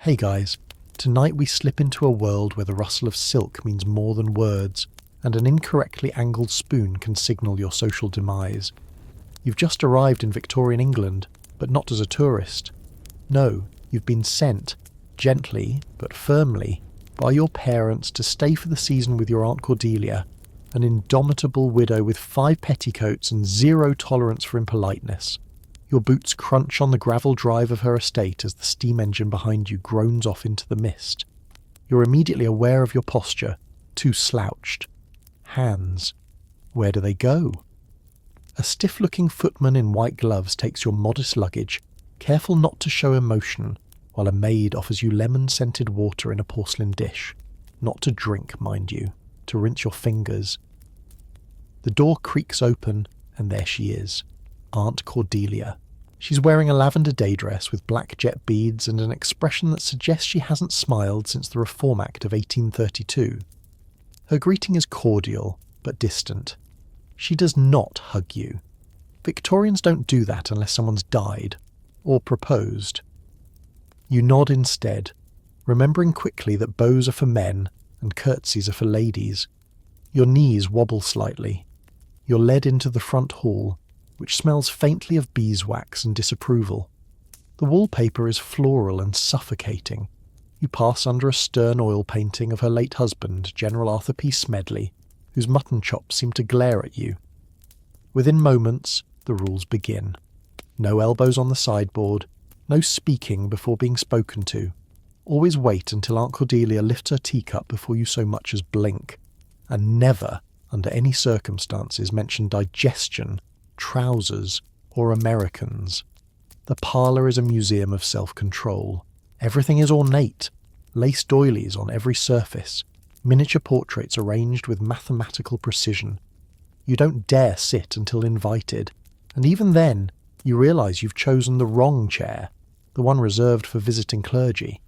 Hey guys, tonight we slip into a world where the rustle of silk means more than words, and an incorrectly angled spoon can signal your social demise. You've just arrived in Victorian England, but not as a tourist. No, you've been sent, gently but firmly, by your parents to stay for the season with your Aunt Cordelia, an indomitable widow with 5 petticoats and 0 tolerance for impoliteness. Your boots crunch on the gravel drive of her estate as the steam engine behind you groans off into the mist. You're immediately aware of your posture, too slouched. Hands. Where do they go? A stiff-looking footman in white gloves takes your modest luggage, careful not to show emotion, while a maid offers you lemon-scented water in a porcelain dish. Not to drink, mind you, to rinse your fingers. The door creaks open, and there she is, Aunt Cordelia. She's wearing a lavender day dress with black jet beads and an expression that suggests she hasn't smiled since the Reform Act of 1832. Her greeting is cordial, but distant. She does not hug you. Victorians don't do that unless someone's died, or proposed. You nod instead, remembering quickly that bows are for men and curtsies are for ladies. Your knees wobble slightly. You're led into the front hall, which smells faintly of beeswax and disapproval. The wallpaper is floral and suffocating. You pass under a stern oil painting of her late husband, General Arthur P. Smedley, whose mutton chops seem to glare at you. Within moments, the rules begin. No elbows on the sideboard, no speaking before being spoken to. Always wait until Aunt Cordelia lifts her teacup before you so much as blink, and never, under any circumstances, mention digestion, trousers, or Americans. The parlour is a museum of self-control. Everything is ornate, lace doilies on every surface, miniature portraits arranged with mathematical precision. You don't dare sit until invited, and even then, you realise you've chosen the wrong chair, the one reserved for visiting clergy.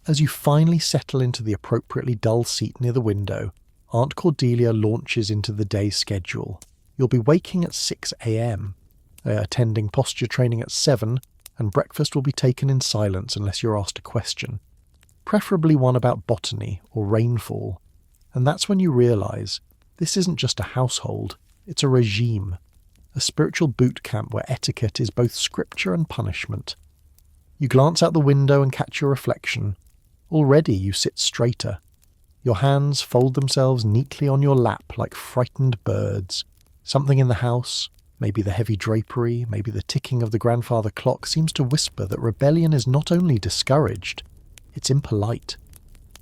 As you finally settle into the appropriately dull seat near the window, Aunt Cordelia launches into the day's schedule. You'll be waking at 6 a.m, attending posture training at 7, and breakfast will be taken in silence unless you're asked a question, preferably one about botany or rainfall. And that's when you realise this isn't just a household, it's a regime, a spiritual boot camp where etiquette is both scripture and punishment. You glance out the window and catch your reflection. Already you sit straighter. Your hands fold themselves neatly on your lap like frightened birds. Something in the house, maybe the heavy drapery, maybe the ticking of the grandfather clock, seems to whisper that rebellion is not only discouraged, it's impolite.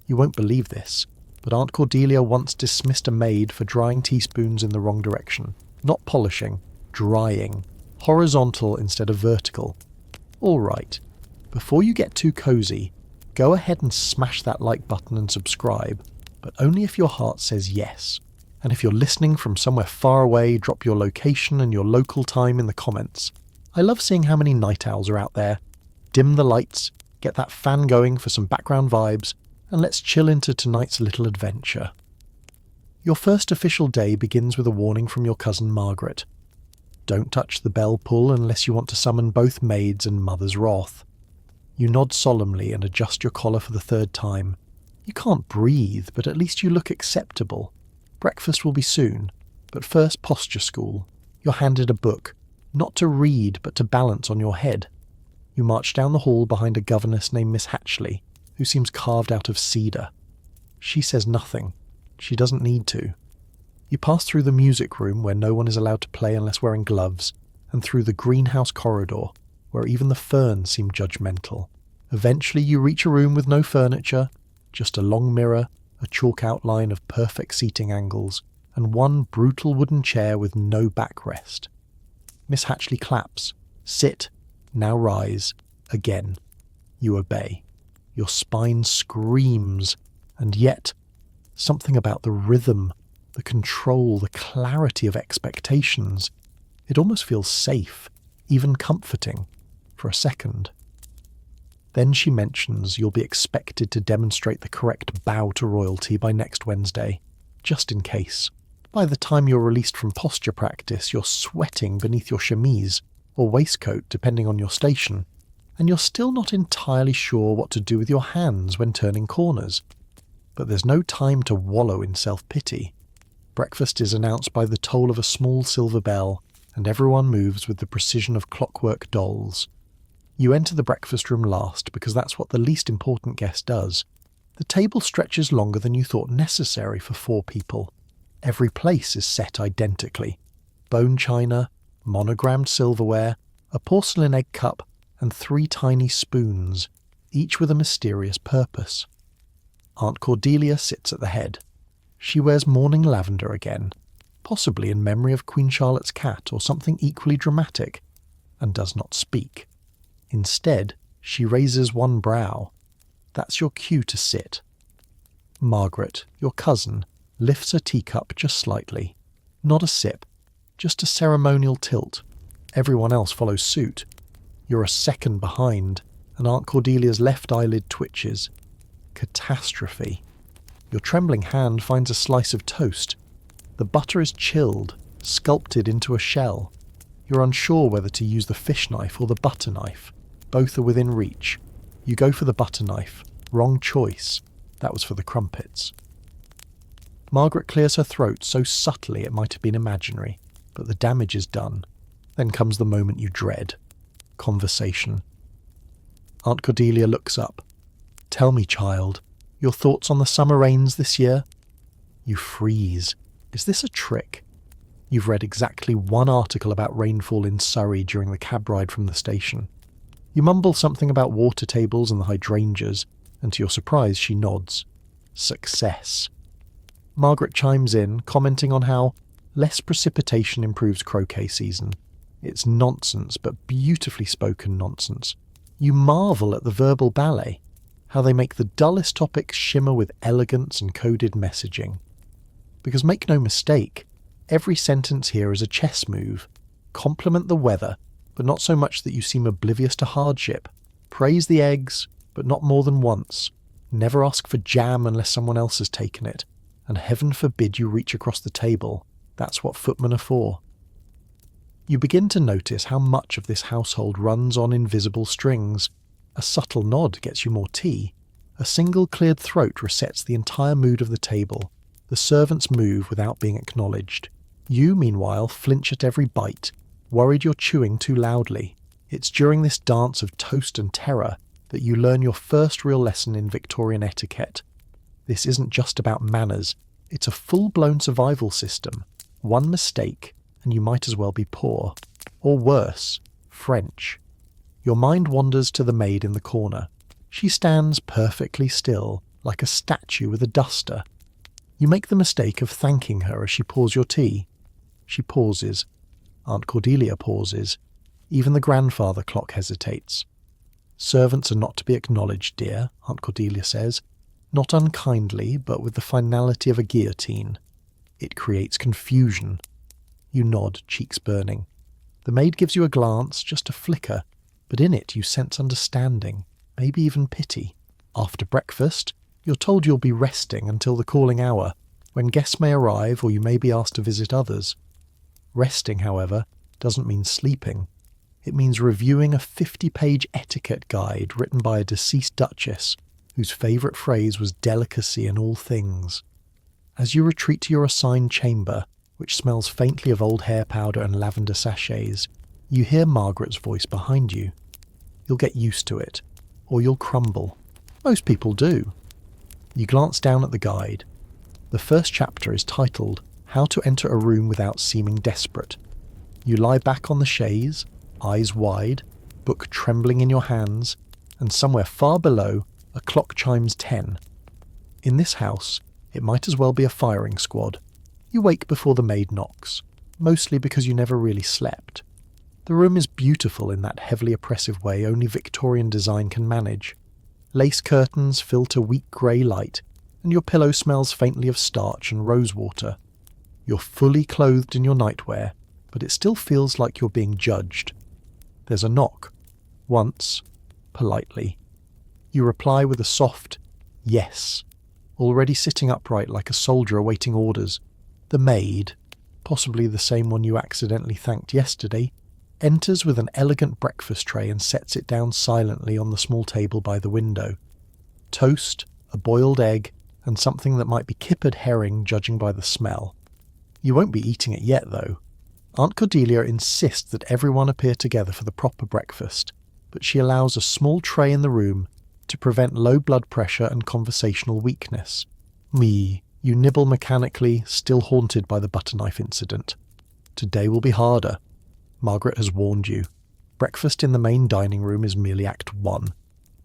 You won't believe this, but Aunt Cordelia once dismissed a maid for drying teaspoons in the wrong direction. Not polishing, drying. Horizontal instead of vertical. All right, before you get too cozy, go ahead and smash that like button and subscribe, but only if your heart says yes. And if you're listening from somewhere far away, drop your location and your local time in the comments. I love seeing how many night owls are out there. Dim the lights, get that fan going for some background vibes, and let's chill into tonight's little adventure. Your first official day begins with a warning from your cousin Margaret. Don't touch the bell pull unless you want to summon both maids and mother's wrath. You nod solemnly and adjust your collar for the 3rd time. You can't breathe, but at least you look acceptable. Breakfast will be soon, but first posture school. You're handed a book, not to read but to balance on your head. You march down the hall behind a governess named Miss Hatchley, who seems carved out of cedar. She says nothing. She doesn't need to. You pass through the music room where no one is allowed to play unless wearing gloves, and through the greenhouse corridor, where even the ferns seem judgmental. Eventually you reach a room with no furniture, just a long mirror, a chalk outline of perfect seating angles, and one brutal wooden chair with no backrest. Miss Hatchley claps. Sit. Now rise. Again. You obey. Your spine screams, and yet, something about the rhythm, the control, the clarity of expectations, it almost feels safe, even comforting, for a second. Then she mentions you'll be expected to demonstrate the correct bow to royalty by next Wednesday, just in case. By the time you're released from posture practice, you're sweating beneath your chemise, or waistcoat depending on your station, and you're still not entirely sure what to do with your hands when turning corners. But there's no time to wallow in self-pity. Breakfast is announced by the toll of a small silver bell, and everyone moves with the precision of clockwork dolls. You enter the breakfast room last because that's what the least important guest does. The table stretches longer than you thought necessary for 4 people. Every place is set identically. Bone china, monogrammed silverware, a porcelain egg cup, and 3 tiny spoons, each with a mysterious purpose. Aunt Cordelia sits at the head. She wears mourning lavender again, possibly in memory of Queen Charlotte's cat or something equally dramatic, and does not speak. Instead, she raises one brow. That's your cue to sit. Margaret, your cousin, lifts her teacup just slightly. Not a sip, just a ceremonial tilt. Everyone else follows suit. You're a second behind, and Aunt Cordelia's left eyelid twitches. Catastrophe. Your trembling hand finds a slice of toast. The butter is chilled, sculpted into a shell. You're unsure whether to use the fish knife or the butter knife. Both are within reach. You go for the butter knife. Wrong choice. That was for the crumpets. Margaret clears her throat so subtly it might have been imaginary, but the damage is done. Then comes the moment you dread. Conversation. Aunt Cordelia looks up. Tell me, child, your thoughts on the summer rains this year? You freeze. Is this a trick? You've read exactly one article about rainfall in Surrey during the cab ride from the station. You mumble something about water tables and the hydrangeas, and to your surprise she nods. Success. Margaret chimes in, commenting on how less precipitation improves croquet season. It's nonsense, but beautifully spoken nonsense. You marvel at the verbal ballet, how they make the dullest topics shimmer with elegance and coded messaging. Because make no mistake, every sentence here is a chess move. Compliment the weather, but not so much that you seem oblivious to hardship. Praise the eggs, but not more than once. Never ask for jam unless someone else has taken it. And heaven forbid you reach across the table. That's what footmen are for. You begin to notice how much of this household runs on invisible strings. A subtle nod gets you more tea. A single cleared throat resets the entire mood of the table. The servants move without being acknowledged. You, meanwhile, flinch at every bite, worried you're chewing too loudly. It's during this dance of toast and terror that you learn your first real lesson in Victorian etiquette. This isn't just about manners, it's a full-blown survival system. One mistake, and you might as well be poor. Or worse, French. Your mind wanders to the maid in the corner. She stands perfectly still, like a statue with a duster. You make the mistake of thanking her as she pours your tea. She pauses. Aunt Cordelia pauses. Even the grandfather clock hesitates. Servants are not to be acknowledged, dear, Aunt Cordelia says. Not unkindly, but with the finality of a guillotine. It creates confusion. You nod, cheeks burning. The maid gives you a glance, just a flicker, but in it you sense understanding, maybe even pity. After breakfast, you're told you'll be resting until the calling hour, when guests may arrive or you may be asked to visit others. Resting, however, doesn't mean sleeping. It means reviewing a 50-page etiquette guide written by a deceased duchess, whose favourite phrase was delicacy in all things. As you retreat to your assigned chamber, which smells faintly of old hair powder and lavender sachets, you hear Margaret's voice behind you. You'll get used to it, or you'll crumble. Most people do. You glance down at the guide. The first chapter is titled, How to Enter a Room Without Seeming Desperate. You lie back on the chaise, eyes wide, book trembling in your hands, and somewhere far below, a clock chimes 10. In this house, it might as well be a firing squad. You wake before the maid knocks, mostly because you never really slept. The room is beautiful in that heavily oppressive way only Victorian design can manage. Lace curtains filter weak grey light, and your pillow smells faintly of starch and rosewater. You're fully clothed in your nightwear, but it still feels like you're being judged. There's a knock. Once, politely. You reply with a soft, yes, already sitting upright like a soldier awaiting orders. The maid, possibly the same one you accidentally thanked yesterday, enters with an elegant breakfast tray and sets it down silently on the small table by the window. Toast, a boiled egg, and something that might be kippered herring judging by the smell. You won't be eating it yet, though. Aunt Cordelia insists that everyone appear together for the proper breakfast, but she allows a small tray in the room to prevent low blood pressure and conversational weakness. You nibble mechanically, still haunted by the butter knife incident. Today will be harder. Margaret has warned you. Breakfast in the main dining room is merely Act 1.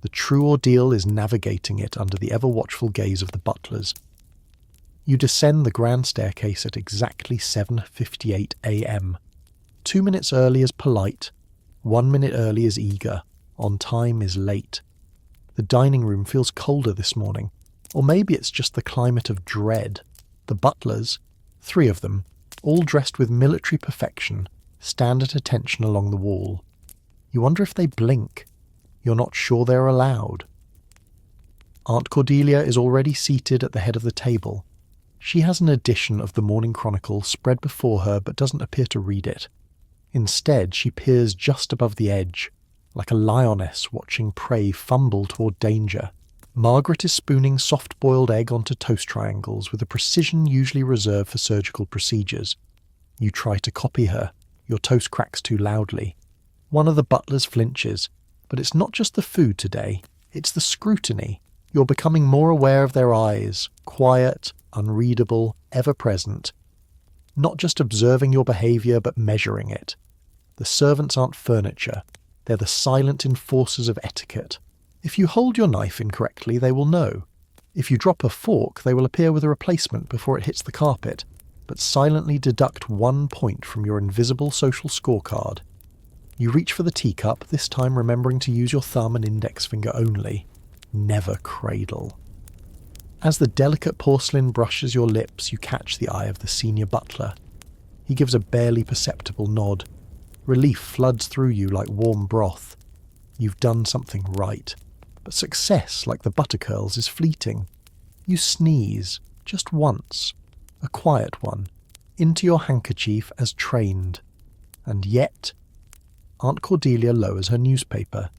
The true ordeal is navigating it under the ever-watchful gaze of the butlers. You descend the grand staircase at exactly 7:58 a.m. 2 minutes early is polite, 1 minute early is eager, on time is late. The dining room feels colder this morning, or maybe it's just the climate of dread. The butlers, 3 of them, all dressed with military perfection, stand at attention along the wall. You wonder if they blink. You're not sure they're allowed. Aunt Cordelia is already seated at the head of the table. She has an edition of the Morning Chronicle spread before her but doesn't appear to read it. Instead, she peers just above the edge, like a lioness watching prey fumble toward danger. Margaret is spooning soft-boiled egg onto toast triangles with a precision usually reserved for surgical procedures. You try to copy her. Your toast cracks too loudly. One of the butlers flinches, but it's not just the food today, it's the scrutiny. You're becoming more aware of their eyes, quiet, unreadable, ever-present. Not just observing your behaviour, but measuring it. The servants aren't furniture. They're the silent enforcers of etiquette. If you hold your knife incorrectly, they will know. If you drop a fork, they will appear with a replacement before it hits the carpet, but silently deduct 1 point from your invisible social scorecard. You reach for the teacup, this time remembering to use your thumb and index finger only. Never cradle. As the delicate porcelain brushes your lips, you catch the eye of the senior butler. He gives a barely perceptible nod. Relief floods through you like warm broth. You've done something right. But success, like the butter curls, is fleeting. You sneeze, just once, a quiet one, into your handkerchief as trained. And yet, Aunt Cordelia lowers her newspaper.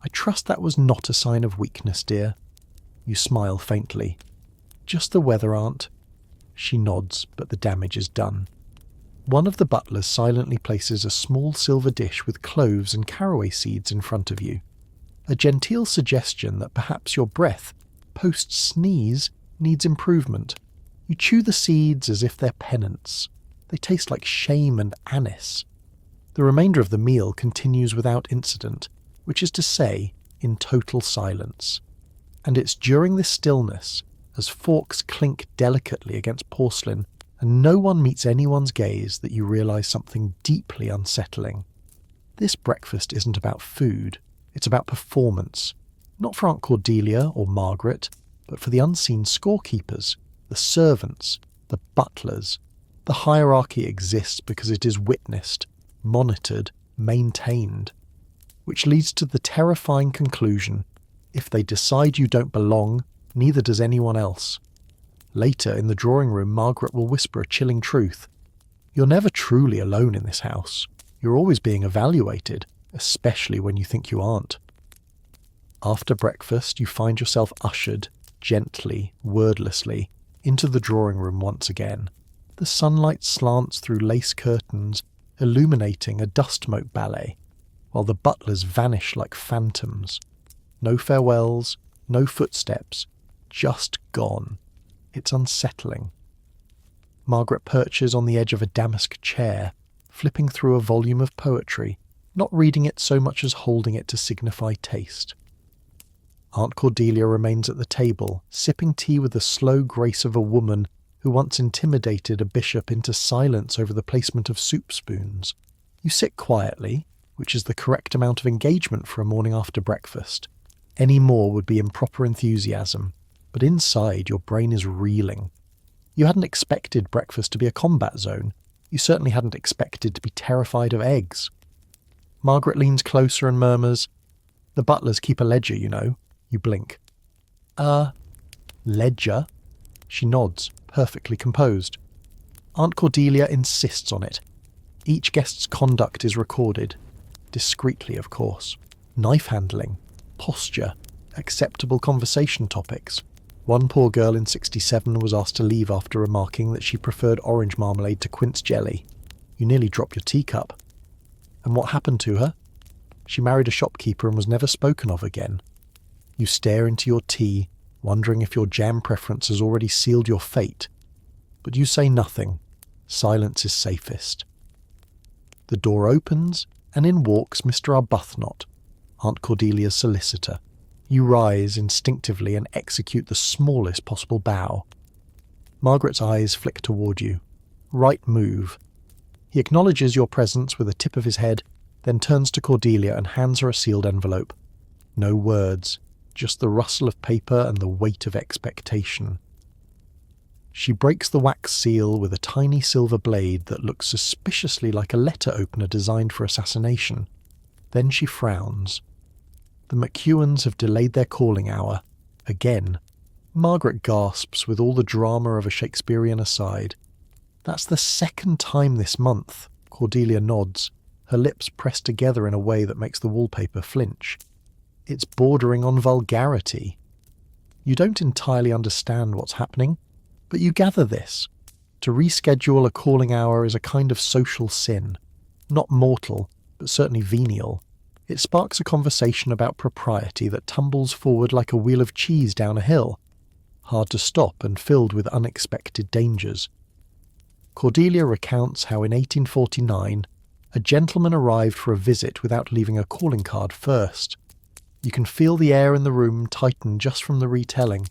I trust that was not a sign of weakness, dear. You smile faintly. Just the weather, Aunt. She nods, but the damage is done. One of the butlers silently places a small silver dish with cloves and caraway seeds in front of you. A genteel suggestion that perhaps your breath, post-sneeze, needs improvement. You chew the seeds as if they're penance. They taste like shame and anise. The remainder of the meal continues without incident, which is to say, in total silence. And it's during this stillness, as forks clink delicately against porcelain, and no one meets anyone's gaze, that you realise something deeply unsettling. This breakfast isn't about food, it's about performance. Not for Aunt Cordelia or Margaret, but for the unseen scorekeepers, the servants, the butlers. The hierarchy exists because it is witnessed, monitored, maintained. Which leads to the terrifying conclusion, if they decide you don't belong, neither does anyone else. Later, in the drawing room, Margaret will whisper a chilling truth. You're never truly alone in this house. You're always being evaluated, especially when you think you aren't. After breakfast, you find yourself ushered, gently, wordlessly, into the drawing room once again. The sunlight slants through lace curtains, illuminating a dust mote ballet, while the butlers vanish like phantoms. No farewells, no footsteps, just gone. It's unsettling. Margaret perches on the edge of a damask chair, flipping through a volume of poetry, not reading it so much as holding it to signify taste. Aunt Cordelia remains at the table, sipping tea with the slow grace of a woman who once intimidated a bishop into silence over the placement of soup spoons. You sit quietly, which is the correct amount of engagement for a morning after breakfast. Any more would be improper enthusiasm, but inside your brain is reeling. You hadn't expected breakfast to be a combat zone. You certainly hadn't expected to be terrified of eggs. Margaret leans closer and murmurs, "The butlers keep a ledger, you know." You blink. Ledger? She nods, perfectly composed. Aunt Cordelia insists on it. Each guest's conduct is recorded, discreetly of course. Knife handling, posture, acceptable conversation topics. One poor girl in 67 was asked to leave after remarking that she preferred orange marmalade to quince jelly. You nearly dropped your teacup. And what happened to her? She married a shopkeeper and was never spoken of again. You stare into your tea, wondering if your jam preference has already sealed your fate. But you say nothing. Silence is safest. The door opens, and in walks Mr. Arbuthnot, Aunt Cordelia's solicitor. You rise instinctively and execute the smallest possible bow. Margaret's eyes flick toward you. Right move. He acknowledges your presence with a tip of his head, then turns to Cordelia and hands her a sealed envelope. No words, just the rustle of paper and the weight of expectation. She breaks the wax seal with a tiny silver blade that looks suspiciously like a letter opener designed for assassination. Then she frowns. The McEwens have delayed their calling hour. Again. Margaret gasps with all the drama of a Shakespearean aside. That's the second time this month. Cordelia nods, her lips pressed together in a way that makes the wallpaper flinch. It's bordering on vulgarity. You don't entirely understand what's happening, but you gather this. To reschedule a calling hour is a kind of social sin. Not mortal, but certainly venial. It sparks a conversation about propriety that tumbles forward like a wheel of cheese down a hill, hard to stop and filled with unexpected dangers. Cordelia recounts how in 1849 a gentleman arrived for a visit without leaving a calling card first. You can feel the air in the room tighten just from the retelling.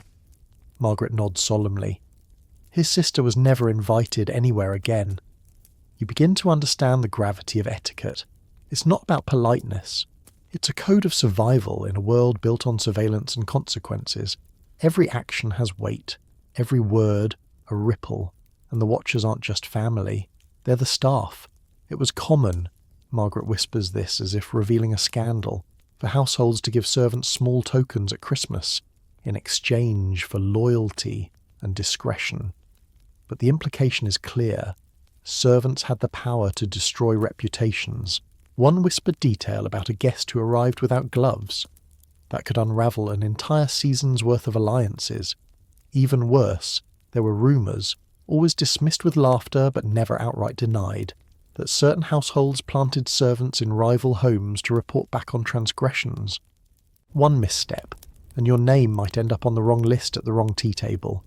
Margaret nods solemnly. His sister was never invited anywhere again. You begin to understand the gravity of etiquette. It's not about politeness. It's a code of survival in a world built on surveillance and consequences. Every action has weight, every word a ripple, and the watchers aren't just family, they're the staff. It was common, Margaret whispers this as if revealing a scandal, for households to give servants small tokens at Christmas, in exchange for loyalty and discretion. But the implication is clear. Servants had the power to destroy reputations. One whispered detail about a guest who arrived without gloves. That could unravel an entire season's worth of alliances. Even worse, there were rumours, always dismissed with laughter but never outright denied, that certain households planted servants in rival homes to report back on transgressions. One misstep, and your name might end up on the wrong list at the wrong tea table.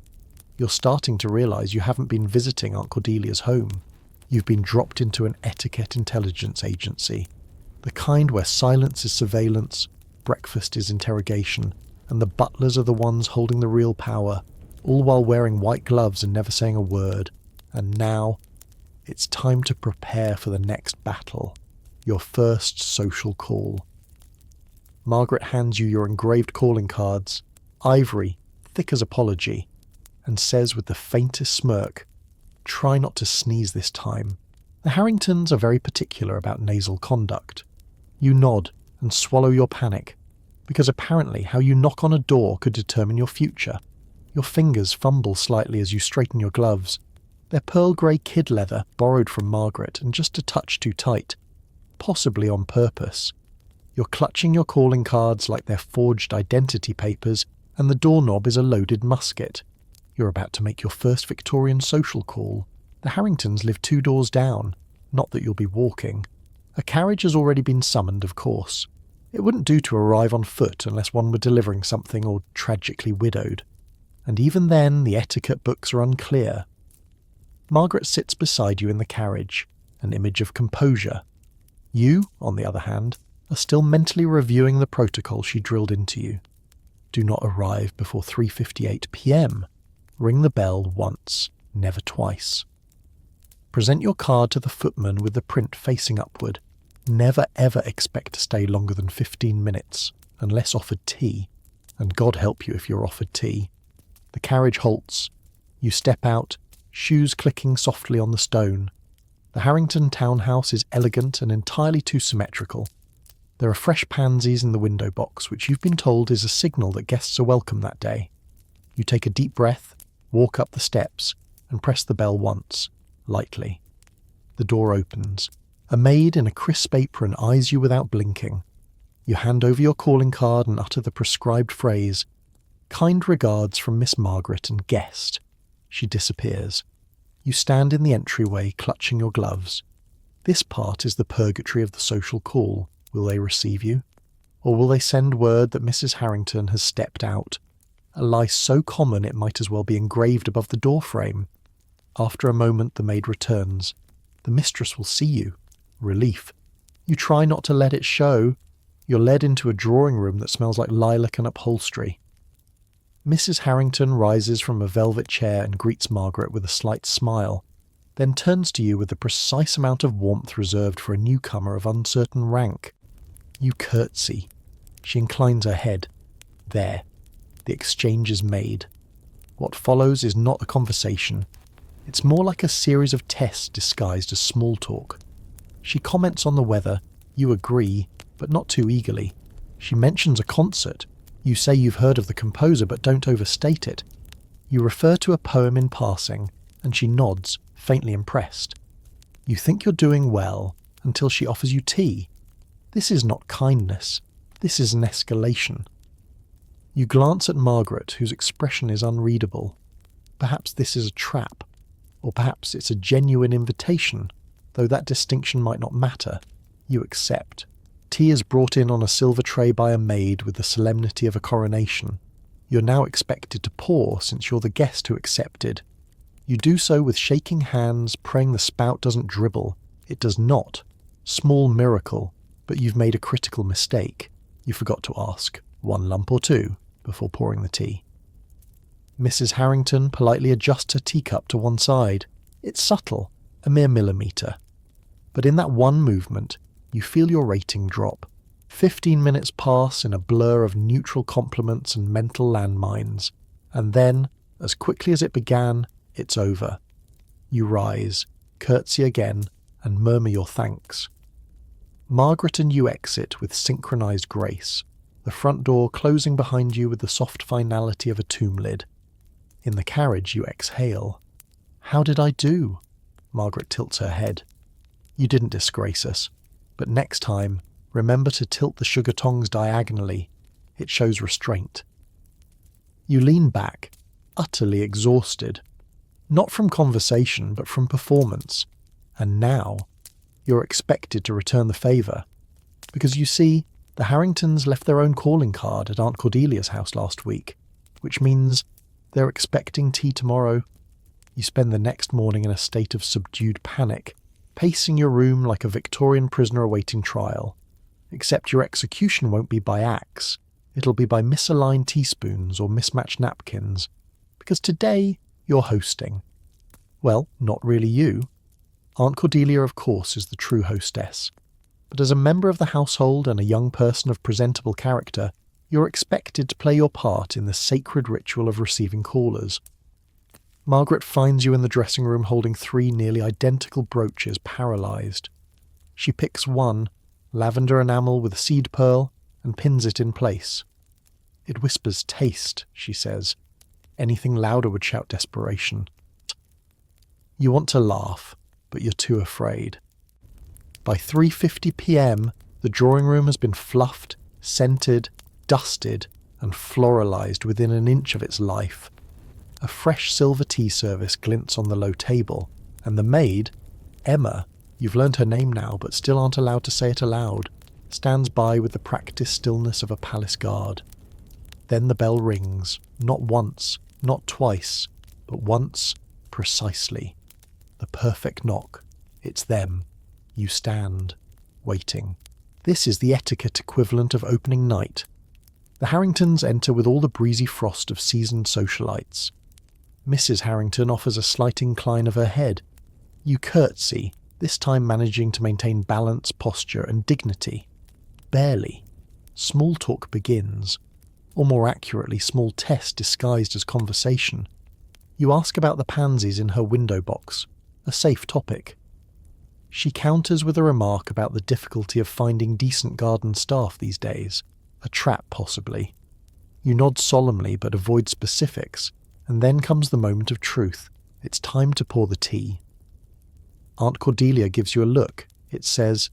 You're starting to realise you haven't been visiting Aunt Cordelia's home. You've been dropped into an etiquette intelligence agency, the kind where silence is surveillance, breakfast is interrogation, and the butlers are the ones holding the real power, all while wearing white gloves and never saying a word. And now, it's time to prepare for the next battle, your first social call. Margaret hands you your engraved calling cards, ivory, thick as apology, and says with the faintest smirk, "Try not to sneeze this time." The Harringtons are very particular about nasal conduct. You nod and swallow your panic, because apparently how you knock on a door could determine your future. Your fingers fumble slightly as you straighten your gloves. They're pearl grey kid leather, borrowed from Margaret and just a touch too tight, possibly on purpose. You're clutching your calling cards like they're forged identity papers, and the doorknob is a loaded musket. You're about to make your first Victorian social call. The Harringtons live 2 doors down, not that you'll be walking. A carriage has already been summoned, of course. It wouldn't do to arrive on foot unless one were delivering something or tragically widowed. And even then, the etiquette books are unclear. Margaret sits beside you in the carriage, an image of composure. You, on the other hand, are still mentally reviewing the protocol she drilled into you. Do not arrive before 3:58 p.m. Ring the bell once, never twice. Present your card to the footman with the print facing upward. Never ever expect to stay longer than 15 minutes, unless offered tea. And God help you if you're offered tea. The carriage halts. You step out, shoes clicking softly on the stone. The Harrington townhouse is elegant and entirely too symmetrical. There are fresh pansies in the window box, which you've been told is a signal that guests are welcome that day. You take a deep breath, walk up the steps, and press the bell once, lightly. The door opens. A maid in a crisp apron eyes you without blinking. You hand over your calling card and utter the prescribed phrase, "Kind regards from Miss Margaret and guest." She disappears. You stand in the entryway, clutching your gloves. This part is the purgatory of the social call. Will they receive you? Or will they send word that Mrs. Harrington has stepped out? A lie so common it might as well be engraved above the doorframe. After a moment the maid returns. The mistress will see you. Relief. You try not to let it show. You're led into a drawing room that smells like lilac and upholstery. Mrs. Harrington rises from a velvet chair and greets Margaret with a slight smile, then turns to you with the precise amount of warmth reserved for a newcomer of uncertain rank. You curtsy. She inclines her head. There. The exchange is made. What follows is not a conversation. It's more like a series of tests disguised as small talk. She comments on the weather. You agree, but not too eagerly. She mentions a concert. You say you've heard of the composer, but don't overstate it. You refer to a poem in passing, and she nods, faintly impressed. You think you're doing well, until she offers you tea. This is not kindness. This is an escalation. You glance at Margaret, whose expression is unreadable. Perhaps this is a trap, or perhaps it's a genuine invitation, though that distinction might not matter. You accept. Tea is brought in on a silver tray by a maid with the solemnity of a coronation. You're now expected to pour, since you're the guest who accepted. You do so with shaking hands, praying the spout doesn't dribble. It does not. Small miracle, but you've made a critical mistake. You forgot to ask, 1 lump or 2, before pouring the tea. Mrs. Harrington politely adjusts her teacup to one side. It's subtle, a mere millimetre. But in that one movement, you feel your rating drop. 15 minutes pass in a blur of neutral compliments and mental landmines. And then, as quickly as it began, it's over. You rise, curtsy again, and murmur your thanks. Margaret and you exit with synchronized grace, the front door closing behind you with the soft finality of a tomb lid. In the carriage you exhale. How did I do? Margaret tilts her head. You didn't disgrace us, but next time, remember to tilt the sugar tongs diagonally. It shows restraint. You lean back, utterly exhausted, not from conversation but from performance, and now you're expected to return the favour, because you see, the Harringtons left their own calling card at Aunt Cordelia's house last week, which means they're expecting tea tomorrow. You spend the next morning in a state of subdued panic, pacing your room like a Victorian prisoner awaiting trial, except your execution won't be by axe, it'll be by misaligned teaspoons or mismatched napkins, because today you're hosting. Well, not really you. Aunt Cordelia, of course, is the true hostess, but as a member of the household and a young person of presentable character, you're expected to play your part in the sacred ritual of receiving callers. Margaret finds you in the dressing room holding 3 nearly identical brooches paralysed. She picks one, lavender enamel with seed pearl, and pins it in place. It whispers taste, she says. Anything louder would shout desperation. You want to laugh, but you're too afraid. By 3:50 p.m, the drawing room has been fluffed, scented, dusted, and floralised within an inch of its life. A fresh silver tea service glints on the low table, and the maid, Emma, you've learned her name now but still aren't allowed to say it aloud, stands by with the practised stillness of a palace guard. Then the bell rings, not once, not twice, but once, precisely. The perfect knock. It's them. You stand, waiting. This is the etiquette equivalent of opening night. The Harringtons enter with all the breezy frost of seasoned socialites. Mrs. Harrington offers a slight incline of her head. You curtsy, this time managing to maintain balance, posture, and dignity. Barely. Small talk begins. Or more accurately, small test disguised as conversation. You ask about the pansies in her window box, a safe topic. She counters with a remark about the difficulty of finding decent garden staff these days, a trap possibly. You nod solemnly but avoid specifics, and then comes the moment of truth. It's time to pour the tea. Aunt Cordelia gives you a look, It says,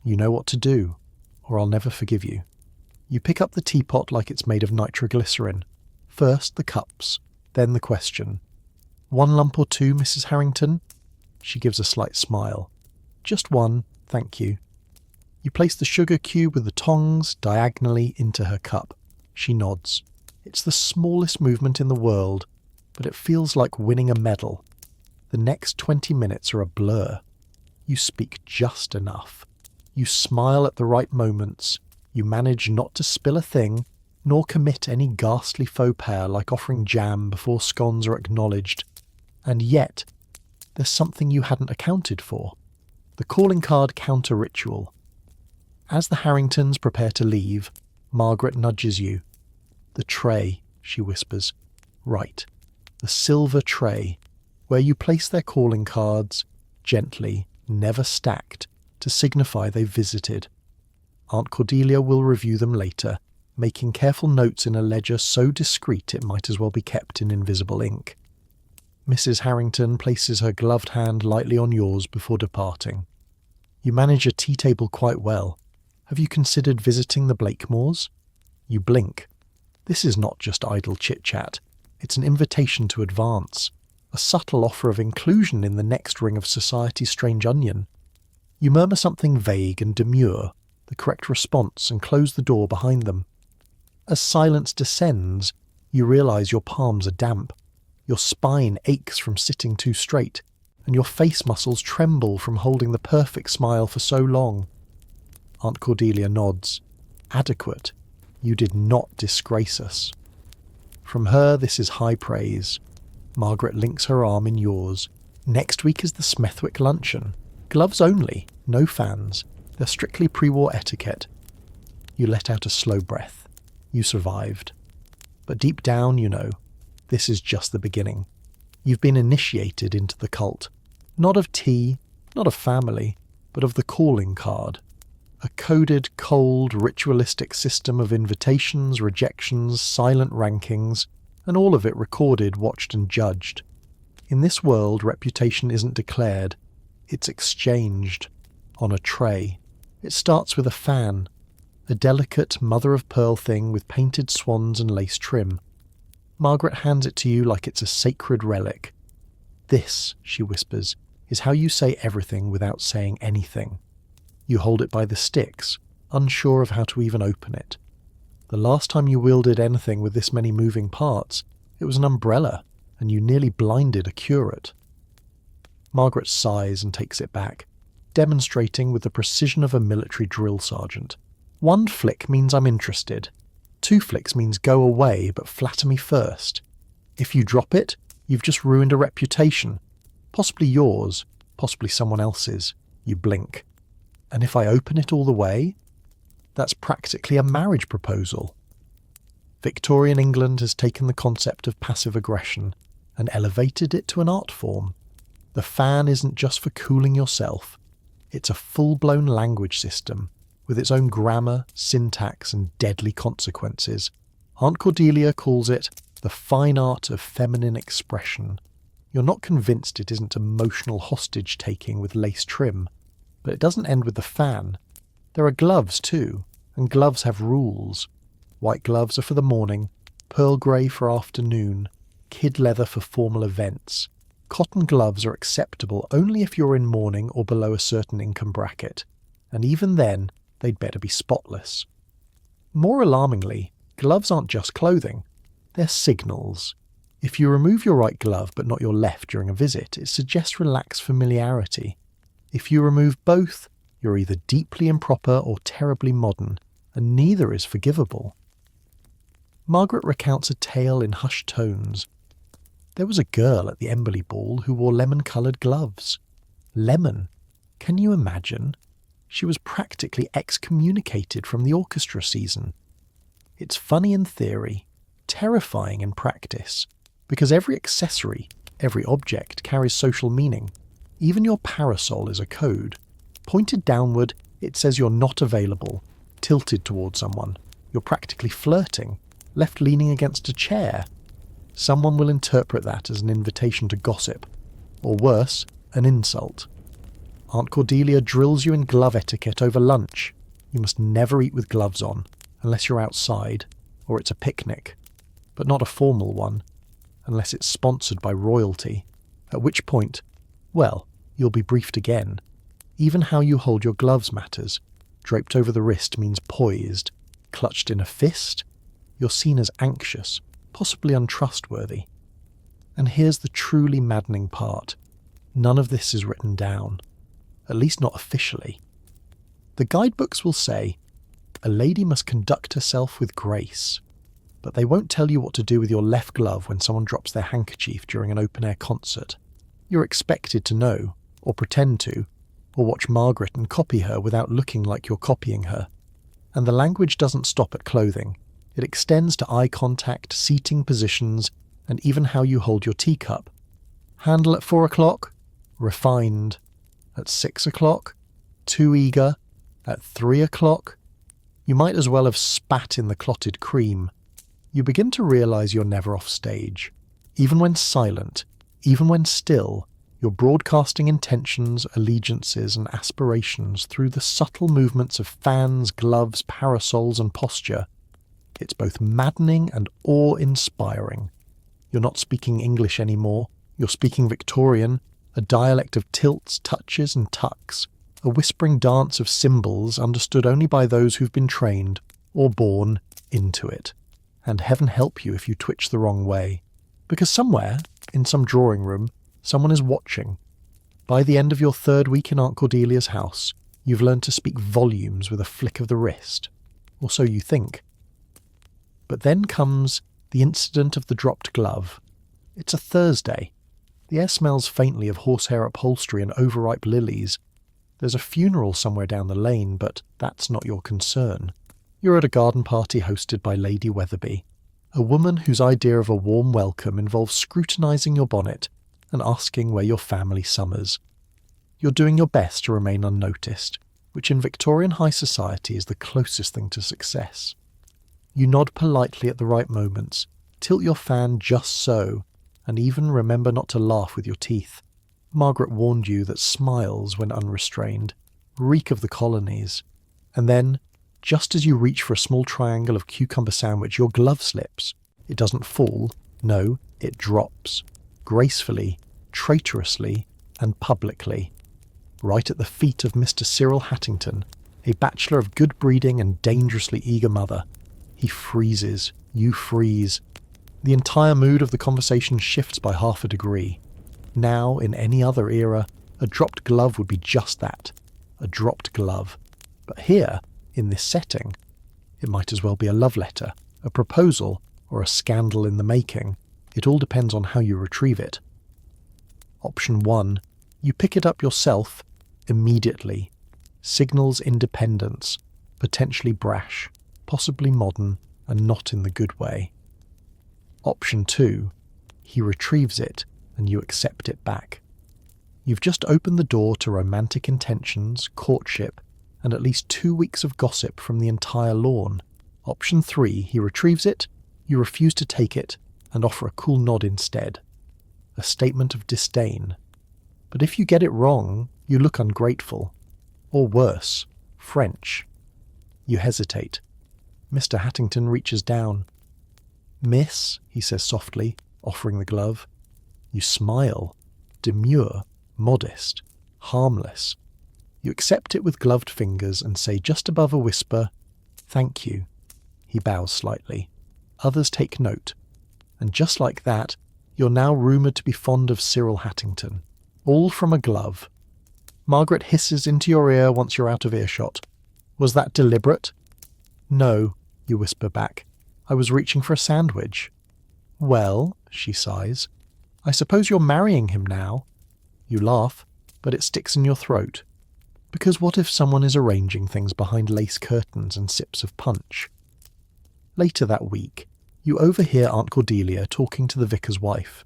"You know what to do, or I'll never forgive you." You pick up the teapot like it's made of nitroglycerin. First the cups, then the question. "One lump or two, Mrs. Harrington?" She gives a slight smile. "Just one, thank you." You place the sugar cube with the tongs diagonally into her cup. She nods. It's the smallest movement in the world, but it feels like winning a medal. The next 20 minutes are a blur. You speak just enough. You smile at the right moments. You manage not to spill a thing, nor commit any ghastly faux pas like offering jam before scones are acknowledged. And yet, there's something you hadn't accounted for. The calling card counter-ritual. As the Harringtons prepare to leave, Margaret nudges you. "The tray," she whispers. "Right. The silver tray, where you place their calling cards, gently, never stacked, to signify they visited. Aunt Cordelia will review them later, making careful notes in a ledger so discreet it might as well be kept in invisible ink." Mrs. Harrington places her gloved hand lightly on yours before departing. "You manage a tea table quite well. Have you considered visiting the Blakemores?" You blink. This is not just idle chit-chat. It's an invitation to advance, a subtle offer of inclusion in the next ring of society's strange onion. You murmur something vague and demure, the correct response, and close the door behind them. As silence descends, you realise your palms are damp. Your spine aches from sitting too straight, and your face muscles tremble from holding the perfect smile for so long. Aunt Cordelia nods. "Adequate. You did not disgrace us." From her this is high praise. Margaret links her arm in yours. "Next week is the Smethwick luncheon. Gloves only, no fans. They're strictly pre-war etiquette." You let out a slow breath. You survived. But deep down you know, this is just the beginning. You've been initiated into the cult. Not of tea, not of family, but of the calling card. A coded, cold, ritualistic system of invitations, rejections, silent rankings, and all of it recorded, watched and judged. In this world, reputation isn't declared, it's exchanged. On a tray. It starts with a fan, a delicate mother-of-pearl thing with painted swans and lace trim. Margaret hands it to you like it's a sacred relic. "This," she whispers, "is how you say everything without saying anything." You hold it by the sticks, unsure of how to even open it. The last time you wielded anything with this many moving parts, it was an umbrella, and you nearly blinded a curate. Margaret sighs and takes it back, demonstrating with the precision of a military drill sergeant. "One flick means I'm interested. 2 flicks means go away, but flatter me first. If you drop it, you've just ruined a reputation. Possibly yours, possibly someone else's." You blink. "And if I open it all the way?" That's practically a marriage proposal. Victorian England has taken the concept of passive aggression and elevated it to an art form. The fan isn't just for cooling yourself. It's a full-blown language system, with its own grammar, syntax, and deadly consequences. Aunt Cordelia calls it the fine art of feminine expression. You're not convinced it isn't emotional hostage-taking with lace trim. But it doesn't end with the fan. There are gloves too, and gloves have rules. White gloves are for the morning, pearl grey for afternoon, kid leather for formal events. Cotton gloves are acceptable only if you're in mourning or below a certain income bracket, and even then, they'd better be spotless. More alarmingly, gloves aren't just clothing. They're signals. If you remove your right glove but not your left during a visit, it suggests relaxed familiarity. If you remove both, you're either deeply improper or terribly modern, and neither is forgivable. Margaret recounts a tale in hushed tones. There was a girl at the Emberley ball who wore lemon-coloured gloves. Lemon. Can you imagine? She was practically excommunicated from the orchestra season. It's funny in theory, terrifying in practice, because every accessory, every object carries social meaning. Even your parasol is a code. Pointed downward, it says you're not available. Tilted towards someone, you're practically flirting. Left leaning against a chair, someone will interpret that as an invitation to gossip. Or worse, an insult. Aunt Cordelia drills you in glove etiquette over lunch. You must never eat with gloves on, unless you're outside, or it's a picnic, but not a formal one, unless it's sponsored by royalty, at which point, well, you'll be briefed again. Even how you hold your gloves matters. Draped over the wrist means poised. Clutched in a fist, you're seen as anxious, possibly untrustworthy. And here's the truly maddening part. None of this is written down, at least not officially. The guidebooks will say, a lady must conduct herself with grace, but they won't tell you what to do with your left glove when someone drops their handkerchief during an open-air concert. You're expected to know, or pretend to, or watch Margaret and copy her without looking like you're copying her. And the language doesn't stop at clothing. It extends to eye contact, seating positions, and even how you hold your teacup. Handle at 4 o'clock? Refined. At 6 o'clock? Too eager? At 3 o'clock? You might as well have spat in the clotted cream. You begin to realise you're never off stage. Even when silent, even when still, you're broadcasting intentions, allegiances and aspirations through the subtle movements of fans, gloves, parasols and posture. It's both maddening and awe-inspiring. You're not speaking English anymore. You're speaking Victorian, a dialect of tilts, touches and tucks, a whispering dance of symbols understood only by those who've been trained, or born, into it. And heaven help you if you twitch the wrong way. Because somewhere, in some drawing room, someone is watching. By the end of your 3rd week in Aunt Cordelia's house, you've learned to speak volumes with a flick of the wrist. Or so you think. But then comes the incident of the dropped glove. It's a Thursday. The air smells faintly of horsehair upholstery and overripe lilies. There's a funeral somewhere down the lane, but that's not your concern. You're at a garden party hosted by Lady Weatherby, a woman whose idea of a warm welcome involves scrutinising your bonnet and asking where your family summers. You're doing your best to remain unnoticed, which in Victorian high society is the closest thing to success. You nod politely at the right moments, tilt your fan just so, and even remember not to laugh with your teeth. Margaret warned you that smiles, when unrestrained, reek of the colonies. And then, just as you reach for a small triangle of cucumber sandwich, your glove slips. It doesn't fall, no, it drops. Gracefully, traitorously, and publicly. Right at the feet of Mr. Cyril Hattington, a bachelor of good breeding and dangerously eager mother. He freezes, you freeze. The entire mood of the conversation shifts by half a degree. Now, in any other era, a dropped glove would be just that, a dropped glove. But here, in this setting, it might as well be a love letter, a proposal, or a scandal in the making. It all depends on how you retrieve it. Option 1. You pick it up yourself, immediately. Signals independence, potentially brash, possibly modern, and not in the good way. Option 2. He retrieves it, and you accept it back. You've just opened the door to romantic intentions, courtship, and at least 2 weeks of gossip from the entire lawn. Option 3. He retrieves it, you refuse to take it, and offer a cool nod instead. A statement of disdain. But if you get it wrong, you look ungrateful. Or worse, French. You hesitate. Mr. Hattington reaches down. "Miss," he says softly, offering the glove. You smile. Demure, modest, harmless. You accept it with gloved fingers and say just above a whisper, "Thank you." He bows slightly. Others take note. And just like that, you're now rumoured to be fond of Cyril Hattington. All from a glove. Margaret hisses into your ear once you're out of earshot. "Was that deliberate?" "No," you whisper back. "I was reaching for a sandwich." "Well," she sighs, "I suppose you're marrying him now." You laugh, but it sticks in your throat. Because what if someone is arranging things behind lace curtains and sips of punch? Later that week, you overhear Aunt Cordelia talking to the vicar's wife.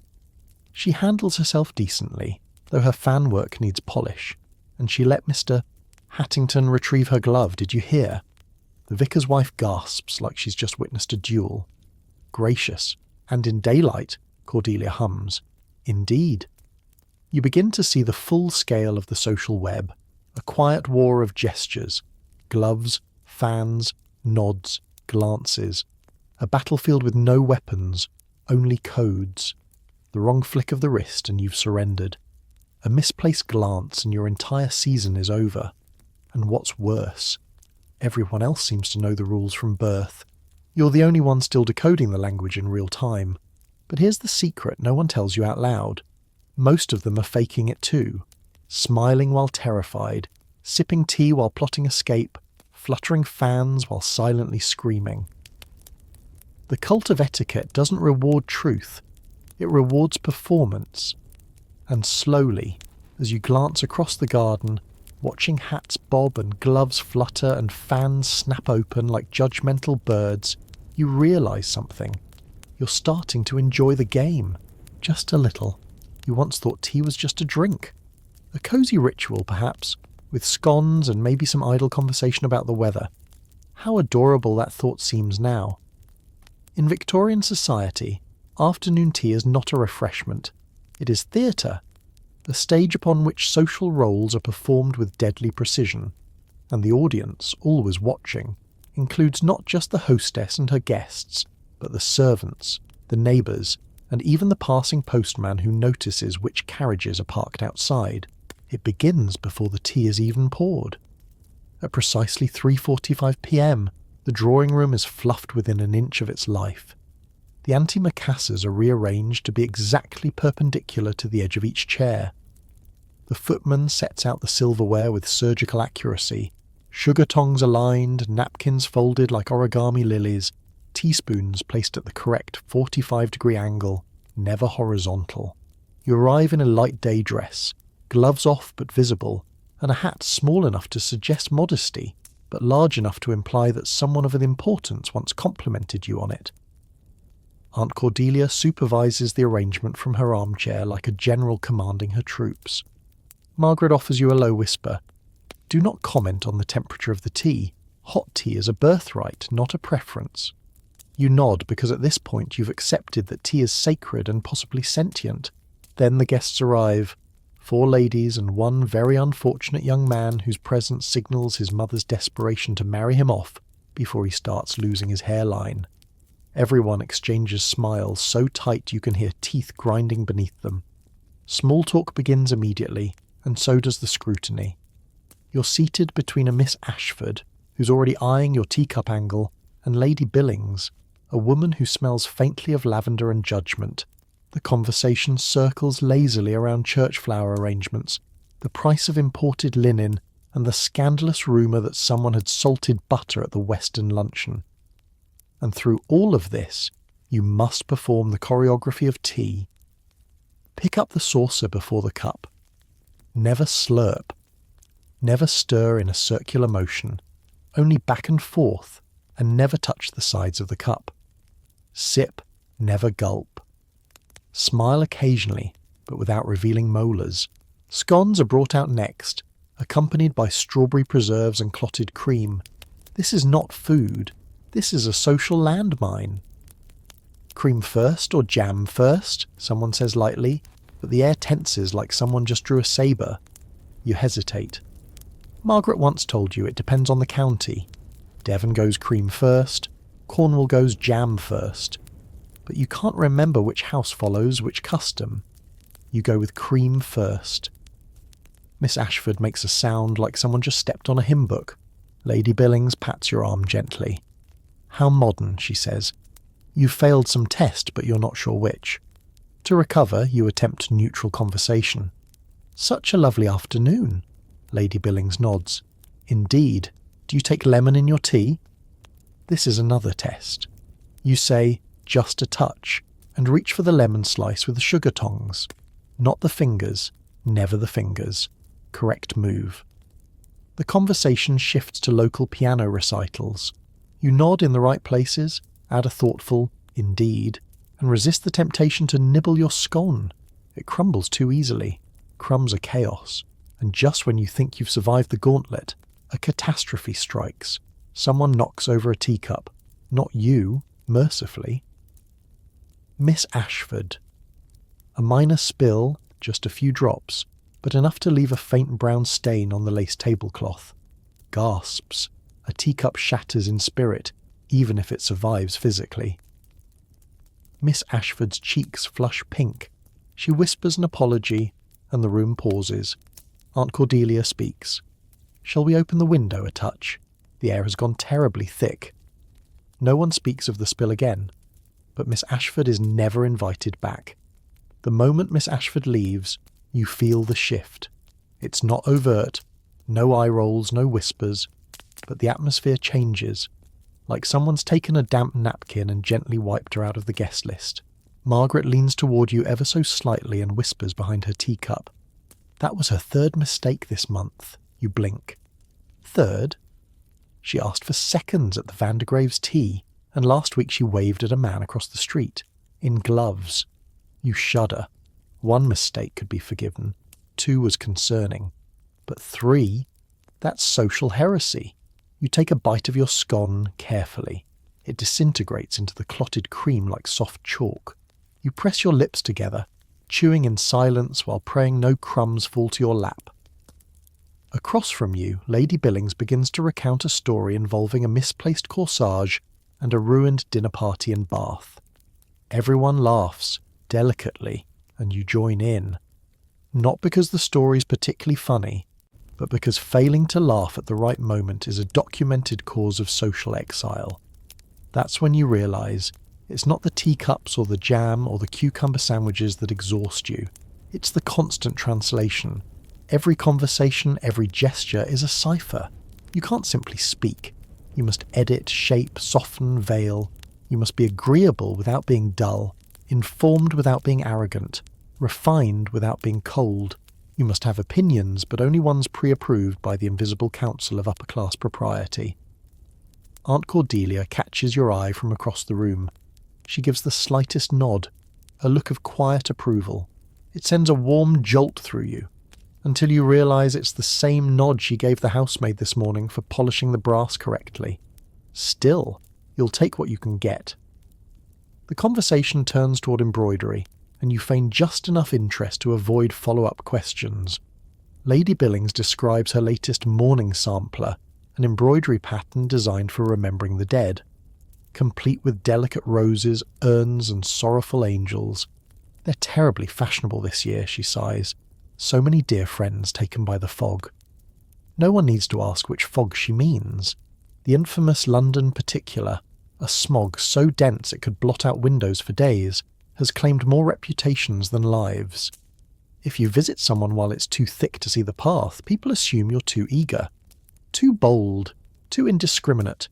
She handles herself decently, though her fan work needs polish, and she let Mr. Hattington retrieve her glove, did you hear? The vicar's wife gasps like she's just witnessed a duel. Gracious, and in daylight, Cordelia hums. Indeed. You begin to see the full scale of the social web, a quiet war of gestures, gloves, fans, nods, glances, a battlefield with no weapons, only codes. The wrong flick of the wrist and you've surrendered. A misplaced glance and your entire season is over. And what's worse, everyone else seems to know the rules from birth. You're the only one still decoding the language in real time. But here's the secret no one tells you out loud. Most of them are faking it too, smiling while terrified, sipping tea while plotting escape, fluttering fans while silently screaming. The cult of etiquette doesn't reward truth, it rewards performance. And slowly, as you glance across the garden, watching hats bob and gloves flutter and fans snap open like judgmental birds, you realise something. You're starting to enjoy the game, just a little. You once thought tea was just a drink. A cosy ritual, perhaps, with scones and maybe some idle conversation about the weather. How adorable that thought seems now. In Victorian society, afternoon tea is not a refreshment. It is theatre, the stage upon which social roles are performed with deadly precision, and the audience, always watching, includes not just the hostess and her guests, but the servants, the neighbours, and even the passing postman who notices which carriages are parked outside. It begins before the tea is even poured. At precisely 3:45 p.m, the drawing room is fluffed within an inch of its life. The antimacassars are rearranged to be exactly perpendicular to the edge of each chair. The footman sets out the silverware with surgical accuracy, sugar tongs aligned, napkins folded like origami lilies, teaspoons placed at the correct 45-degree angle, never horizontal. You arrive in a light day dress, gloves off but visible, and a hat small enough to suggest modesty, but large enough to imply that someone of importance once complimented you on it. Aunt Cordelia supervises the arrangement from her armchair like a general commanding her troops. Margaret offers you a low whisper. Do not comment on the temperature of the tea. Hot tea is a birthright, not a preference. You nod because at this point you've accepted that tea is sacred and possibly sentient. Then the guests arrive. 4 ladies and one very unfortunate young man whose presence signals his mother's desperation to marry him off before he starts losing his hairline. Everyone exchanges smiles so tight you can hear teeth grinding beneath them. Small talk begins immediately, and so does the scrutiny. You're seated between a Miss Ashford, who's already eyeing your teacup angle, and Lady Billings, a woman who smells faintly of lavender and judgment. The conversation circles lazily around church flower arrangements, the price of imported linen, and the scandalous rumour that someone had salted butter at the Western luncheon. And through all of this, you must perform the choreography of tea. Pick up the saucer before the cup. Never slurp. Never stir in a circular motion, only back and forth, and never touch the sides of the cup. Sip, never gulp. Smile occasionally, but without revealing molars. Scones are brought out next, accompanied by strawberry preserves and clotted cream. This is not food. This is a social landmine. Cream first or jam first, someone says lightly, but the air tenses like someone just drew a sabre. You hesitate. Margaret once told you it depends on the county. Devon goes cream first, Cornwall goes jam first. But you can't remember which house follows which custom. You go with cream first. Miss Ashford makes a sound like someone just stepped on a hymn book. Lady Billings pats your arm gently. How modern, she says. You've failed some test, but you're not sure which. To recover, you attempt neutral conversation. Such a lovely afternoon. Lady Billings nods. Indeed. Do you take lemon in your tea? This is another test. You say, just a touch, and reach for the lemon slice with the sugar tongs. Not the fingers, never the fingers. Correct move. The conversation shifts to local piano recitals. You nod in the right places, add a thoughtful, indeed, and resist the temptation to nibble your scone. It crumbles too easily. Crumbs are chaos. And just when you think you've survived the gauntlet, a catastrophe strikes. Someone knocks over a teacup. Not you, mercifully. Miss Ashford. A minor spill, just a few drops, but enough to leave a faint brown stain on the lace tablecloth. Gasps. A teacup shatters in spirit, even if it survives physically. Miss Ashford's cheeks flush pink. She whispers an apology, and the room pauses. Aunt Cordelia speaks. "Shall we open the window a touch? The air has gone terribly thick." No one speaks of the spill again, but Miss Ashford is never invited back. The moment Miss Ashford leaves, you feel the shift. It's not overt, no eye rolls, no whispers, but the atmosphere changes, like someone's taken a damp napkin and gently wiped her out of the guest list. Margaret leans toward you ever so slightly and whispers behind her teacup. "That was her third mistake this month." You blink. "Third?" She asked for seconds at the Vandergraves' tea, and last week she waved at a man across the street, in gloves. You shudder. One mistake could be forgiven. 2 was concerning. But 3? That's social heresy. You take a bite of your scone carefully. It disintegrates into the clotted cream like soft chalk. You press your lips together, chewing in silence while praying no crumbs fall to your lap. Across from you, Lady Billings begins to recount a story involving a misplaced corsage and a ruined dinner party in Bath. Everyone laughs, delicately, and you join in. Not because the story's particularly funny, but because failing to laugh at the right moment is a documented cause of social exile. That's when you realise it's not the teacups or the jam or the cucumber sandwiches that exhaust you. It's the constant translation. Every conversation, every gesture is a cipher. You can't simply speak. You must edit, shape, soften, veil. You must be agreeable without being dull, informed without being arrogant, refined without being cold. You must have opinions, but only ones pre-approved by the invisible council of upper-class propriety. Aunt Cordelia catches your eye from across the room. She gives the slightest nod, a look of quiet approval. It sends a warm jolt through you, until you realise it's the same nod she gave the housemaid this morning for polishing the brass correctly. Still, you'll take what you can get. The conversation turns toward embroidery, and you feign just enough interest to avoid follow-up questions. Lady Billings describes her latest mourning sampler, an embroidery pattern designed for remembering the dead, complete with delicate roses, urns, and sorrowful angels. "They're terribly fashionable this year," she sighs. "So many dear friends taken by the fog." No one needs to ask which fog she means. The infamous London particular, a smog so dense it could blot out windows for days, has claimed more reputations than lives. If you visit someone while it's too thick to see the path, people assume you're too eager, too bold, too indiscriminate.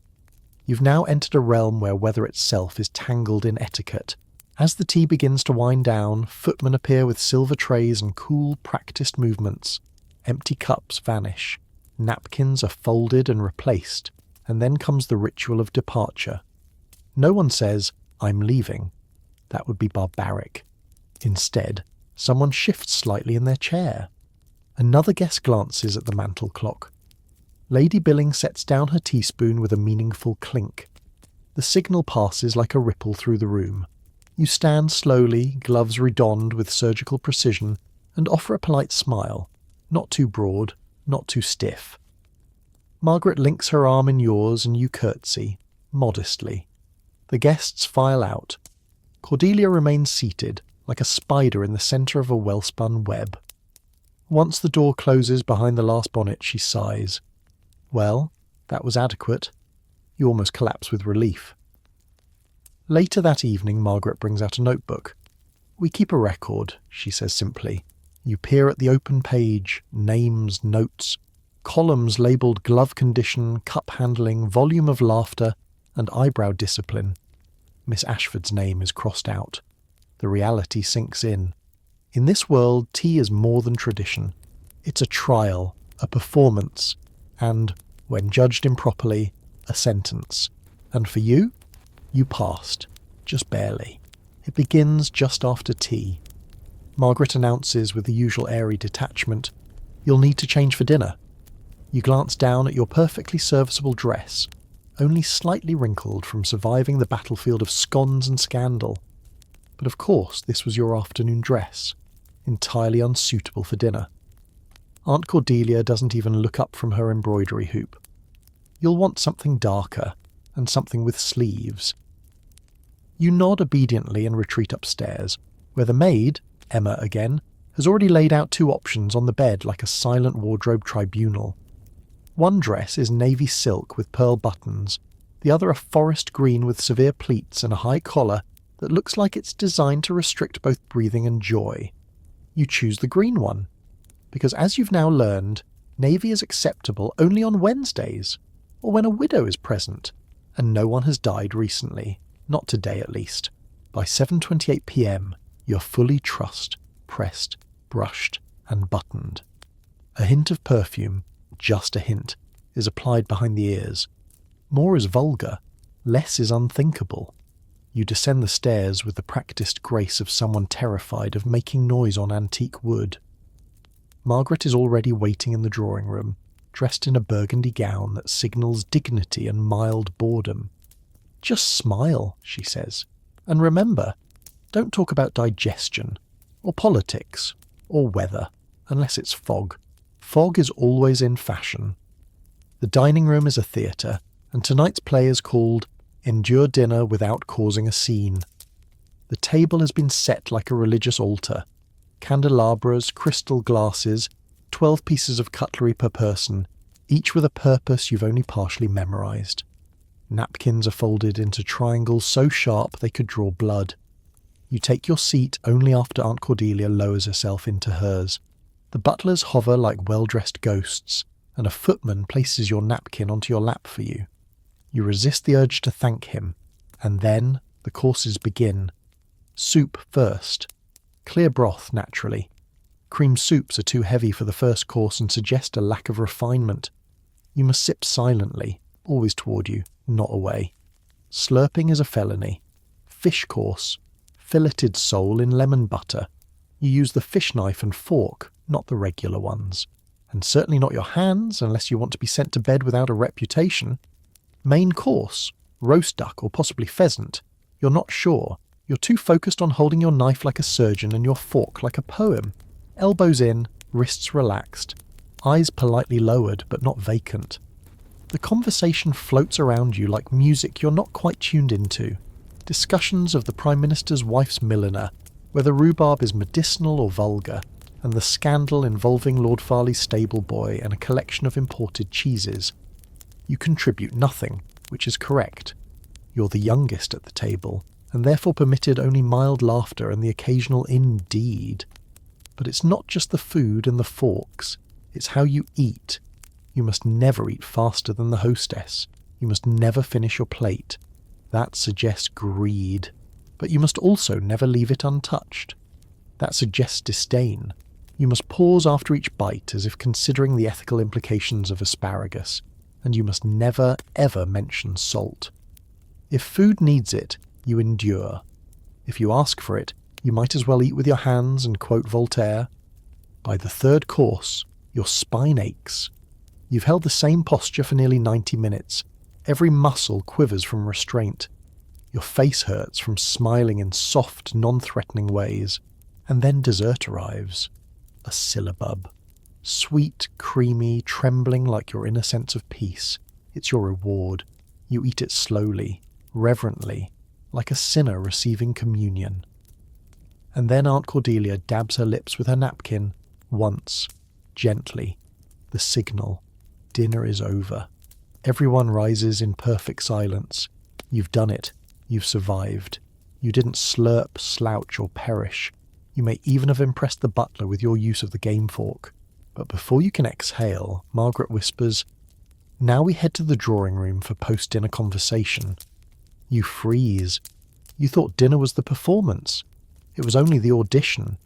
You've now entered a realm where weather itself is tangled in etiquette. As the tea begins to wind down, footmen appear with silver trays and cool, practiced movements. Empty cups vanish. Napkins are folded and replaced, and then comes the ritual of departure. No one says, "I'm leaving." That would be barbaric. Instead, someone shifts slightly in their chair. Another guest glances at the mantel clock. Lady Billings sets down her teaspoon with a meaningful clink. The signal passes like a ripple through the room. You stand slowly, gloves redonned with surgical precision, and offer a polite smile, not too broad, not too stiff. Margaret links her arm in yours and you curtsy, modestly. The guests file out. Cordelia remains seated, like a spider in the centre of a well-spun web. Once the door closes behind the last bonnet, she sighs. Well, that was adequate. You almost collapse with relief. Later that evening, Margaret brings out a notebook. "We keep a record," she says simply. You peer at the open page, names, notes, columns labelled glove condition, cup handling, volume of laughter, and eyebrow discipline. Miss Ashford's name is crossed out. The reality sinks in. In this world, tea is more than tradition. It's a trial, a performance, and, when judged improperly, a sentence. And for you? You passed. Just barely. It begins just after tea. Margaret announces with the usual airy detachment, "You'll need to change for dinner." You glance down at your perfectly serviceable dress, only slightly wrinkled from surviving the battlefield of scones and scandal. But of course this was your afternoon dress. entirely unsuitable for dinner. Aunt Cordelia doesn't even look up from her embroidery hoop. You'll want something darker, and something with sleeves. You nod obediently and retreat upstairs, where the maid, Emma again, has already laid out 2 options on the bed like a silent wardrobe tribunal. One dress is navy silk with pearl buttons, the other a forest green with severe pleats and a high collar that looks like it's designed to restrict both breathing and joy. You choose the green one, because as you've now learned, navy is acceptable only on Wednesdays, or when a widow is present, and no one has died recently, not today at least. By 7:28 p.m, you're fully trussed, pressed, brushed, and buttoned. A hint of perfume, just a hint, is applied behind the ears. More is vulgar, less is unthinkable. You descend the stairs with the practiced grace of someone terrified of making noise on antique wood. Margaret is already waiting in the drawing room, dressed in a burgundy gown that signals dignity and mild boredom. "Just smile," she says, "and remember, don't talk about digestion, or politics, or weather, unless it's fog. Fog is always in fashion." The dining room is a theatre, and tonight's play is called Endure Dinner Without Causing a Scene. The table has been set like a religious altar. Candelabras, crystal glasses, 12 pieces of cutlery per person, each with a purpose you've only partially memorised. Napkins are folded into triangles so sharp they could draw blood. You take your seat only after Aunt Cordelia lowers herself into hers. The butlers hover like well-dressed ghosts, and a footman places your napkin onto your lap for you. You resist the urge to thank him, and then the courses begin. Soup first. Clear broth, naturally. Cream soups are too heavy for the first course and suggest a lack of refinement. You must sip silently, always toward you, not away. Slurping is a felony. Fish course. Filleted sole in lemon butter. You use the fish knife and fork, not the regular ones. And certainly not your hands, unless you want to be sent to bed without a reputation. Main course. Roast duck or possibly pheasant. You're not sure. You're too focused on holding your knife like a surgeon and your fork like a poem. Elbows in, wrists relaxed. Eyes politely lowered but not vacant. The conversation floats around you like music you're not quite tuned into. Discussions of the Prime Minister's wife's milliner, whether rhubarb is medicinal or vulgar, and the scandal involving Lord Farley's stable boy and a collection of imported cheeses. You contribute nothing, which is correct. You're the youngest at the table, and therefore permitted only mild laughter and the occasional indeed. But it's not just the food and the forks, it's how you eat. You must never eat faster than the hostess. You must never finish your plate. That suggests greed. But you must also never leave it untouched. That suggests disdain. You must pause after each bite as if considering the ethical implications of asparagus. And you must never, ever mention salt. If food needs it, you endure. If you ask for it, you might as well eat with your hands and quote Voltaire. By the 3rd course, your spine aches. You've held the same posture for nearly 90 minutes. Every muscle quivers from restraint. Your face hurts from smiling in soft, non-threatening ways. And then dessert arrives. A syllabub. Sweet, creamy, trembling like your inner sense of peace. It's your reward. You eat it slowly, reverently, like a sinner receiving communion. And then Aunt Cordelia dabs her lips with her napkin, once, gently. The signal. Dinner is over. Everyone rises in perfect silence. You've done it. You've survived. You didn't slurp, slouch, or perish. You may even have impressed the butler with your use of the game fork. But before you can exhale, Margaret whispers, "Now we head to the drawing room for post-dinner conversation." You freeze. You thought dinner was the performance. It was only the audition.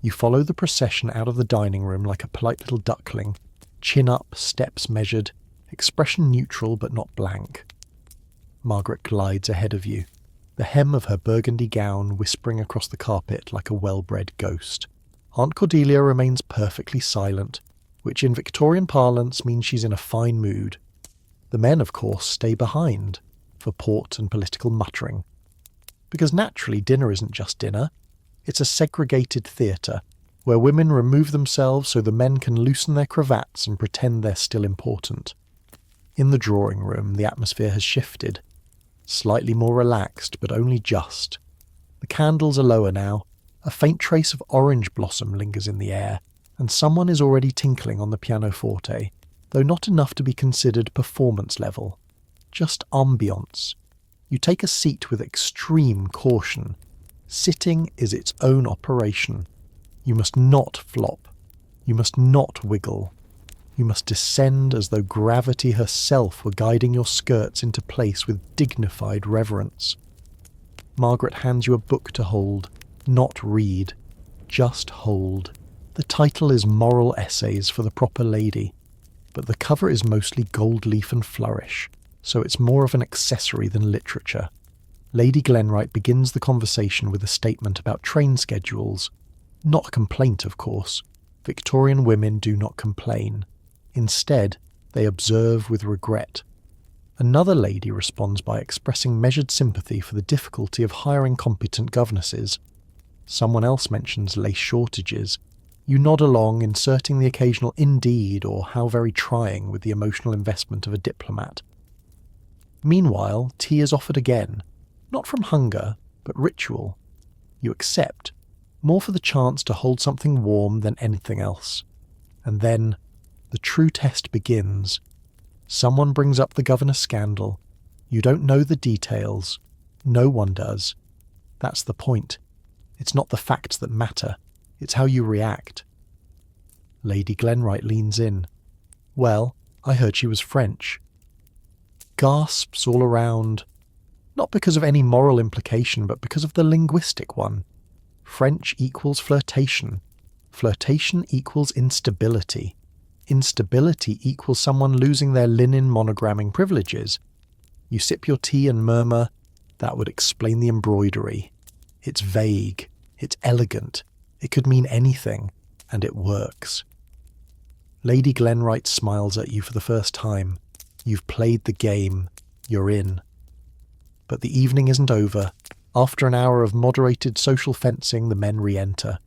You follow the procession out of the dining room like a polite little duckling, chin up, steps measured, expression neutral but not blank. Margaret glides ahead of you, the hem of her burgundy gown whispering across the carpet like a well-bred ghost. Aunt Cordelia remains perfectly silent, which in Victorian parlance means she's in a fine mood. The men, of course, stay behind, for port and political muttering. Because naturally dinner isn't just dinner, it's a segregated theatre, where women remove themselves so the men can loosen their cravats and pretend they're still important. In the drawing room, the atmosphere has shifted. Slightly more relaxed, but only just. The candles are lower now. A faint trace of orange blossom lingers in the air, and someone is already tinkling on the pianoforte, though not enough to be considered performance level. Just ambience. You take a seat with extreme caution. Sitting is its own operation. You must not flop. You must not wiggle. You must descend as though gravity herself were guiding your skirts into place with dignified reverence. Margaret hands you a book to hold, not read, just hold. The title is Moral Essays for the Proper Lady, but the cover is mostly gold leaf and flourish, so it's more of an accessory than literature. Lady Glenwright begins the conversation with a statement about train schedules. Not a complaint, of course. Victorian women do not complain. Instead, they observe with regret. Another lady responds by expressing measured sympathy for the difficulty of hiring competent governesses. Someone else mentions lace shortages. You nod along, inserting the occasional indeed or how very trying with the emotional investment of a diplomat. Meanwhile, tea is offered again, not from hunger, but ritual. You accept, more for the chance to hold something warm than anything else. And then, the true test begins. Someone brings up the governor scandal. You don't know the details. No one does. That's the point. It's not the facts that matter. It's how you react. Lady Glenwright leans in. Well, I heard she was French. Gasps all around. Not because of any moral implication, but because of the linguistic one. French equals flirtation. Flirtation equals instability. Instability equals someone losing their linen monogramming privileges. You sip your tea and murmur, that would explain the embroidery. It's vague. It's elegant. It could mean anything, and it works. Lady Glenwright smiles at you for the first time. You've played the game. You're in. But the evening isn't over. After an hour of moderated social fencing, the men re-enter.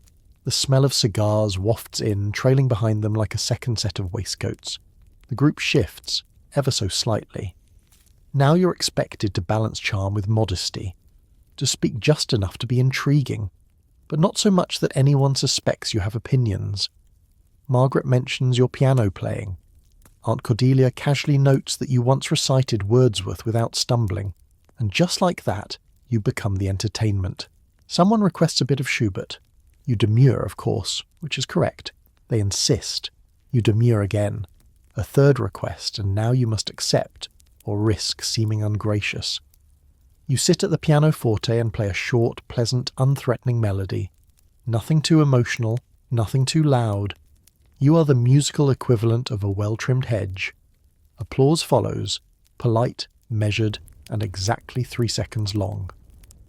The smell of cigars wafts in, trailing behind them like a second set of waistcoats. The group shifts, ever so slightly. Now you're expected to balance charm with modesty, to speak just enough to be intriguing, but not so much that anyone suspects you have opinions. Margaret mentions your piano playing. Aunt Cordelia casually notes that you once recited Wordsworth without stumbling, and just like that, you become the entertainment. Someone requests a bit of Schubert. You demur, of course, which is correct. They insist. You demur again. A third request, and now you must accept, or risk seeming ungracious. You sit at the pianoforte and play a short, pleasant, unthreatening melody. Nothing too emotional, nothing too loud. You are the musical equivalent of a well-trimmed hedge. Applause follows, polite, measured, and exactly 3 seconds long.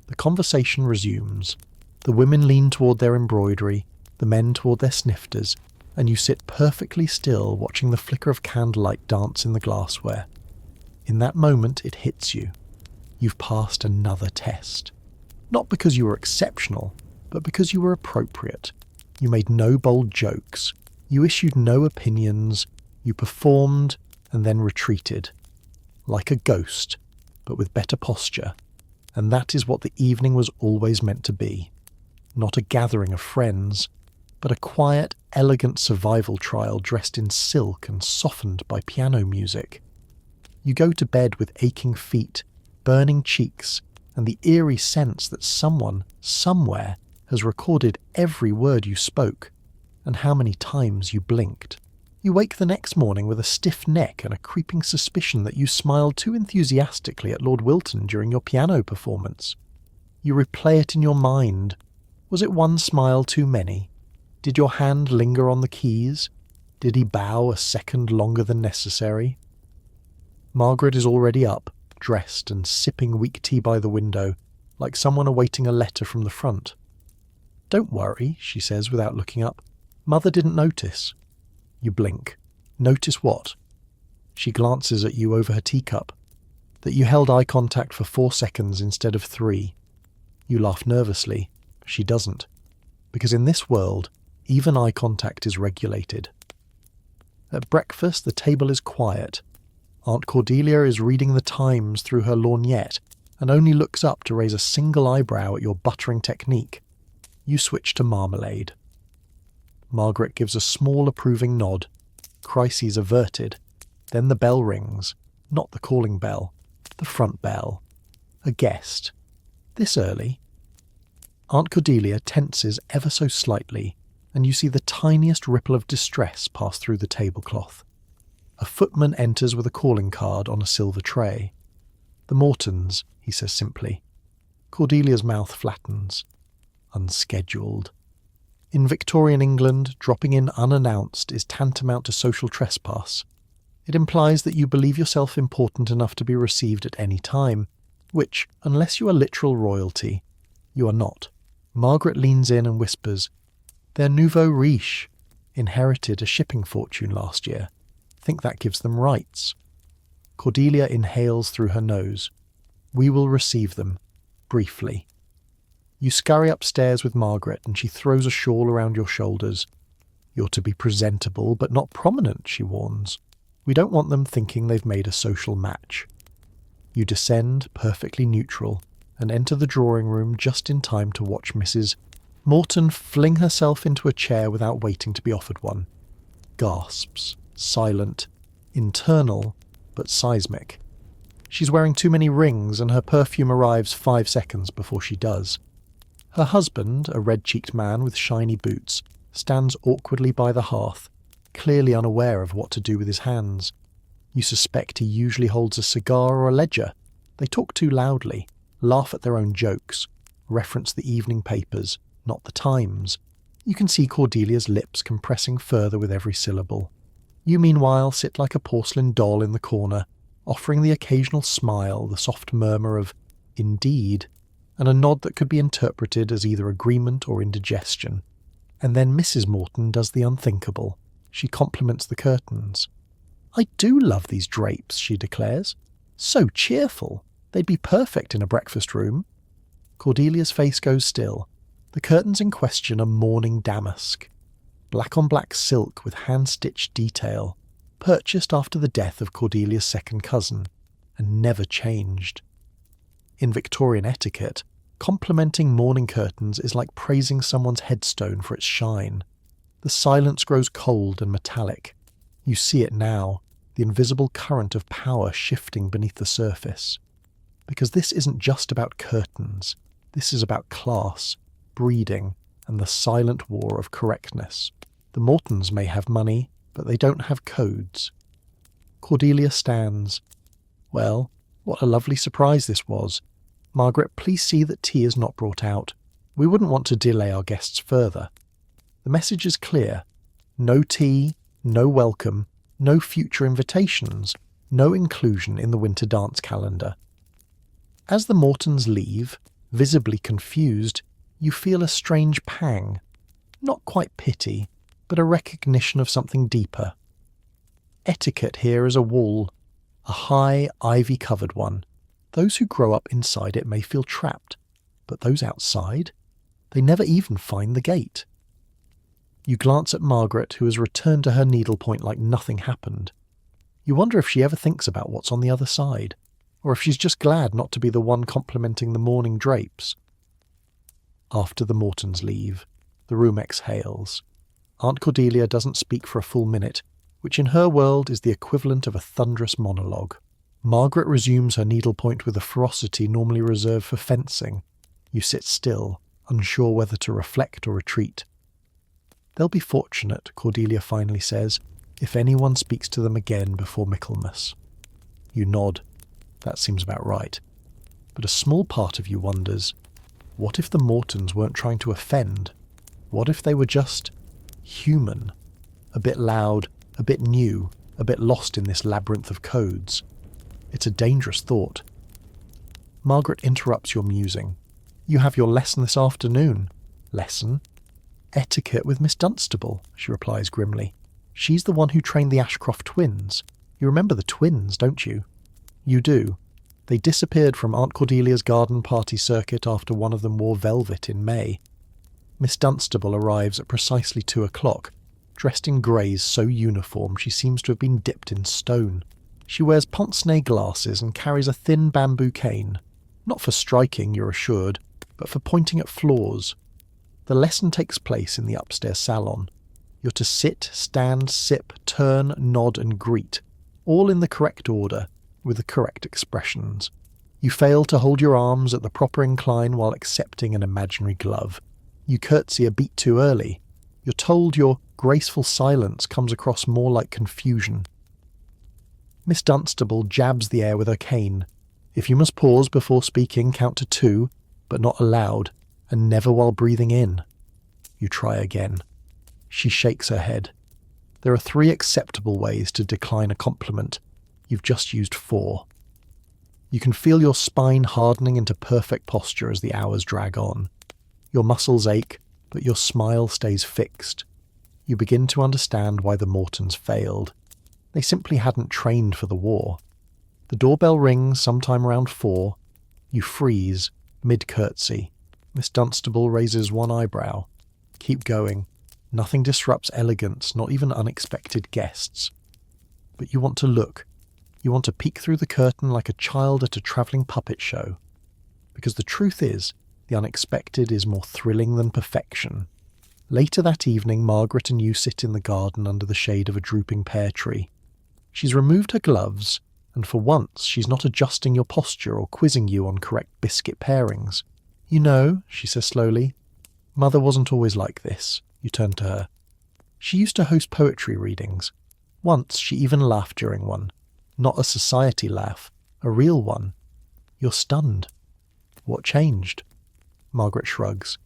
The conversation resumes. The women lean toward their embroidery, the men toward their snifters, and you sit perfectly still watching the flicker of candlelight dance in the glassware. In that moment it hits you. You've passed another test. Not because you were exceptional, but because you were appropriate. You made no bold jokes. You issued no opinions. You performed and then retreated. Like a ghost, but with better posture. And that is what the evening was always meant to be. Not a gathering of friends, but a quiet, elegant survival trial dressed in silk and softened by piano music. You go to bed with aching feet, burning cheeks, and the eerie sense that someone, somewhere, has recorded every word you spoke, and how many times you blinked. You wake the next morning with a stiff neck and a creeping suspicion that you smiled too enthusiastically at Lord Wilton during your piano performance. You replay it in your mind. Was it one smile too many? Did your hand linger on the keys? Did he bow a second longer than necessary? Margaret is already up, dressed and sipping weak tea by the window, like someone awaiting a letter from the front. "Don't worry," she says without looking up. "Mother didn't notice." You blink. Notice what? She glances at you over her teacup. That you held eye contact for 4 seconds instead of 3. You laugh nervously. She doesn't. Because in this world, Even eye contact is regulated. At breakfast, the table is quiet. Aunt Cordelia is reading the Times through her lorgnette and only looks up to raise a single eyebrow at your buttering technique. You switch to marmalade. Margaret gives a small approving nod. Crises averted. Then the bell rings. Not the calling bell. The front bell. A guest. This early? Aunt Cordelia tenses ever so slightly, and you see the tiniest ripple of distress pass through the tablecloth. A footman enters with a calling card on a silver tray. "The Mortons," he says simply. Cordelia's mouth flattens. Unscheduled. In Victorian England, dropping in unannounced is tantamount to social trespass. It implies that you believe yourself important enough to be received at any time, which, unless you are literal royalty, you are not. Margaret leans in and whispers, "They're nouveau riche, inherited a shipping fortune last year. Think that gives them rights." Cordelia inhales through her nose. "We will receive them, briefly." You scurry upstairs with Margaret and she throws a shawl around your shoulders. "You're to be presentable but not prominent," she warns. "We don't want them thinking they've made a social match." You descend, perfectly neutral, and enter the drawing room just in time to watch Mrs. Morton fling herself into a chair without waiting to be offered one. Gasps, silent, internal, but seismic. She's wearing too many rings and her perfume arrives 5 seconds before she does. Her husband, a red-cheeked man with shiny boots, stands awkwardly by the hearth, clearly unaware of what to do with his hands. You suspect he usually holds a cigar or a ledger. They talk too loudly, laugh at their own jokes, reference the evening papers, not the Times. You can see Cordelia's lips compressing further with every syllable. You meanwhile sit like a porcelain doll in the corner, offering the occasional smile, the soft murmur of "indeed," and a nod that could be interpreted as either agreement or indigestion. And then Mrs. Morton does the unthinkable. She compliments the curtains. "I do love these drapes," she declares. "So cheerful. They'd be perfect in a breakfast room." Cordelia's face goes still. The curtains in question are mourning damask. Black-on-black silk with hand-stitched detail, purchased after the death of Cordelia's second cousin, and never changed. In Victorian etiquette, complimenting mourning curtains is like praising someone's headstone for its shine. The silence grows cold and metallic. You see it now, the invisible current of power shifting beneath the surface. Because this isn't just about curtains. This is about class, breeding, and the silent war of correctness. The Mortons may have money, but they don't have codes. Cordelia stands. "Well, what a lovely surprise this was. Margaret, please see that tea is not brought out. We wouldn't want to delay our guests further." The message is clear. No tea, no welcome, no future invitations, no inclusion in the winter dance calendar. As the Mortons leave, visibly confused, you feel a strange pang. Not quite pity, but a recognition of something deeper. Etiquette here is a wall, a high, ivy-covered one. Those who grow up inside it may feel trapped, but those outside? They never even find the gate. You glance at Margaret, who has returned to her needlepoint like nothing happened. You wonder if she ever thinks about what's on the other side, or if she's just glad not to be the one complimenting the mourning drapes. After the Mortons leave, the room exhales. Aunt Cordelia doesn't speak for a full minute, which in her world is the equivalent of a thunderous monologue. Margaret resumes her needlepoint with a ferocity normally reserved for fencing. You sit still, unsure whether to reflect or retreat. "They'll be fortunate," Cordelia finally says, "if anyone speaks to them again before Michaelmas." You nod. That seems about right. But a small part of you wonders, what if the Mortons weren't trying to offend? What if they were just human? A bit loud, a bit new, a bit lost in this labyrinth of codes. It's a dangerous thought. Margaret interrupts your musing. "You have your lesson this afternoon." "Lesson?" "Etiquette with Miss Dunstable," she replies grimly. "She's the one who trained the Ashcroft twins. You remember the twins, don't you?" You do. They disappeared from Aunt Cordelia's garden party circuit after one of them wore velvet in May. Miss Dunstable arrives at precisely 2 o'clock, dressed in greys so uniform she seems to have been dipped in stone. She wears pince-nez glasses and carries a thin bamboo cane, not for striking, you're assured, but for pointing at flaws. The lesson takes place in the upstairs salon. You're to sit, stand, sip, turn, nod and greet, all in the correct order, with the correct expressions. You fail to hold your arms at the proper incline while accepting an imaginary glove. You curtsy a beat too early. You're told your graceful silence comes across more like confusion. Miss Dunstable jabs the air with her cane. If you must pause before speaking, count to 2, but not aloud, and never while breathing in. You try again. She shakes her head. There are 3 acceptable ways to decline a compliment. You've just used 4. You can feel your spine hardening into perfect posture as the hours drag on. Your muscles ache, but your smile stays fixed. You begin to understand why the Mortons failed. They simply hadn't trained for the war. The doorbell rings sometime around 4. You freeze, mid-curtsy. Miss Dunstable raises one eyebrow. Keep going. Nothing disrupts elegance, not even unexpected guests. But you want to look. You want to peek through the curtain like a child at a travelling puppet show. Because the truth is, the unexpected is more thrilling than perfection. Later that evening, Margaret and you sit in the garden under the shade of a drooping pear tree. She's removed her gloves, and for once she's not adjusting your posture or quizzing you on correct biscuit pairings. You know, she says slowly, Mother wasn't always like this. You turn to her. She used to host poetry readings. Once she even laughed during one. Not a society laugh, a real one. You're stunned. What changed? Margaret shrugs.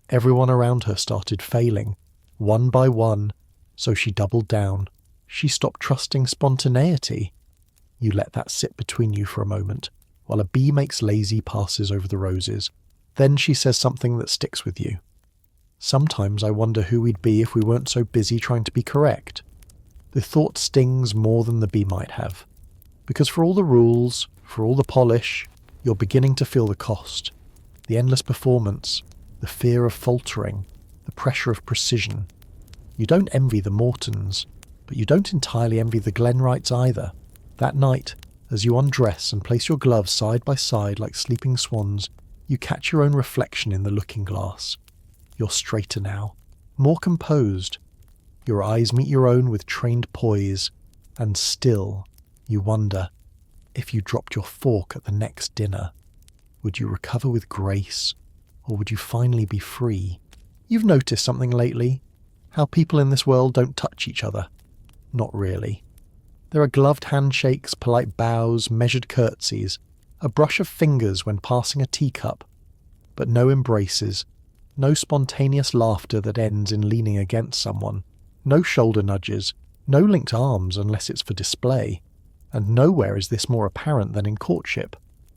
Everyone around her started failing, one by one, so she doubled down. She stopped trusting spontaneity. You let that sit between you for a moment, while a bee makes lazy passes over the roses. Then she says something that sticks with you. Sometimes I wonder who we'd be if we weren't so busy trying to be correct. The thought stings more than the bee might have. Because for all the rules, for all the polish, you're beginning to feel the cost. The endless performance, the fear of faltering, the pressure of precision. You don't envy the Mortons, but you don't entirely envy the Glenwrights either. That night, as you undress and place your gloves side by side like sleeping swans, you catch your own reflection in the looking glass. You're straighter now, more composed. Your eyes meet your own with trained poise, and still, you wonder, if you dropped your fork at the next dinner, would you recover with grace, or would you finally be free? You've noticed something lately, how people in this world don't touch each other. Not really. There are gloved handshakes, polite bows, measured curtsies, a brush of fingers when passing a teacup, but no embraces, no spontaneous laughter that ends in leaning against someone, no shoulder nudges, no linked arms unless it's for display, and nowhere is this more apparent than in courtship.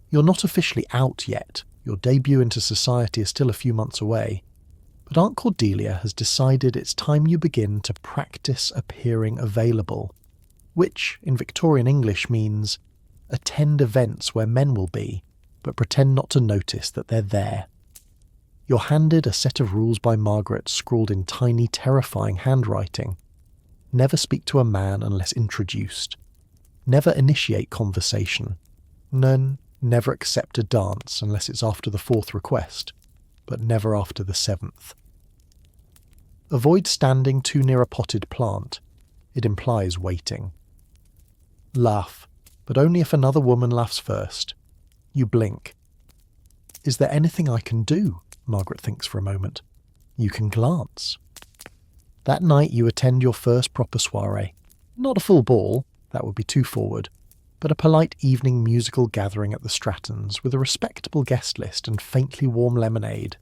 You're not officially out yet, your debut into society is still a few months away, but Aunt Cordelia has decided it's time you begin to practice appearing available, which, in Victorian English, means attend events where men will be, but pretend not to notice that they're there. You're handed a set of rules by Margaret scrawled in tiny, terrifying handwriting. Never speak to a man unless introduced. Never initiate conversation. Never accept a dance unless it's after the 4th request, but never after the 7th. Avoid standing too near a potted plant. It implies waiting. Laugh, but only if another woman laughs first. You blink. Is there anything I can do? Margaret thinks for a moment. You can glance. That night you attend your first proper soirée. Not a full ball, that would be too forward, but a polite evening musical gathering at the Strattons with a respectable guest list and faintly warm lemonade.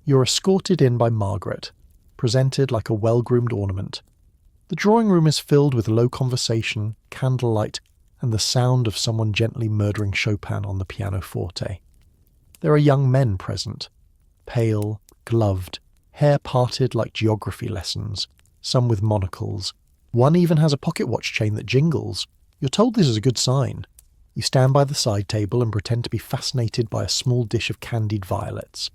You're escorted in by Margaret, presented like a well-groomed ornament. The drawing room is filled with low conversation, candlelight, and the sound of someone gently murdering Chopin on the pianoforte. There are young men present, pale, gloved, hair parted like geography lessons, some with monocles. One even has a pocket watch chain that jingles. You're told this is a good sign. You stand by the side table and pretend to be fascinated by a small dish of candied violets.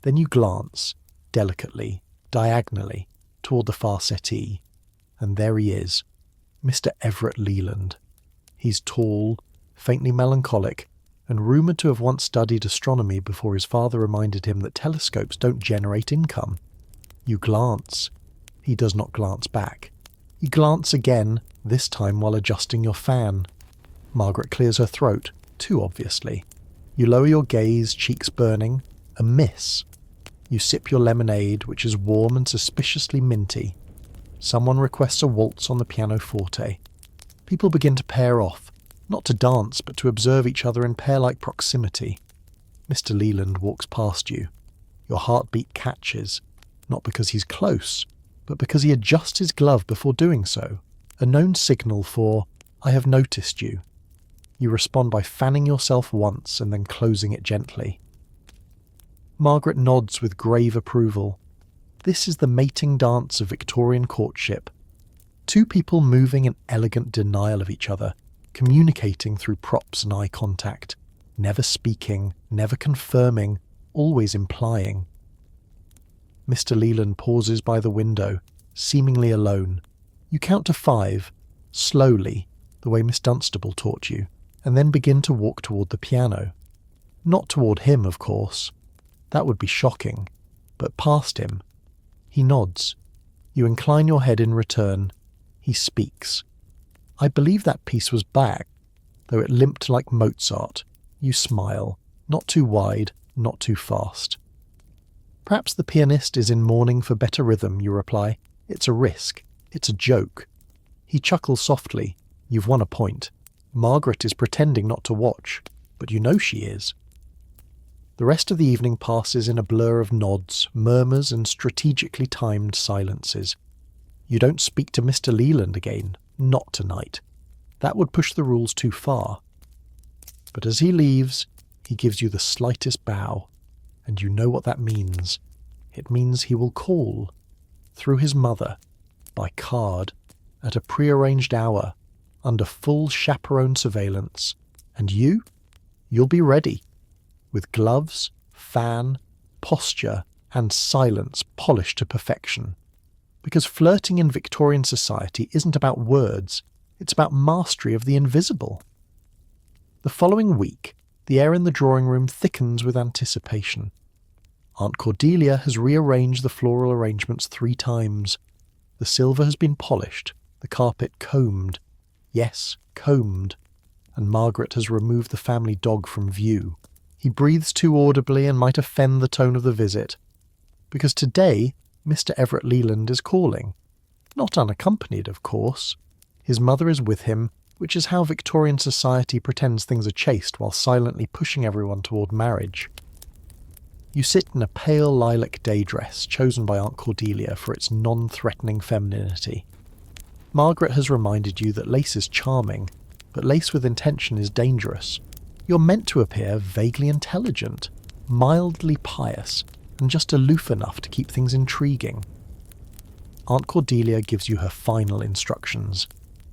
Then you glance, delicately, diagonally, toward the far settee. And there he is, Mr. Everett Leland. He's tall, faintly melancholic, and rumoured to have once studied astronomy before his father reminded him that telescopes don't generate income. You glance. He does not glance back. You glance again, this time while adjusting your fan. Margaret clears her throat, too obviously. You lower your gaze, cheeks burning. A miss. You sip your lemonade, which is warm and suspiciously minty. Someone requests a waltz on the pianoforte. People begin to pair off, not to dance, but to observe each other in pair-like proximity. Mr. Leland walks past you. Your heartbeat catches, not because he's close, but because he adjusts his glove before doing so, a known signal for, "I have noticed you." You respond by fanning yourself once and then closing it gently. Margaret nods with grave approval. This is the mating dance of Victorian courtship. Two people moving in elegant denial of each other, communicating through props and eye contact, never speaking, never confirming, always implying. Mr. Leland pauses by the window, seemingly alone. You count to 5, slowly, the way Miss Dunstable taught you, and then begin to walk toward the piano. Not toward him, of course. That would be shocking, but past him. He nods. You incline your head in return. He speaks. "I believe that piece was back, though it limped like Mozart." You smile, not too wide, not too fast. "Perhaps the pianist is in mourning for better rhythm," you reply. "It's a risk. It's a joke." He chuckles softly. You've won a point. Margaret is pretending not to watch, but you know she is. The rest of the evening passes in a blur of nods, murmurs, and strategically timed silences. You don't speak to Mr. Leland again, not tonight. That would push the rules too far. But as he leaves, he gives you the slightest bow, and you know what that means. It means he will call, through his mother, by card, at a prearranged hour, under full chaperone surveillance, and you'll be ready, with gloves, fan, posture, and silence polished to perfection. Because flirting in Victorian society isn't about words, it's about mastery of the invisible. The following week, the air in the drawing room thickens with anticipation. Aunt Cordelia has rearranged the floral arrangements 3 times. The silver has been polished, the carpet combed. Yes, combed. And Margaret has removed the family dog from view. He breathes too audibly and might offend the tone of the visit. Because today, Mr. Everett Leland is calling. Not unaccompanied, of course. His mother is with him, which is how Victorian society pretends things are chaste while silently pushing everyone toward marriage. You sit in a pale lilac day dress chosen by Aunt Cordelia for its non-threatening femininity. Margaret has reminded you that lace is charming, but lace with intention is dangerous. You're meant to appear vaguely intelligent, mildly pious, and just aloof enough to keep things intriguing. Aunt Cordelia gives you her final instructions.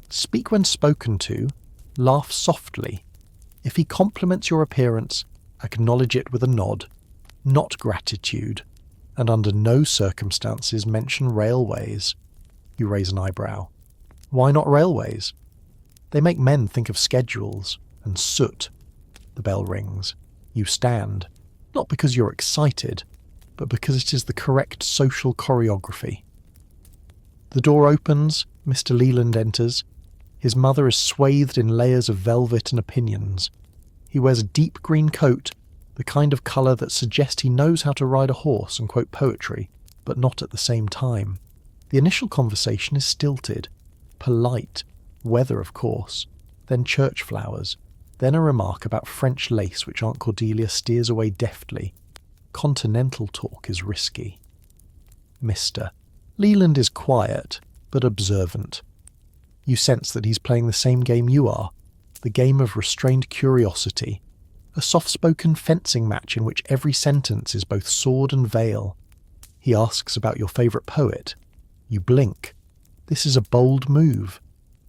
Speak when spoken to, laugh softly. If he compliments your appearance, acknowledge it with a nod, not gratitude, and under no circumstances mention railways. You raise an eyebrow. Why not railways? They make men think of schedules and soot. The bell rings. You stand, not because you're excited, but because it is the correct social choreography. The door opens, Mr. Leland enters. His mother is swathed in layers of velvet and opinions. He wears a deep green coat, the kind of colour that suggests he knows how to ride a horse and quote poetry, but not at the same time. The initial conversation is stilted, polite, weather of course, then church flowers, then a remark about French lace which Aunt Cordelia steers away deftly. Continental talk is risky. Mr. Leland is quiet, but observant. You sense that he's playing the same game you are, the game of restrained curiosity, a soft-spoken fencing match in which every sentence is both sword and veil. He asks about your favourite poet. You blink. This is a bold move.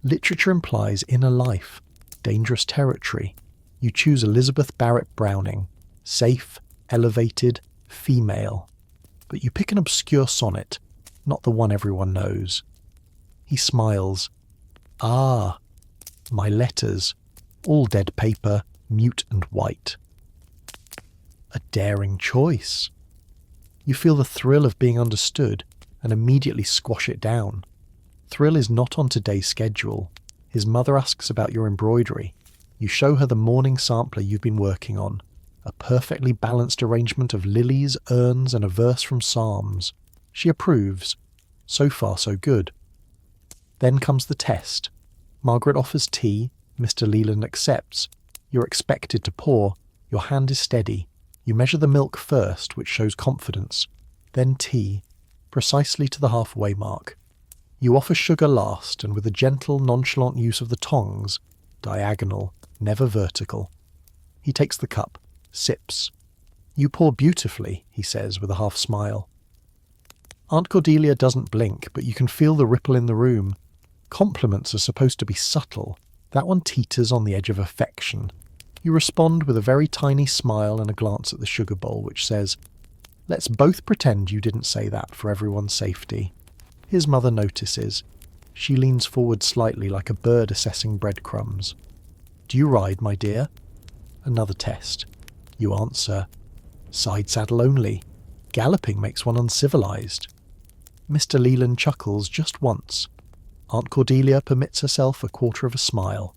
Literature implies inner life, dangerous territory. You choose Elizabeth Barrett Browning, safe, elevated, female. but you pick an obscure sonnet, not the one everyone knows. He smiles. Ah, my letters, all dead paper, mute and white. A daring choice. You feel the thrill of being understood and immediately squash it down. Thrill is not on today's schedule. His mother asks about your embroidery. You show her the mourning sampler you've been working on, a perfectly balanced arrangement of lilies, urns, and a verse from Psalms. She approves. So far, so good. Then comes the test. Margaret offers tea. Mr. Leland accepts. You're expected to pour. Your hand is steady. You measure the milk first, which shows confidence. Then tea, precisely to the halfway mark. You offer sugar last, and with a gentle, nonchalant use of the tongs, diagonal, never vertical. He takes the cup, sips. You pour beautifully, he says with a half smile. Aunt Cordelia doesn't blink, but you can feel the ripple in the room. Compliments are supposed to be subtle. That one teeters on the edge of affection. You respond with a very tiny smile and a glance at the sugar bowl, which says, "Let's both pretend you didn't say that for everyone's safety." His mother notices. She leans forward slightly like a bird assessing breadcrumbs. "Do you ride, my dear?" Another test. You answer, "Side saddle only. Galloping makes one uncivilized." Mr. Leland chuckles just once. Aunt Cordelia permits herself a quarter of a smile.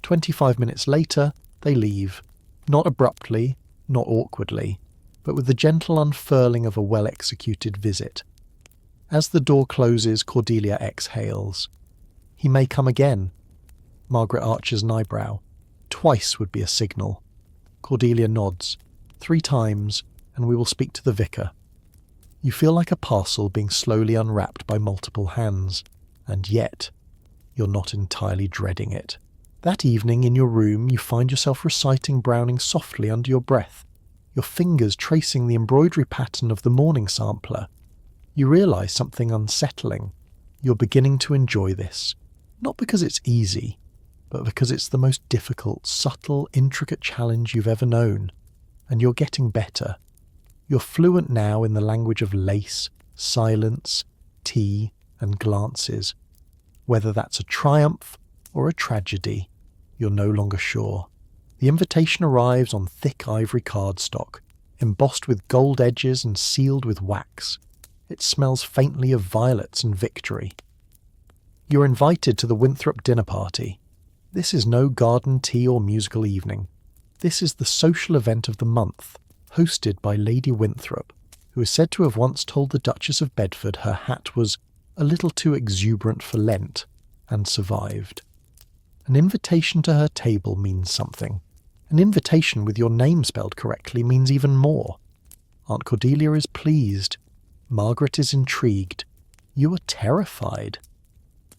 25 minutes later, they leave. Not abruptly, not awkwardly, but with the gentle unfurling of a well-executed visit. As the door closes, Cordelia exhales. He may come again. Margaret arches an eyebrow. Twice would be a signal. Cordelia nods. 3 times, and we will speak to the vicar. You feel like a parcel being slowly unwrapped by multiple hands, and yet you're not entirely dreading it. That evening in your room you find yourself reciting Browning softly under your breath, your fingers tracing the embroidery pattern of the mourning sampler. You realise something unsettling. You're beginning to enjoy this, not because it's easy, but because it's the most difficult, subtle, intricate challenge you've ever known. And you're getting better. You're fluent now in the language of lace, silence, tea, and glances. Whether that's a triumph or a tragedy, you're no longer sure. The invitation arrives on thick ivory cardstock, embossed with gold edges and sealed with wax. It smells faintly of violets and victory. You're invited to the Winthrop dinner party. This is no garden tea or musical evening. This is the social event of the month, hosted by Lady Winthrop, who is said to have once told the Duchess of Bedford her hat was a little too exuberant for Lent, and survived. An invitation to her table means something. An invitation with your name spelled correctly means even more. Aunt Cordelia is pleased. Margaret is intrigued. You are terrified.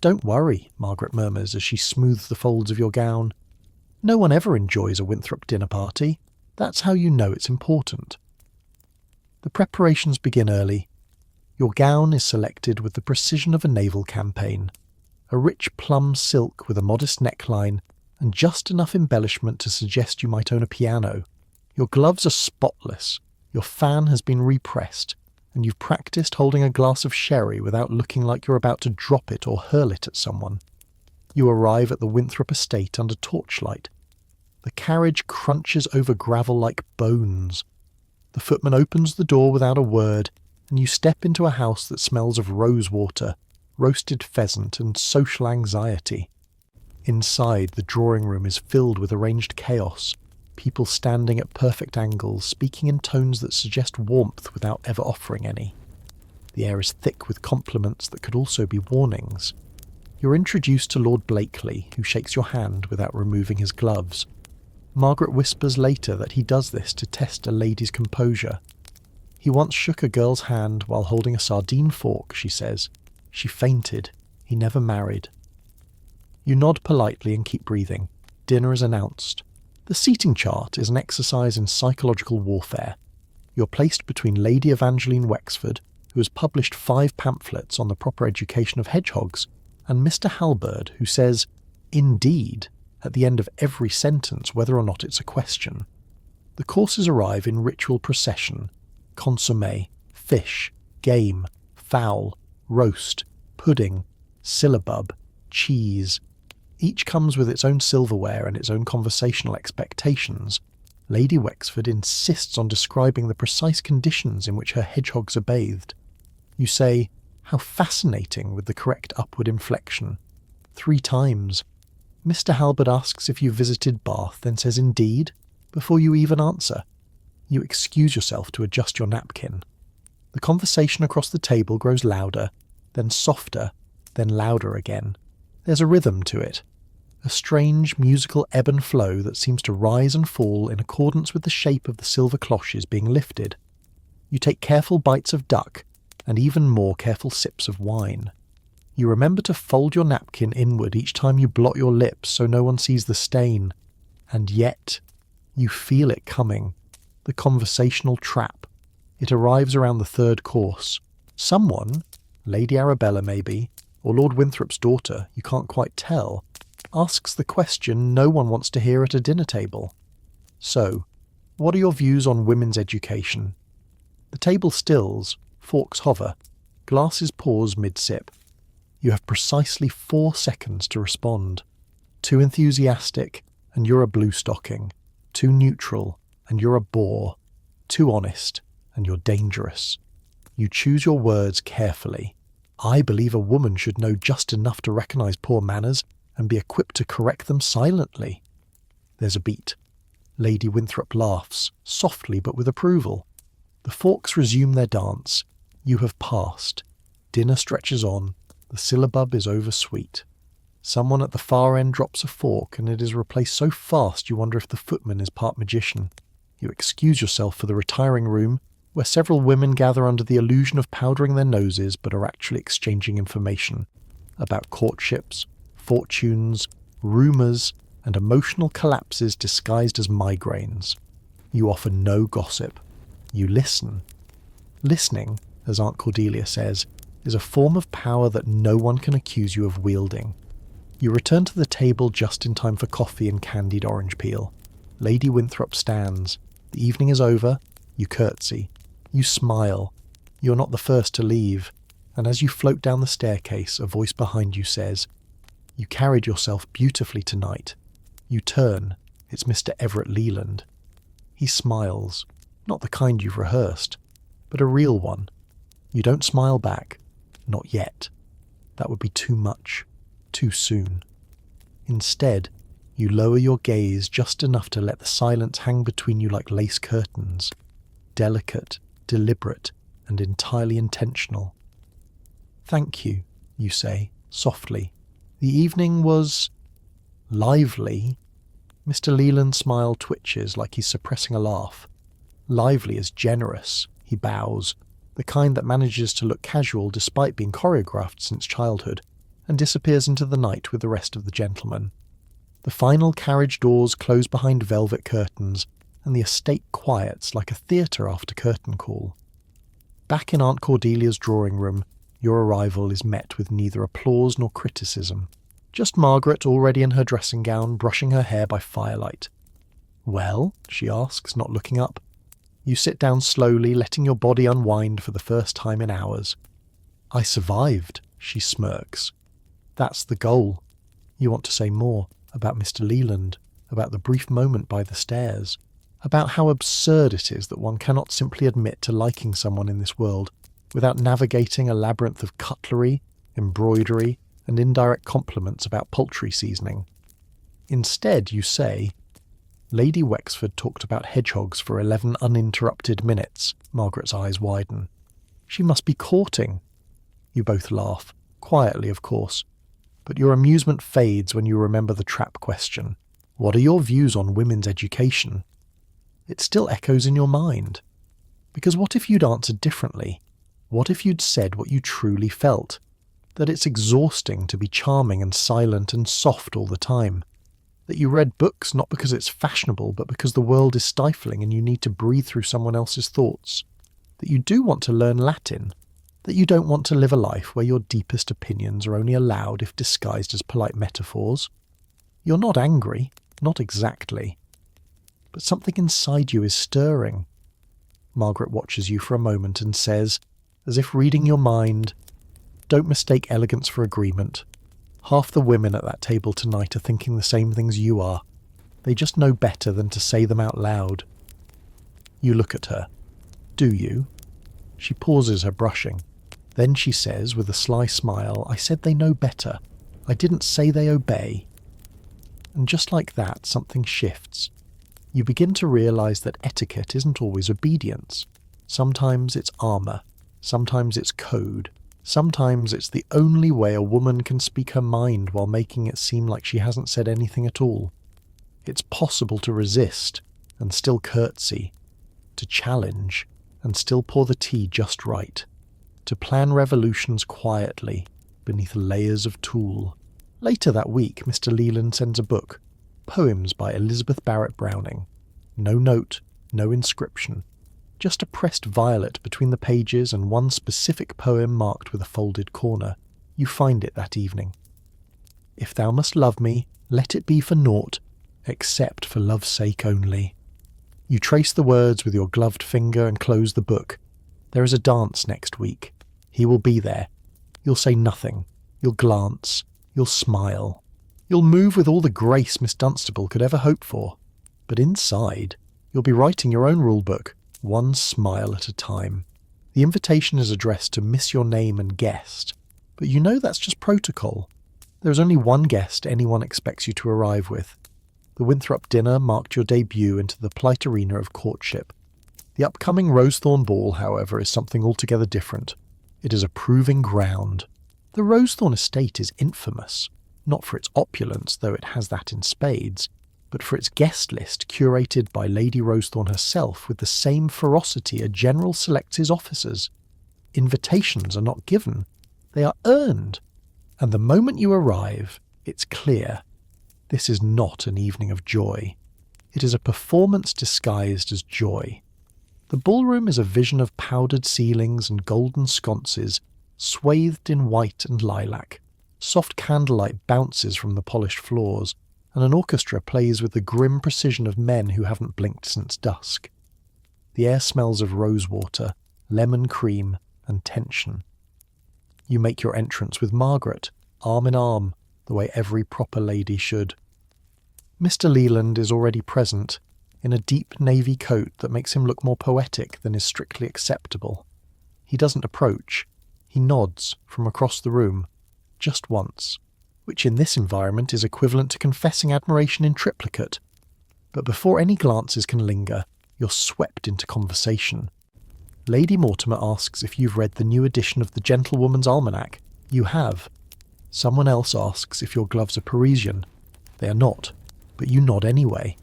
"Don't worry," Margaret murmurs as she smooths the folds of your gown. "No one ever enjoys a Winthrop dinner party. That's how you know it's important." The preparations begin early. Your gown is selected with the precision of a naval campaign. A rich plum silk with a modest neckline and just enough embellishment to suggest you might own a piano. Your gloves are spotless. Your fan has been repressed, and you've practiced holding a glass of sherry without looking like you're about to drop it or hurl it at someone. You arrive at the Winthrop estate under torchlight. The carriage crunches over gravel like bones. The footman opens the door without a word, and you step into a house that smells of rosewater, roasted pheasant, and social anxiety. Inside, the drawing room is filled with arranged chaos, people standing at perfect angles, speaking in tones that suggest warmth without ever offering any. The air is thick with compliments that could also be warnings. You're introduced to Lord Blakely, who shakes your hand without removing his gloves. Margaret whispers later that he does this to test a lady's composure. He once shook a girl's hand while holding a sardine fork, she says. She fainted. He never married. You nod politely and keep breathing. Dinner is announced. The seating chart is an exercise in psychological warfare. You're placed between Lady Evangeline Wexford, who has published 5 pamphlets on the proper education of hedgehogs, and Mr. Halberd, who says, "Indeed," at the end of every sentence, whether or not it's a question. The courses arrive in ritual procession, consommé, fish, game, fowl, roast, pudding, syllabub, cheese. Each comes with its own silverware and its own conversational expectations. Lady Wexford insists on describing the precise conditions in which her hedgehogs are bathed. You say, "How fascinating," with the correct upward inflection. 3 times. Mr. Halbert asks if you visited Bath, then says indeed, before you even answer. You excuse yourself to adjust your napkin. The conversation across the table grows louder, then softer, then louder again. There's a rhythm to it. A strange musical ebb and flow that seems to rise and fall in accordance with the shape of the silver cloches being lifted. You take careful bites of duck, and even more careful sips of wine. You remember to fold your napkin inward each time you blot your lips so no one sees the stain. And yet, you feel it coming. The conversational trap. It arrives around the 3rd course. Someone, Lady Arabella maybe, or Lord Winthrop's daughter, you can't quite tell, asks the question no one wants to hear at a dinner table. So, what are your views on women's education? The table stills, forks hover, glasses pause mid-sip. You have precisely 4 seconds to respond. Too enthusiastic, and you're a blue stocking. Too neutral, and you're a bore. Too honest, and you're dangerous. You choose your words carefully. I believe a woman should know just enough to recognise poor manners and be equipped to correct them silently. There's a beat. Lady Winthrop laughs, softly but with approval. The forks resume their dance. You have passed. Dinner stretches on. The syllabub is over sweet. Someone at the far end drops a fork and it is replaced so fast you wonder if the footman is part magician. You excuse yourself for the retiring room, where several women gather under the illusion of powdering their noses but are actually exchanging information about courtships, fortunes, rumours, and emotional collapses disguised as migraines. You offer no gossip. You listen. Listening, as Aunt Cordelia says, is a form of power that no one can accuse you of wielding. You return to the table just in time for coffee and candied orange peel. Lady Winthrop stands. The evening is over. You curtsy. You smile. You're not the first to leave. And as you float down the staircase, a voice behind you says, "You carried yourself beautifully tonight." You turn. It's Mr. Everett Leland. He smiles. Not the kind you've rehearsed, but a real one. You don't smile back. Not yet. That would be too much. Too soon. Instead, you lower your gaze just enough to let the silence hang between you like lace curtains. Delicate, deliberate, and entirely intentional. "Thank you," you say, softly. "The evening was lively." Mr. Leland's smile twitches like he's suppressing a laugh. Lively is generous, he bows, the kind that manages to look casual despite being choreographed since childhood, and disappears into the night with the rest of the gentlemen. The final carriage doors close behind velvet curtains, and the estate quiets like a theatre after curtain call. Back in Aunt Cordelia's drawing room, your arrival is met with neither applause nor criticism. Just Margaret, already in her dressing gown, brushing her hair by firelight. "Well?" she asks, not looking up. You sit down slowly, letting your body unwind for the first time in hours. "I survived," she smirks. "That's the goal." You want to say more, about Mr. Leland, about the brief moment by the stairs, about how absurd it is that one cannot simply admit to liking someone in this world without navigating a labyrinth of cutlery, embroidery, and indirect compliments about poultry seasoning. Instead, you say, "Lady Wexford talked about hedgehogs for 11 uninterrupted minutes." Margaret's eyes widen. "She must be courting." You both laugh, quietly of course, but your amusement fades when you remember the trap question. What are your views on women's education? It still echoes in your mind. Because what if you'd answered differently? What if you'd said what you truly felt? That it's exhausting to be charming and silent and soft all the time. That you read books not because it's fashionable, but because the world is stifling and you need to breathe through someone else's thoughts. That you do want to learn Latin. That you don't want to live a life where your deepest opinions are only allowed if disguised as polite metaphors. You're not angry, not exactly. But something inside you is stirring. Margaret watches you for a moment and says, as if reading your mind, "Don't mistake elegance for agreement. Half the women at that table tonight are thinking the same things you are. They just know better than to say them out loud." You look at her. Do you? She pauses her brushing. Then she says, with a sly smile, "I said they know better. I didn't say they obey." And just like that, something shifts. You begin to realise that etiquette isn't always obedience. Sometimes it's armour. Sometimes it's code. Sometimes it's the only way a woman can speak her mind while making it seem like she hasn't said anything at all. It's possible to resist and still curtsy, to challenge and still pour the tea just right, to plan revolutions quietly beneath layers of tulle. Later that week, Mr. Leland sends a book, Poems by Elizabeth Barrett Browning. No note, no inscription, just a pressed violet between the pages and one specific poem marked with a folded corner. You find it that evening. "If thou must love me, let it be for naught, except for love's sake only." You trace the words with your gloved finger and close the book. There is a dance next week. He will be there. You'll say nothing. You'll glance. You'll smile. You'll move with all the grace Miss Dunstable could ever hope for. But inside, you'll be writing your own rulebook, one smile at a time. The invitation is addressed to Miss Your Name and Guest, but you know that's just protocol. There's only one guest anyone expects you to arrive with. The Winthrop dinner marked your debut into the polite arena of courtship. The upcoming Rosethorn Ball, however, is something altogether different. It is a proving ground. The Rosethorn estate is infamous, not for its opulence, though it has that in spades, but for its guest list curated by Lady Rosethorn herself with the same ferocity a general selects his officers. Invitations are not given, they are earned. And the moment you arrive, it's clear. This is not an evening of joy. It is a performance disguised as joy. The ballroom is a vision of powdered ceilings and golden sconces, swathed in white and lilac. Soft candlelight bounces from the polished floors, and an orchestra plays with the grim precision of men who haven't blinked since dusk. The air smells of rosewater, lemon cream, and tension. You make your entrance with Margaret, arm in arm, the way every proper lady should. Mr. Leland is already present, in a deep navy coat that makes him look more poetic than is strictly acceptable. He doesn't approach. He nods from across the room, just once, which in this environment is equivalent to confessing admiration in triplicate. But before any glances can linger, you're swept into conversation. Lady Mortimer asks if you've read the new edition of the Gentlewoman's Almanac. You have. Someone else asks if your gloves are Parisian. They are not, but you nod anyway.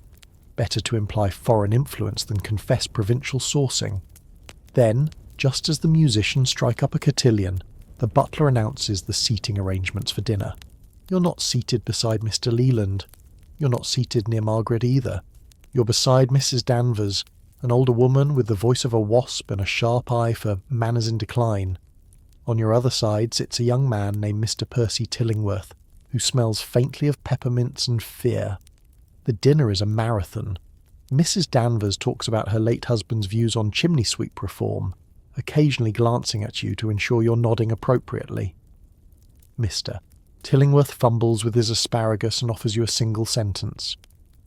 Better to imply foreign influence than confess provincial sourcing. Then, just as the musicians strike up a cotillion, the butler announces the seating arrangements for dinner. You're not seated beside Mr. Leland. You're not seated near Margaret either. You're beside Mrs. Danvers, an older woman with the voice of a wasp and a sharp eye for manners in decline. On your other side sits a young man named Mr. Percy Tillingworth, who smells faintly of peppermints and fear. The dinner is a marathon. Mrs. Danvers talks about her late husband's views on chimney sweep reform, occasionally glancing at you to ensure you're nodding appropriately. Mr. Tillingworth fumbles with his asparagus and offers you a single sentence.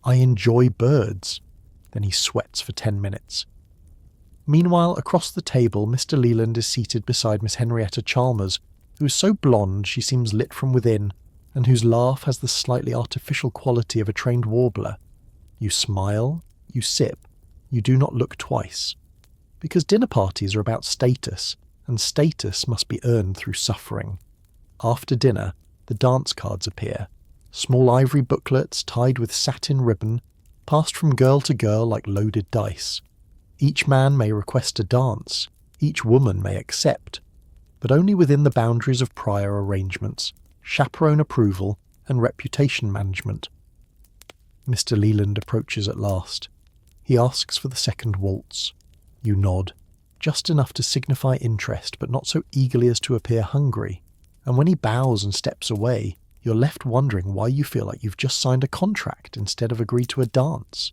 "I enjoy birds." Then he sweats for 10 minutes. Meanwhile, across the table, Mr. Leland is seated beside Miss Henrietta Chalmers, who is so blonde she seems lit from within, and whose laugh has the slightly artificial quality of a trained warbler. You smile, you sip, you do not look twice. Because dinner parties are about status, and status must be earned through suffering. After dinner, the dance cards appear, small ivory booklets tied with satin ribbon, passed from girl to girl like loaded dice. Each man may request a dance, each woman may accept, but only within the boundaries of prior arrangements, chaperone approval, and reputation management. Mr. Leland approaches at last. He asks for the second waltz. You nod, just enough to signify interest, but not so eagerly as to appear hungry. And when he bows and steps away, you're left wondering why you feel like you've just signed a contract instead of agreed to a dance.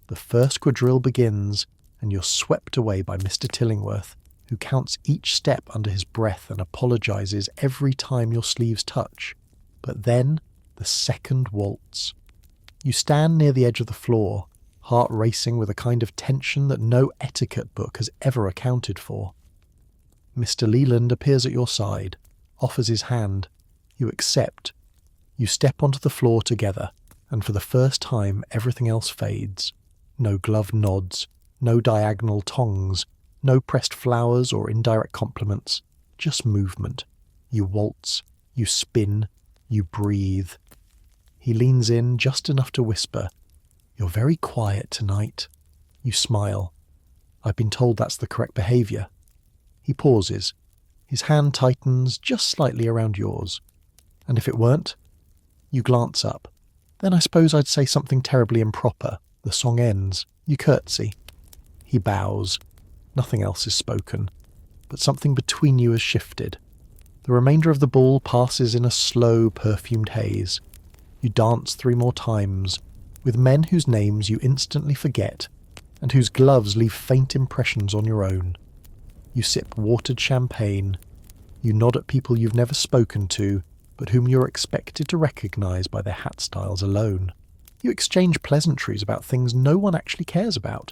The first quadrille begins, and you're swept away by Mr. Tillingworth, who counts each step under his breath and apologises every time your sleeves touch. But then, the second waltz. You stand near the edge of the floor, heart racing with a kind of tension that no etiquette book has ever accounted for. Mr. Leland appears at your side, offers his hand. You accept. You step onto the floor together, and for the first time everything else fades. No gloved nods, no diagonal tongs, no pressed flowers or indirect compliments, just movement. You waltz, you spin, you breathe. He leans in just enough to whisper, "You're very quiet tonight." You smile. "I've been told that's the correct behaviour." He pauses. His hand tightens just slightly around yours. "And if it weren't?" You glance up. "Then I suppose I'd say something terribly improper. The song ends. You curtsy." He bows. Nothing else is spoken, but something between you has shifted. The remainder of the ball passes in a slow, perfumed haze. You dance 3 more times, with men whose names you instantly forget, and whose gloves leave faint impressions on your own. You sip watered champagne. You nod at people you've never spoken to, but whom you're expected to recognise by their hat styles alone. You exchange pleasantries about things no one actually cares about.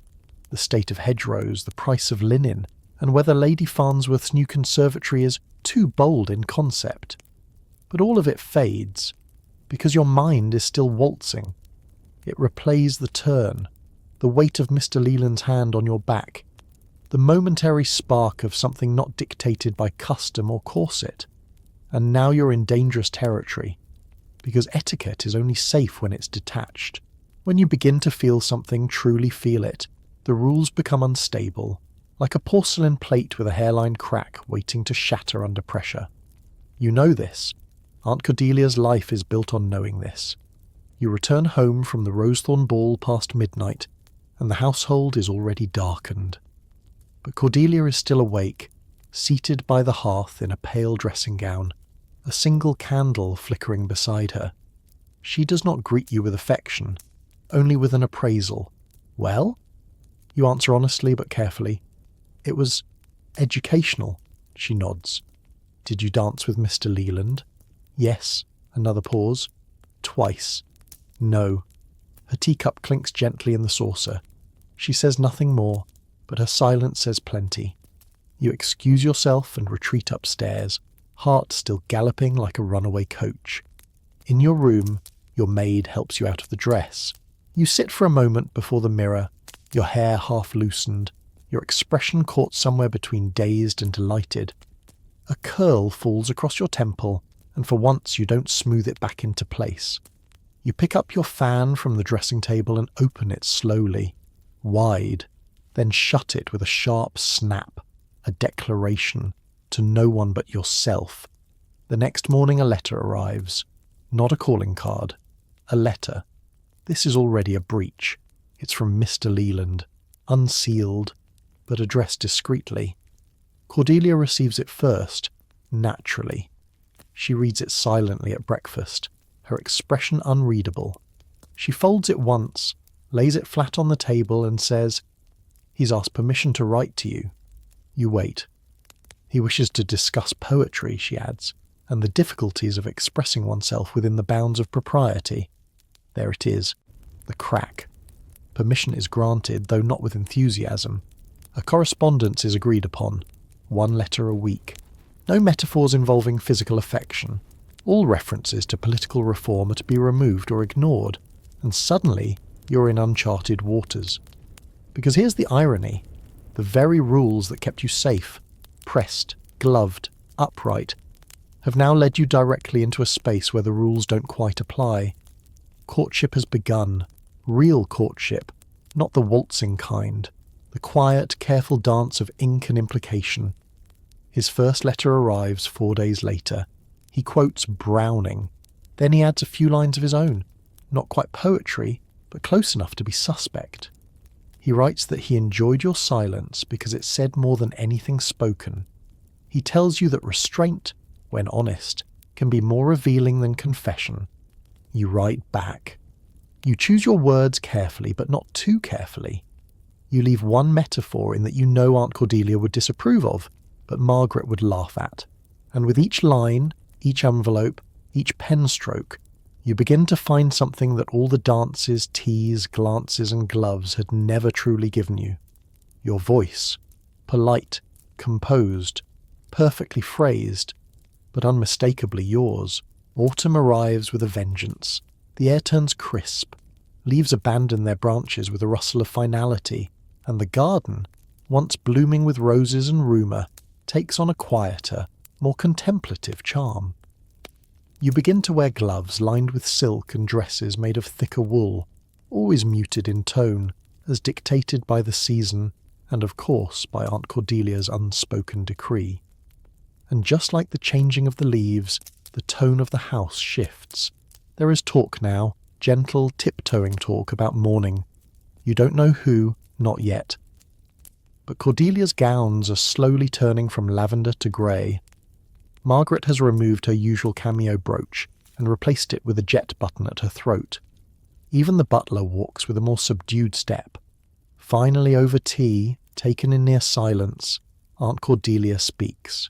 The state of hedgerows, the price of linen, and whether Lady Farnsworth's new conservatory is too bold in concept. But all of it fades, because your mind is still waltzing. It replays the turn, the weight of Mr. Leland's hand on your back, the momentary spark of something not dictated by custom or corset. And now you're in dangerous territory, because etiquette is only safe when it's detached. When you begin to feel something, truly feel it, the rules become unstable, like a porcelain plate with a hairline crack waiting to shatter under pressure. You know this. Aunt Cordelia's life is built on knowing this. You return home from the Rosethorn Ball past midnight, and the household is already darkened. But Cordelia is still awake, seated by the hearth in a pale dressing gown, a single candle flickering beside her. She does not greet you with affection, only with an appraisal. "Well?" You answer honestly but carefully. "It was educational," she nods. "Did you dance with Mr. Leland?" "Yes." Another pause. "Twice." "No." Her teacup clinks gently in the saucer. She says nothing more, but her silence says plenty. You excuse yourself and retreat upstairs, heart still galloping like a runaway coach. In your room, your maid helps you out of the dress. You sit for a moment before the mirror, your hair half loosened, your expression caught somewhere between dazed and delighted. A curl falls across your temple, and for once you don't smooth it back into place. You pick up your fan from the dressing table and open it slowly, wide, then shut it with a sharp snap, a declaration, to no one but yourself. The next morning a letter arrives. Not a calling card. A letter. This is already a breach. It's from Mr. Leland, unsealed, but addressed discreetly. Cordelia receives it first, naturally. She reads it silently at breakfast, her expression unreadable. She folds it once, lays it flat on the table and says, "He's asked permission to write to you." You wait. "He wishes to discuss poetry," she adds, "and the difficulties of expressing oneself within the bounds of propriety." There it is, the crack. Permission is granted, though not with enthusiasm. A correspondence is agreed upon, 1 letter a week. No metaphors involving physical affection. All references to political reform are to be removed or ignored, and suddenly you're in uncharted waters. Because here's the irony. The very rules that kept you safe, pressed, gloved, upright, have now led you directly into a space where the rules don't quite apply. Courtship has begun. Real courtship, not the waltzing kind. The quiet, careful dance of ink and implication. His first letter arrives 4 days later. He quotes Browning. Then he adds a few lines of his own. Not quite poetry, but close enough to be suspect. He writes that he enjoyed your silence because it said more than anything spoken. He tells you that restraint, when honest, can be more revealing than confession. You write back. You choose your words carefully, but not too carefully. You leave one metaphor in that you know Aunt Cordelia would disapprove of, but Margaret would laugh at. And with each line, each envelope, each pen stroke, you begin to find something that all the dances, teas, glances and gloves had never truly given you. Your voice. Polite, composed, perfectly phrased, but unmistakably yours. Autumn arrives with a vengeance. The air turns crisp. Leaves abandon their branches with a rustle of finality, and the garden, once blooming with roses and rumour, takes on a quieter, more contemplative charm. You begin to wear gloves lined with silk and dresses made of thicker wool, always muted in tone, as dictated by the season and, of course, by Aunt Cordelia's unspoken decree. And just like the changing of the leaves, the tone of the house shifts. There is talk now, gentle, tiptoeing talk about mourning. You don't know who, not yet. But Cordelia's gowns are slowly turning from lavender to grey. Margaret has removed her usual cameo brooch and replaced it with a jet button at her throat. Even the butler walks with a more subdued step. Finally, over tea, taken in near silence, Aunt Cordelia speaks.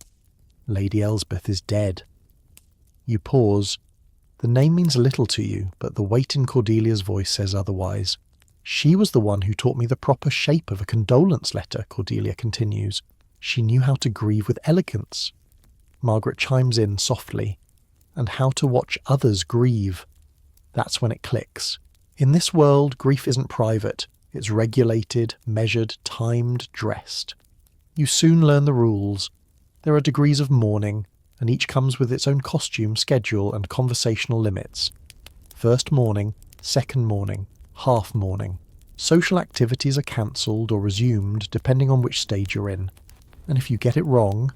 Lady Elsbeth is dead. You pause. The name means little to you, but the weight in Cordelia's voice says otherwise. She was the one who taught me the proper shape of a condolence letter, Cordelia continues. She knew how to grieve with elegance. Margaret chimes in softly. And how to watch others grieve. That's when it clicks. In this world, grief isn't private. It's regulated, measured, timed, dressed. You soon learn the rules. There are degrees of mourning, and each comes with its own costume, schedule, and conversational limits. First mourning, second mourning, half mourning. Social activities are cancelled or resumed depending on which stage you're in. And if you get it wrong,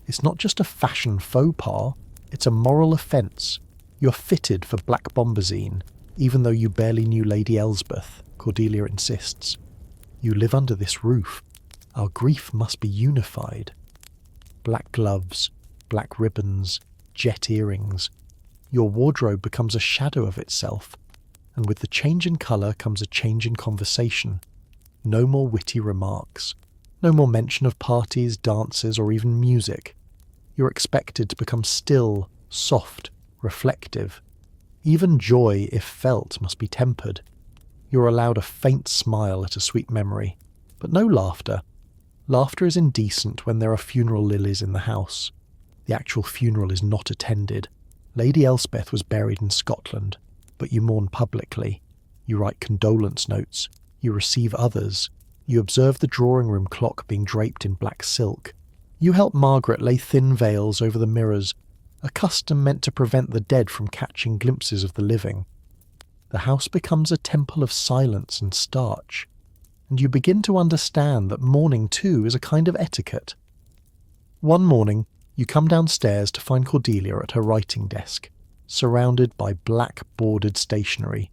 it's not just a fashion faux pas, it's a moral offence. You're fitted for black bombazine, even though you barely knew Lady Elsbeth, Cordelia insists. You live under this roof. Our grief must be unified. Black gloves, black ribbons, jet earrings. Your wardrobe becomes a shadow of itself, and with the change in colour comes a change in conversation. No more witty remarks. No more mention of parties, dances, or even music. You're expected to become still, soft, reflective. Even joy, if felt, must be tempered. You're allowed a faint smile at a sweet memory, but no laughter. Laughter is indecent when there are funeral lilies in the house. The actual funeral is not attended. Lady Elspeth was buried in Scotland, but you mourn publicly. You write condolence notes. You receive others. You observe the drawing room clock being draped in black silk. You help Margaret lay thin veils over the mirrors, a custom meant to prevent the dead from catching glimpses of the living. The house becomes a temple of silence and starch, and you begin to understand that mourning too is a kind of etiquette. One morning, you come downstairs to find Cordelia at her writing desk, surrounded by black bordered stationery.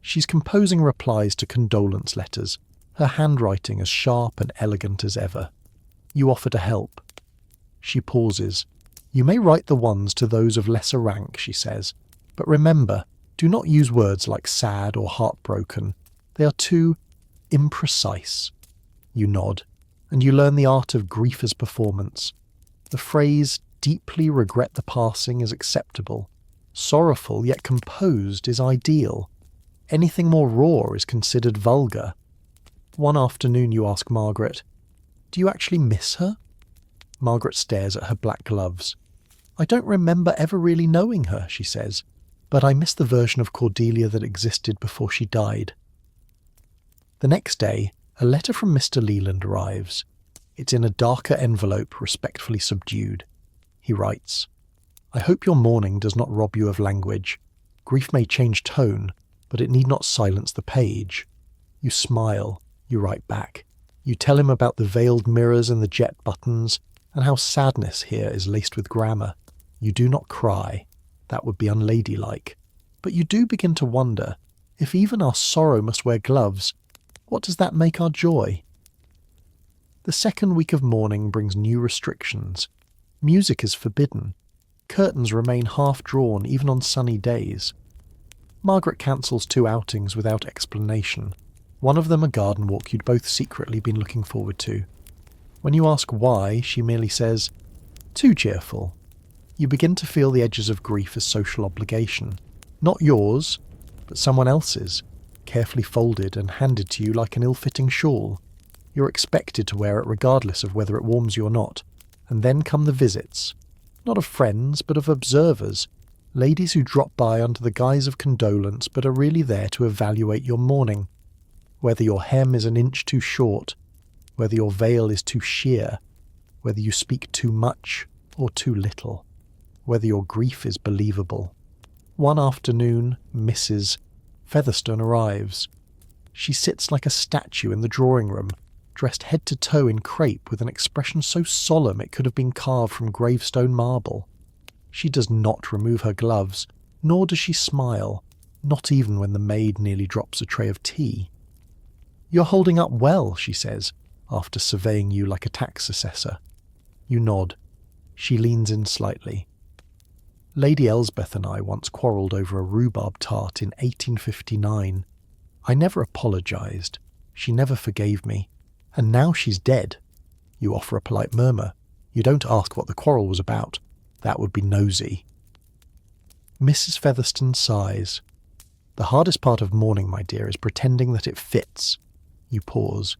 She's composing replies to condolence letters, her handwriting as sharp and elegant as ever. You offer to help. She pauses. You may write the ones to those of lesser rank, she says, but remember, do not use words like sad or heartbroken. They are too imprecise. You nod, and you learn the art of grief as performance. The phrase, deeply regret the passing, is acceptable. Sorrowful yet composed is ideal. Anything more raw is considered vulgar. One afternoon you ask Margaret, "Do you actually miss her?" Margaret stares at her black gloves. "I don't remember ever really knowing her," she says, "but I miss the version of Cordelia that existed before she died." The next day, a letter from Mr. Leland arrives. It's in a darker envelope, respectfully subdued. He writes, "I hope your mourning does not rob you of language. Grief may change tone, but it need not silence the page." You smile. You write back. You tell him about the veiled mirrors and the jet buttons, and how sadness here is laced with grammar. You do not cry. That would be unladylike. But you do begin to wonder, if even our sorrow must wear gloves, what does that make our joy? The second week of mourning brings new restrictions. Music is forbidden. Curtains remain half-drawn even on sunny days. Margaret cancels 2 outings without explanation. One of them a garden walk you'd both secretly been looking forward to. When you ask why, she merely says, "Too cheerful." You begin to feel the edges of grief as social obligation. Not yours, but someone else's, carefully folded and handed to you like an ill-fitting shawl. You're expected to wear it regardless of whether it warms you or not. And then come the visits. Not of friends, but of observers. Ladies who drop by under the guise of condolence but are really there to evaluate your mourning. Whether your hem is an inch too short, whether your veil is too sheer, whether you speak too much or too little, whether your grief is believable. One afternoon, Mrs. Featherstone arrives. She sits like a statue in the drawing room, dressed head to toe in crepe with an expression so solemn it could have been carved from gravestone marble. She does not remove her gloves, nor does she smile, not even when the maid nearly drops a tray of tea. "You're holding up well," she says, after surveying you like a tax assessor. You nod. She leans in slightly. "Lady Elsbeth and I once quarrelled over a rhubarb tart in 1859. I never apologised. She never forgave me. And now she's dead." You offer a polite murmur. You don't ask what the quarrel was about. That would be nosy. Mrs. Featherstone sighs. "The hardest part of mourning, my dear, is pretending that it fits." You pause.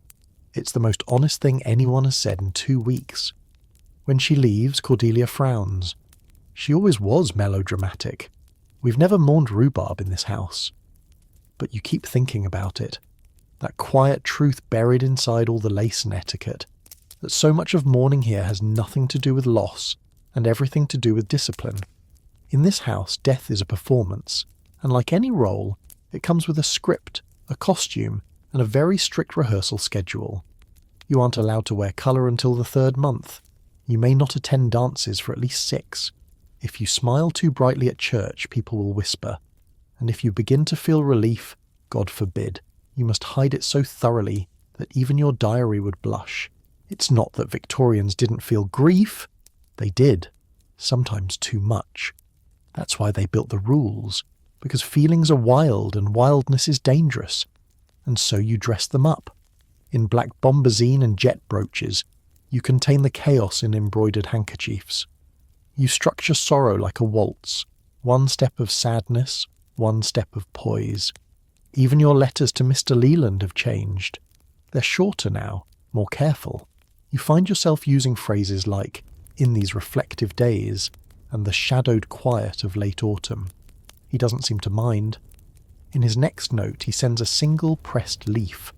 It's the most honest thing anyone has said in 2 weeks. When she leaves, Cordelia frowns. She always was melodramatic. We've never mourned rhubarb in this house. But you keep thinking about it. That quiet truth buried inside all the lace and etiquette, that so much of mourning here has nothing to do with loss and everything to do with discipline. In this house, death is a performance, and like any role, it comes with a script, a costume, and a very strict rehearsal schedule. You aren't allowed to wear colour until the 3rd month. You may not attend dances for at least 6. If you smile too brightly at church, people will whisper. And if you begin to feel relief, God forbid, you must hide it so thoroughly that even your diary would blush. It's not that Victorians didn't feel grief. They did. Sometimes too much. That's why they built the rules, because feelings are wild and wildness is dangerous. And so you dress them up. In black bombazine and jet brooches, you contain the chaos in embroidered handkerchiefs. You structure sorrow like a waltz, 1 step of sadness, 1 step of poise. Even your letters to Mr. Leland have changed. They're shorter now, more careful. You find yourself using phrases like, "in these reflective days," and "the shadowed quiet of late autumn." He doesn't seem to mind. In his next note he sends a single pressed leaf,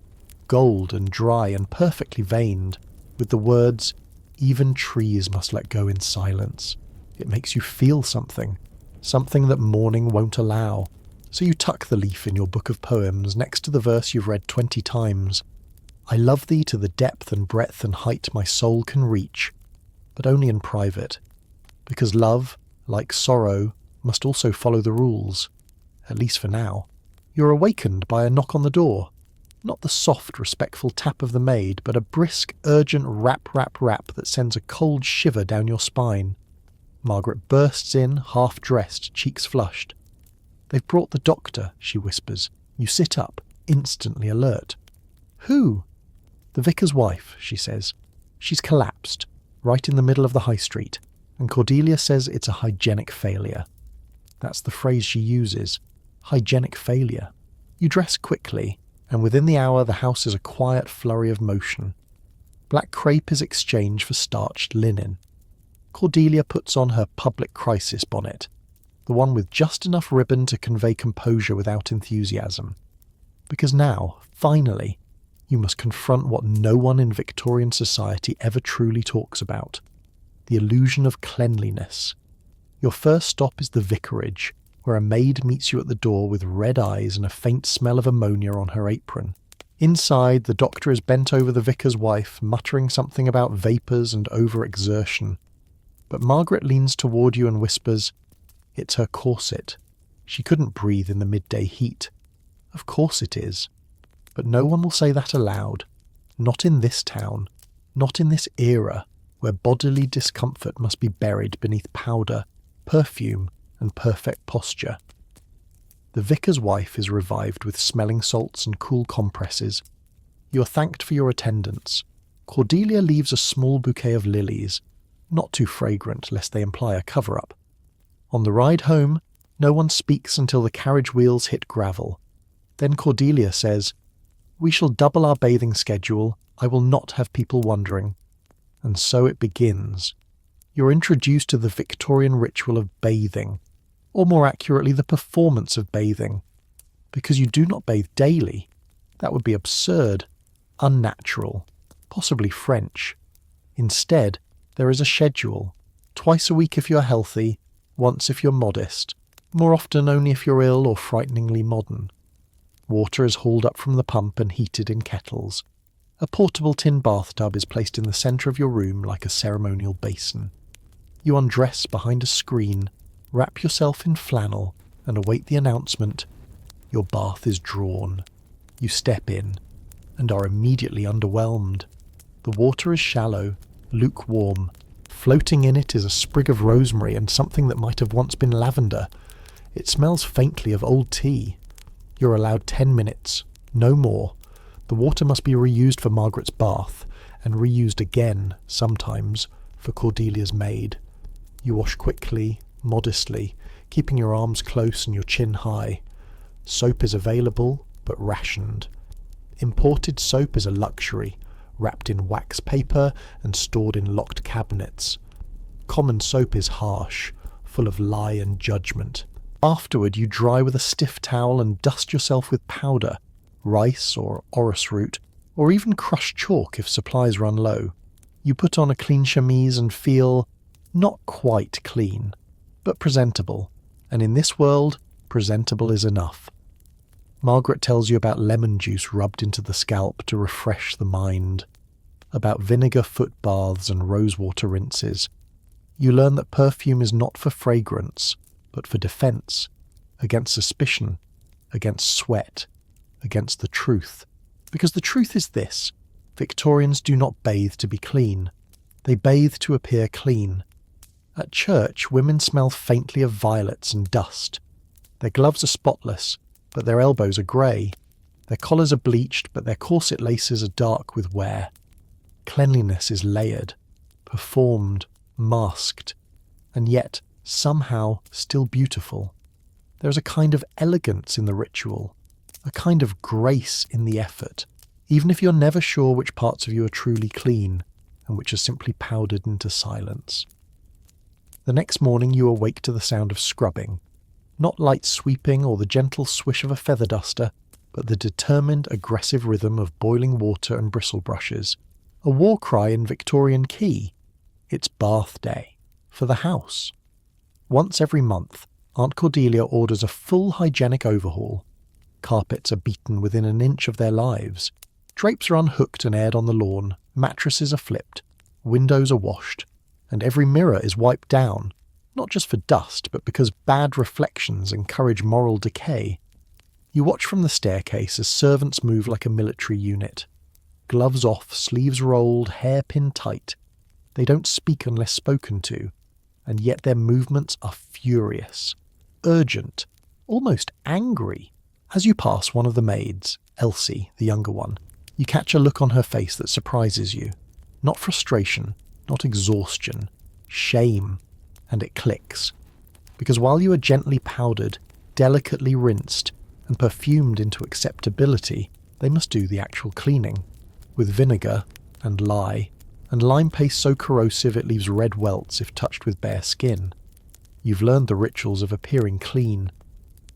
gold and dry and perfectly veined, with the words, "even trees must let go in silence." It makes you feel something that mourning won't allow. So you tuck the leaf in your book of poems next to the verse you've read 20 times. "I love thee to the depth and breadth and height my soul can reach, but only in private, because love, like sorrow, must also follow the rules, at least for now." You're awakened by a knock on the door. Not the soft, respectful tap of the maid, but a brisk, urgent rap, rap, rap that sends a cold shiver down your spine. Margaret bursts in, half-dressed, cheeks flushed. "They've brought the doctor," she whispers. You sit up, instantly alert. "Who?" "The vicar's wife," she says. "She's collapsed, right in the middle of the high street, and Cordelia says it's a hygienic failure." That's the phrase she uses. Hygienic failure. You dress quickly, and within the hour the house is a quiet flurry of motion. Black crepe is exchanged for starched linen. Cordelia puts on her public crisis bonnet, the one with just enough ribbon to convey composure without enthusiasm. Because now, finally, you must confront what no one in Victorian society ever truly talks about: the illusion of cleanliness. Your first stop is the vicarage, where a maid meets you at the door with red eyes and a faint smell of ammonia on her apron. Inside, the doctor is bent over the vicar's wife, muttering something about vapours and overexertion. But Margaret leans toward you and whispers, "It's her corset. She couldn't breathe in the midday heat." Of course it is. But no one will say that aloud. Not in this town. Not in this era, where bodily discomfort must be buried beneath powder, perfume, and perfect posture. The vicar's wife is revived with smelling salts and cool compresses. You are thanked for your attendance. Cordelia leaves a small bouquet of lilies, not too fragrant lest they imply a cover-up. On the ride home, no one speaks until the carriage wheels hit gravel. Then Cordelia says, "We shall double our bathing schedule. I will not have people wondering." And so it begins. You're introduced to the Victorian ritual of bathing, or more accurately, the performance of bathing. Because you do not bathe daily. That would be absurd, unnatural, possibly French. Instead, there is a schedule. Twice a week if you're healthy, once if you're modest, more often only if you're ill or frighteningly modern. Water is hauled up from the pump and heated in kettles. A portable tin bathtub is placed in the centre of your room like a ceremonial basin. You undress behind a screen, wrap yourself in flannel, and await the announcement. Your bath is drawn. You step in, and are immediately underwhelmed. The water is shallow, lukewarm. Floating in it is a sprig of rosemary and something that might have once been lavender. It smells faintly of old tea. You're allowed 10 minutes, no more. The water must be reused for Margaret's bath, and reused again, sometimes, for Cordelia's maid. You wash quickly, modestly, keeping your arms close and your chin high. Soap is available, but rationed. Imported soap is a luxury, wrapped in wax paper and stored in locked cabinets. Common soap is harsh, full of lie and judgment. Afterward you dry with a stiff towel and dust yourself with powder, rice or orris root, or even crushed chalk if supplies run low. You put on a clean chemise and feel not quite clean, but presentable, and in this world, presentable is enough. Margaret tells you about lemon juice rubbed into the scalp to refresh the mind, about vinegar foot baths and rosewater rinses. You learn that perfume is not for fragrance, but for defence, against suspicion, against sweat, against the truth. Because the truth is this: Victorians do not bathe to be clean. They bathe to appear clean. At church, women smell faintly of violets and dust. Their gloves are spotless, but their elbows are grey. Their collars are bleached, but their corset laces are dark with wear. Cleanliness is layered, performed, masked, and yet somehow still beautiful. There is a kind of elegance in the ritual, a kind of grace in the effort, even if you're never sure which parts of you are truly clean and which are simply powdered into silence. The next morning you awake to the sound of scrubbing, not light sweeping or the gentle swish of a feather duster, but the determined, aggressive rhythm of boiling water and bristle brushes. A war cry in Victorian key. It's bath day. For the house. Once every month, Aunt Cordelia orders a full hygienic overhaul. Carpets are beaten within an inch of their lives. Drapes are unhooked and aired on the lawn. Mattresses are flipped. Windows are washed. And every mirror is wiped down, not just for dust, but because bad reflections encourage moral decay. You watch from the staircase as servants move like a military unit. Gloves off, sleeves rolled, hairpin tight. They don't speak unless spoken to, and yet their movements are furious, urgent, almost angry. As you pass one of the maids, Elsie, the younger one, you catch a look on her face that surprises you. Not frustration, not exhaustion, shame, and it clicks. Because while you are gently powdered, delicately rinsed, and perfumed into acceptability, they must do the actual cleaning. With vinegar, and lye, and lime paste so corrosive it leaves red welts if touched with bare skin. You've learned the rituals of appearing clean,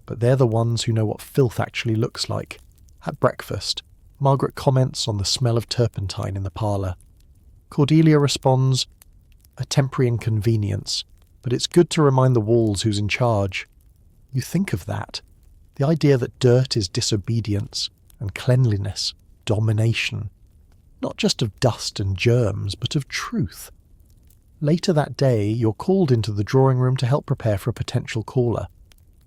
but they're the ones who know what filth actually looks like. At breakfast, Margaret comments on the smell of turpentine in the parlour. Cordelia responds, "A temporary inconvenience, but it's good to remind the walls who's in charge." You think of that, the idea that dirt is disobedience and cleanliness, domination. Not just of dust and germs, but of truth. Later that day, you're called into the drawing room to help prepare for a potential caller.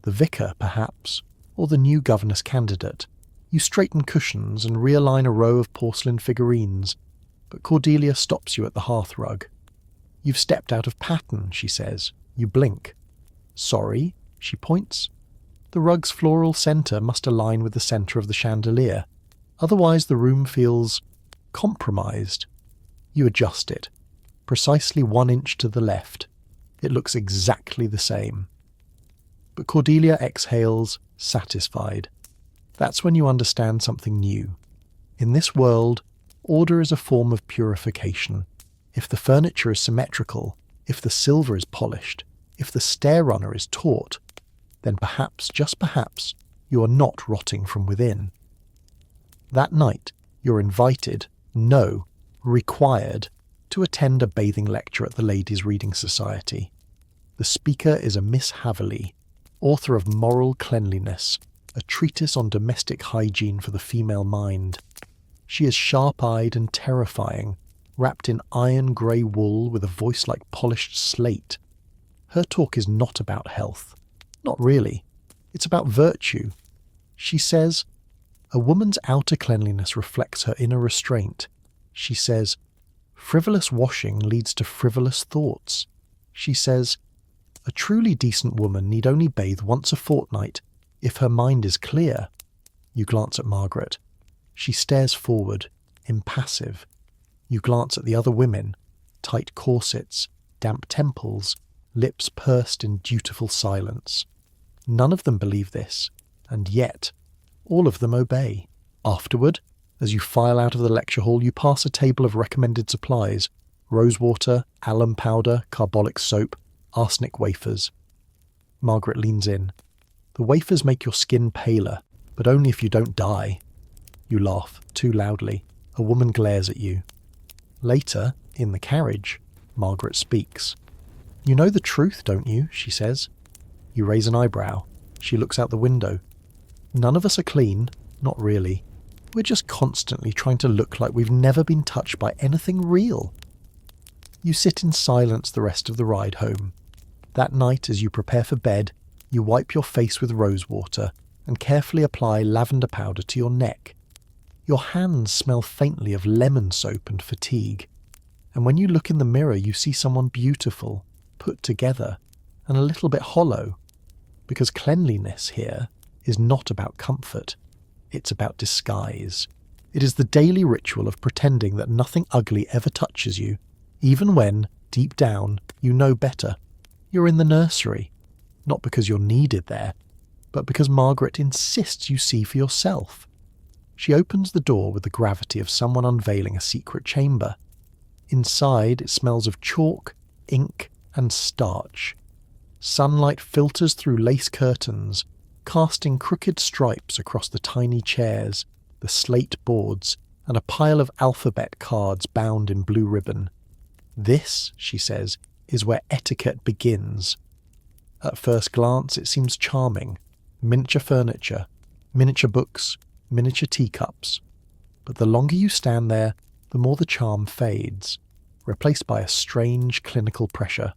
The vicar, perhaps, or the new governess candidate. You straighten cushions and realign a row of porcelain figurines, but Cordelia stops you at the hearthrug. "You've stepped out of pattern," she says. You blink. "Sorry," she points. The rug's floral centre must align with the centre of the chandelier. Otherwise the room feels compromised. You adjust it. Precisely 1 inch to the left. It looks exactly the same. But Cordelia exhales, satisfied. That's when you understand something new. In this world, order is a form of purification. If the furniture is symmetrical, if the silver is polished, if the stair runner is taut, then perhaps, just perhaps, you are not rotting from within. That night, you're invited, no, required, to attend a bathing lecture at the Ladies' Reading Society. The speaker is a Miss Haverley, author of Moral Cleanliness, a treatise on domestic hygiene for the female mind. She is sharp-eyed and terrifying, wrapped in iron-grey wool with a voice like polished slate. Her talk is not about health. Not really. It's about virtue. She says, a woman's outer cleanliness reflects her inner restraint. She says, frivolous washing leads to frivolous thoughts. She says, a truly decent woman need only bathe once a fortnight if her mind is clear. You glance at Margaret. She stares forward, impassive. You glance at the other women, tight corsets, damp temples, lips pursed in dutiful silence. None of them believe this, and yet all of them obey. Afterward, as you file out of the lecture hall, you pass a table of recommended supplies: rosewater, alum powder, carbolic soap, arsenic wafers. Margaret leans in. The wafers make your skin paler, but only if you don't die. You laugh, too loudly. A woman glares at you. Later, in the carriage, Margaret speaks. You know the truth, don't you? She says. You raise an eyebrow. She looks out the window. None of us are clean, not really. We're just constantly trying to look like we've never been touched by anything real. You sit in silence the rest of the ride home. That night, as you prepare for bed, you wipe your face with rosewater and carefully apply lavender powder to your neck. Your hands smell faintly of lemon soap and fatigue. And when you look in the mirror, you see someone beautiful, put together, and a little bit hollow. Because cleanliness here is not about comfort. It's about disguise. It is the daily ritual of pretending that nothing ugly ever touches you, even when, deep down, you know better. You're in the nursery, not because you're needed there, but because Margaret insists you see for yourself. She opens the door with the gravity of someone unveiling a secret chamber. Inside, it smells of chalk, ink, and starch. Sunlight filters through lace curtains, casting crooked stripes across the tiny chairs, the slate boards, and a pile of alphabet cards bound in blue ribbon. This, she says, is where etiquette begins. At first glance, it seems charming. Miniature furniture, miniature books, miniature teacups. But the longer you stand there, the more the charm fades, replaced by a strange clinical pressure.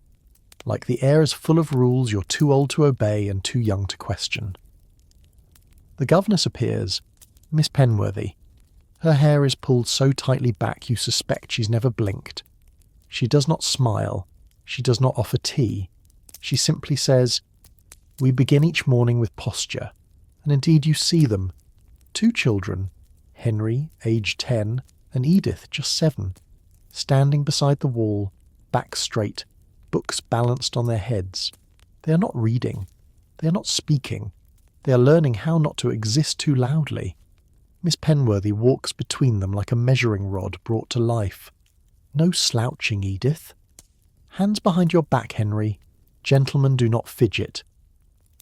Like the air is full of rules you're too old to obey and too young to question. The governess appears, Miss Penworthy. Her hair is pulled so tightly back you suspect she's never blinked. She does not smile. She does not offer tea. She simply says, we begin each morning with posture, and indeed you see them. 2 children, Henry, aged 10, and Edith, just 7, standing beside the wall, back straight, books balanced on their heads. They are not reading. They are not speaking. They are learning how not to exist too loudly. Miss Penworthy walks between them like a measuring rod brought to life. No slouching, Edith. Hands behind your back, Henry. Gentlemen do not fidget.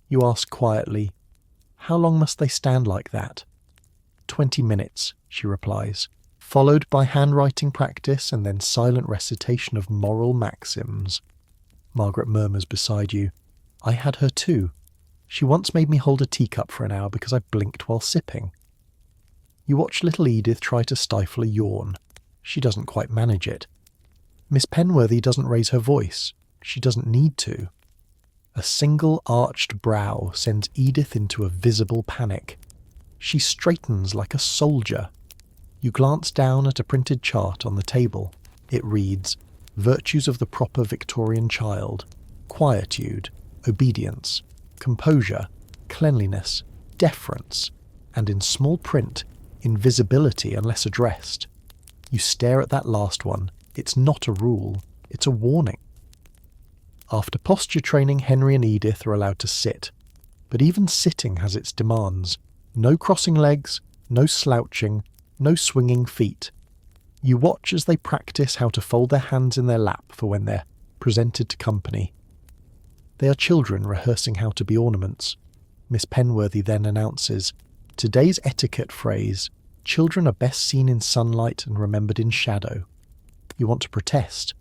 You ask quietly, how long must they stand like that? 20 minutes, she replies, followed by handwriting practice and then silent recitation of moral maxims. Margaret murmurs beside you, I had her too. She once made me hold a teacup for an hour because I blinked while sipping. You watch little Edith try to stifle a yawn. She doesn't quite manage it. Miss Penworthy doesn't raise her voice. She doesn't need to. A single arched brow sends Edith into a visible panic. She straightens like a soldier. You glance down at a printed chart on the table. It reads, Virtues of the proper Victorian child, quietude, obedience, composure, cleanliness, deference, and in small print, invisibility unless addressed. You stare at that last one. It's not a rule, it's a warning. After posture training, Henry and Edith are allowed to sit. But even sitting has its demands. No crossing legs, no slouching, no swinging feet. You watch as they practice how to fold their hands in their lap for when they're presented to company. They are children rehearsing how to be ornaments. Miss Penworthy then announces, "Today's etiquette phrase, children are best seen in sunlight and remembered in shadow." You want to protest.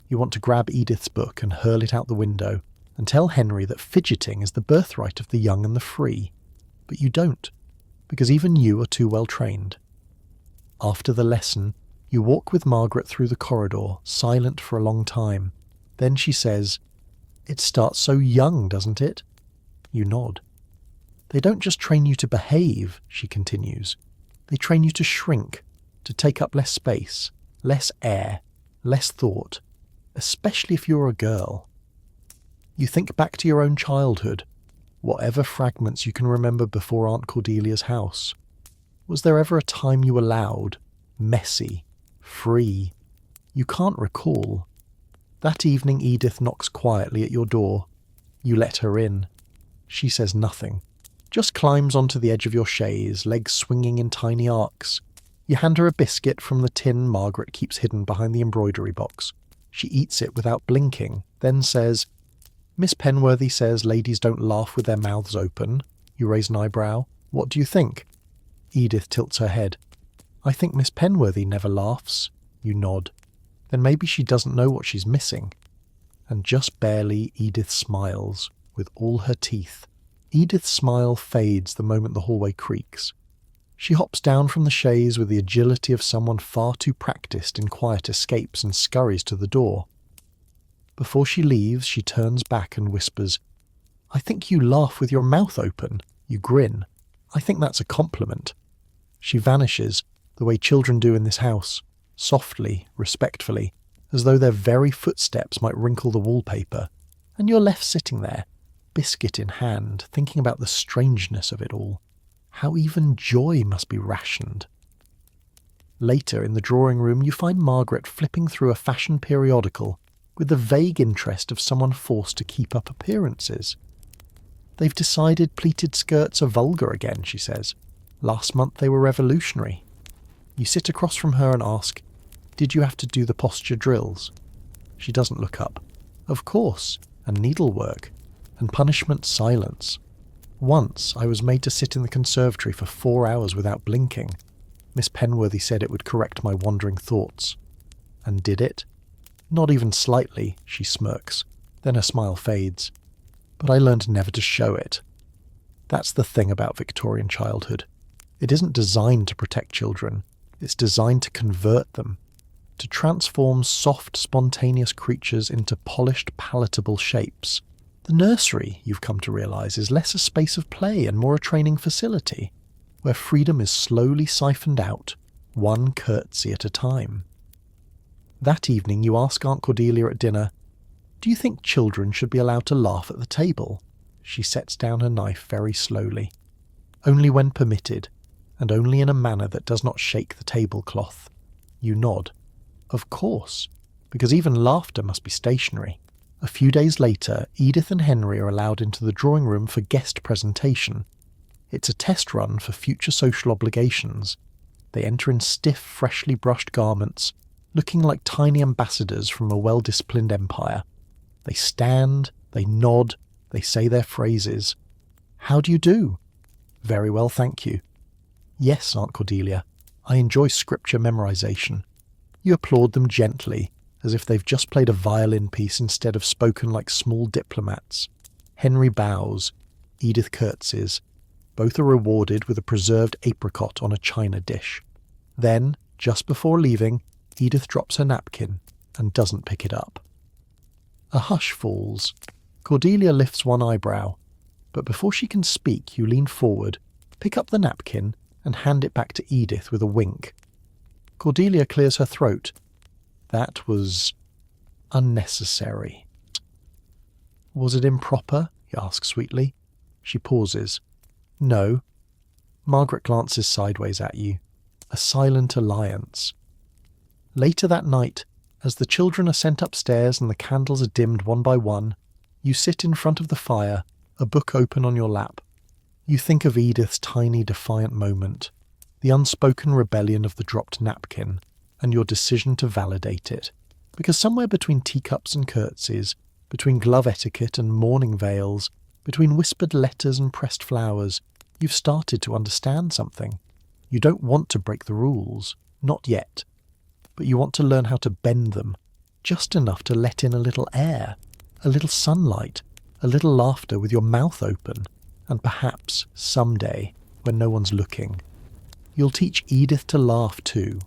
You want to grab Edith's book and hurl it out the window and tell Henry that fidgeting is the birthright of the young and the free. But you don't, because even you are too well trained. After the lesson, you walk with Margaret through the corridor, silent for a long time. Then she says, "It starts so young, doesn't it?" You nod. "They don't just train you to behave," she continues. "They train you to shrink, to take up less space, less air, less thought, especially if you're a girl." You think back to your own childhood, whatever fragments you can remember before Aunt Cordelia's house. Was there ever a time you were loud, messy, free? You can't recall. That evening Edith knocks quietly at your door. You let her in. She says nothing, just climbs onto the edge of your chaise, legs swinging in tiny arcs. You hand her a biscuit from the tin Margaret keeps hidden behind the embroidery box. She eats it without blinking, then says, "Miss Penworthy says ladies don't laugh with their mouths open." You raise an eyebrow. "What do you think?" Edith tilts her head. "I think Miss Penworthy never laughs." You nod. Then maybe she doesn't know what she's missing. And just barely, Edith smiles, with all her teeth. Edith's smile fades the moment the hallway creaks. She hops down from the chaise with the agility of someone far too practiced in quiet escapes and scurries to the door. Before she leaves, she turns back and whispers, "I think you laugh with your mouth open." You grin. "I think that's a compliment." She vanishes, the way children do in this house, softly, respectfully, as though their very footsteps might wrinkle the wallpaper, and you're left sitting there, biscuit in hand, thinking about the strangeness of it all. How even joy must be rationed. Later, in the drawing room, you find Margaret flipping through a fashion periodical with the vague interest of someone forced to keep up appearances. "They've decided pleated skirts are vulgar again," she says. "Last month they were revolutionary." You sit across from her and ask, "Did you have to do the posture drills?" She doesn't look up. "Of course, and needlework, and punishment silence. Once I was made to sit in the conservatory for 4 hours without blinking. Miss Penworthy said it would correct my wandering thoughts." "And did it?" "Not even slightly," she smirks. Then her smile fades. "But I learned never to show it." That's the thing about Victorian childhood. It isn't designed to protect children. It's designed to convert them, to transform soft, spontaneous creatures into polished, palatable shapes. The nursery, you've come to realise, is less a space of play and more a training facility, where freedom is slowly siphoned out, one curtsy at a time. That evening you ask Aunt Cordelia at dinner, "Do you think children should be allowed to laugh at the table?" She sets down her knife very slowly. "Only when permitted, and only in a manner that does not shake the tablecloth." You nod. "Of course, because even laughter must be stationary." A few days later, Edith and Henry are allowed into the drawing room for guest presentation. It's a test run for future social obligations. They enter in stiff, freshly brushed garments, looking like tiny ambassadors from a well-disciplined empire. They stand, they nod, they say their phrases. "How do you do?" "Very well, thank you." "Yes, Aunt Cordelia, I enjoy scripture memorization." You applaud them gently, as if they've just played a violin piece instead of spoken like small diplomats. Henry bows, Edith curtsies. Both are rewarded with a preserved apricot on a china dish. Then, just before leaving, Edith drops her napkin and doesn't pick it up. A hush falls. Cordelia lifts one eyebrow, but before she can speak, you lean forward, pick up the napkin, and hand it back to Edith with a wink. Cordelia clears her throat. "That was unnecessary." "Was it improper?" he asks sweetly. She pauses. No. Margaret glances sideways at you. A silent alliance. Later that night, as the children are sent upstairs and the candles are dimmed one by one, you sit in front of the fire, a book open on your lap. You think of Edith's tiny defiant moment, the unspoken rebellion of the dropped napkin, and your decision to validate it. Because somewhere between teacups and curtsies, between glove etiquette and mourning veils, between whispered letters and pressed flowers, you've started to understand something. You don't want to break the rules, not yet, but you want to learn how to bend them, just enough to let in a little air, a little sunlight, a little laughter with your mouth open, and perhaps, someday, when no one's looking, you'll teach Edith to laugh too,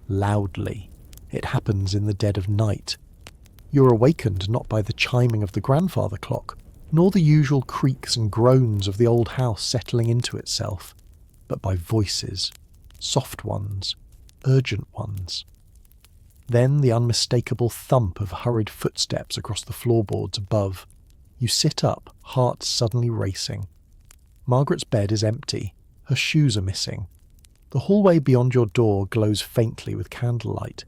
loudly. It happens in the dead of night. You're awakened not by the chiming of the grandfather clock, nor the usual creaks and groans of the old house settling into itself, but by voices, soft ones, urgent ones. Then the unmistakable thump of hurried footsteps across the floorboards above. You sit up, heart suddenly racing. Margaret's bed is empty. Her shoes are missing. The hallway beyond your door glows faintly with candlelight.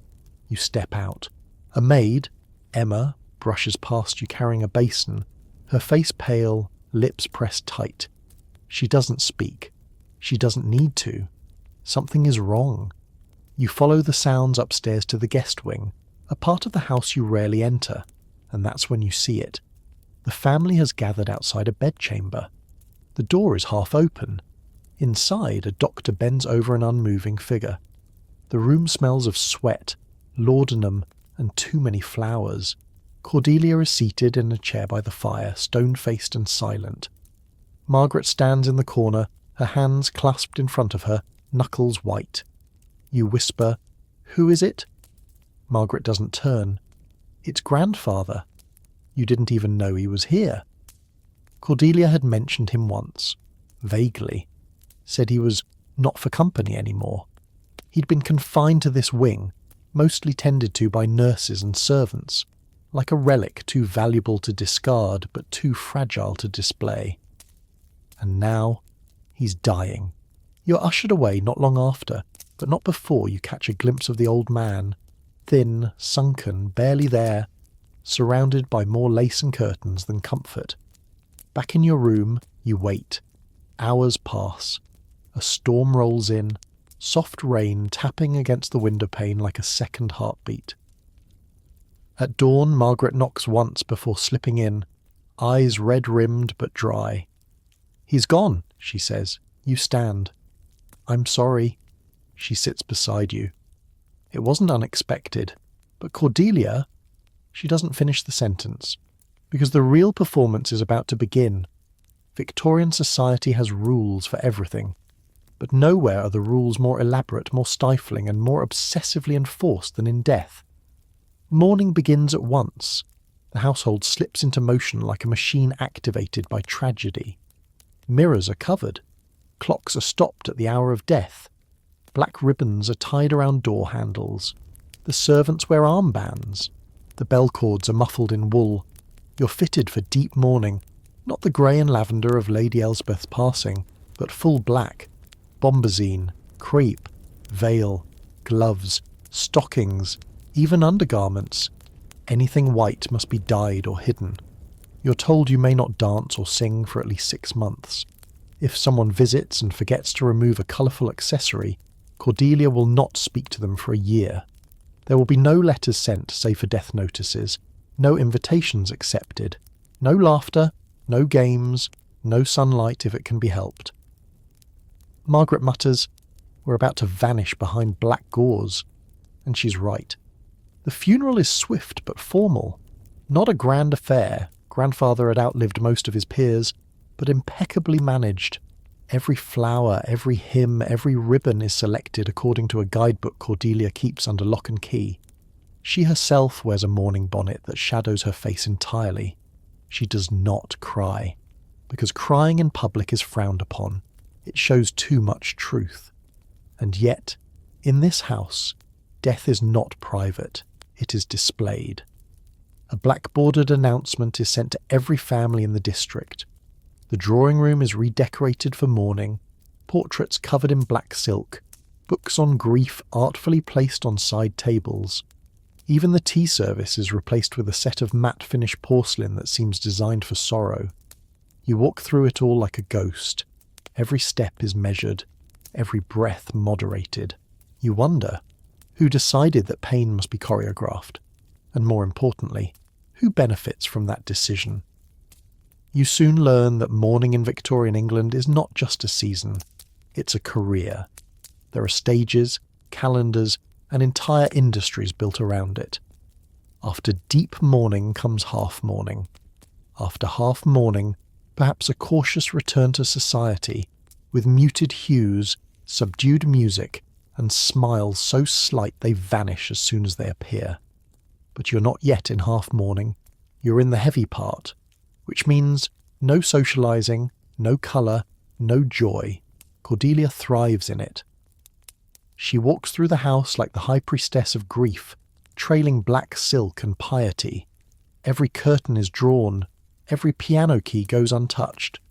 You step out. A maid, Emma, brushes past you carrying a basin, her face pale, lips pressed tight. She doesn't speak. She doesn't need to. Something is wrong. You follow the sounds upstairs to the guest wing, a part of the house you rarely enter, and that's when you see it. The family has gathered outside a bedchamber. The door is half open. Inside, a doctor bends over an unmoving figure. The room smells of sweat, laudanum, and too many flowers. Cordelia is seated in a chair by the fire, stone-faced and silent. Margaret stands in the corner, her hands clasped in front of her, knuckles white. You whisper, "Who is it?" Margaret doesn't turn. It's grandfather. You didn't even know he was here. Cordelia had mentioned him once, vaguely, said he was not for company anymore. He'd been confined to this wing, mostly tended to by nurses and servants, like a relic too valuable to discard but too fragile to display. And now he's dying. You're ushered away not long after, but not before you catch a glimpse of the old man, thin, sunken, barely there, surrounded by more lace and curtains than comfort. Back in your room, you wait. Hours pass. A storm rolls in, soft rain tapping against the window pane like a second heartbeat. At dawn, Margaret knocks once before slipping in, eyes red-rimmed but dry. "He's gone," she says. You stand. "I'm sorry." She sits beside you. It wasn't unexpected, but Cordelia... She doesn't finish the sentence, because the real performance is about to begin. Victorian society has rules for everything, but nowhere are the rules more elaborate, more stifling, and more obsessively enforced than in death. Mourning begins at once. The household slips into motion like a machine activated by tragedy. Mirrors are covered. Clocks are stopped at the hour of death. Black ribbons are tied around door handles. The servants wear armbands. The bell cords are muffled in wool. You're fitted for deep mourning, not the grey and lavender of Lady Elspeth's passing, but full black. Bombazine, crepe, veil, gloves, stockings, even undergarments. Anything white must be dyed or hidden. You're told you may not dance or sing for at least 6 months. If someone visits and forgets to remove a colourful accessory, Cordelia will not speak to them for a year. There will be no letters sent save for death notices, no invitations accepted, no laughter, no games, no sunlight if it can be helped. Margaret mutters, "We're about to vanish behind black gauze." And she's right. The funeral is swift but formal. Not a grand affair. Grandfather had outlived most of his peers, but impeccably managed. Every flower, every hymn, every ribbon is selected according to a guidebook Cordelia keeps under lock and key. She herself wears a mourning bonnet that shadows her face entirely. She does not cry, because crying in public is frowned upon. It shows too much truth. And yet, in this house, death is not private, it is displayed. A black-bordered announcement is sent to every family in the district. The drawing room is redecorated for mourning, portraits covered in black silk, books on grief artfully placed on side tables. Even the tea service is replaced with a set of matte finish porcelain that seems designed for sorrow. You walk through it all like a ghost. Every step is measured, every breath moderated. You wonder, who decided that pain must be choreographed? And more importantly, who benefits from that decision? You soon learn that mourning in Victorian England is not just a season, it's a career. There are stages, calendars, and entire industries built around it. After deep mourning comes half mourning. After half mourning, perhaps a cautious return to society, with muted hues, subdued music, and smiles so slight they vanish as soon as they appear. But you're not yet in half mourning, you're in the heavy part, which means no socialising, no colour, no joy. Cordelia thrives in it. She walks through the house like the high priestess of grief, trailing black silk and piety. Every curtain is drawn, every piano key goes untouched.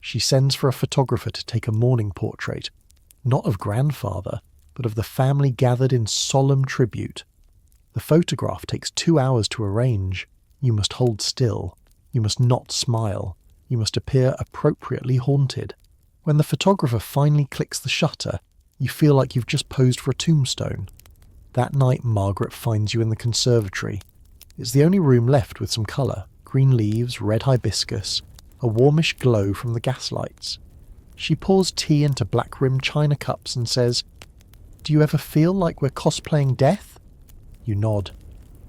She sends for a photographer to take a mourning portrait, not of grandfather, but of the family gathered in solemn tribute. The photograph takes 2 hours to arrange. You must hold still. You must not smile. You must appear appropriately haunted. When the photographer finally clicks the shutter, you feel like you've just posed for a tombstone. That night Margaret finds you in the conservatory. It's the only room left with some colour, green leaves, red hibiscus, a warmish glow from the gaslights. She pours tea into black-rimmed china cups and says, "Do you ever feel like we're cosplaying death?" You nod.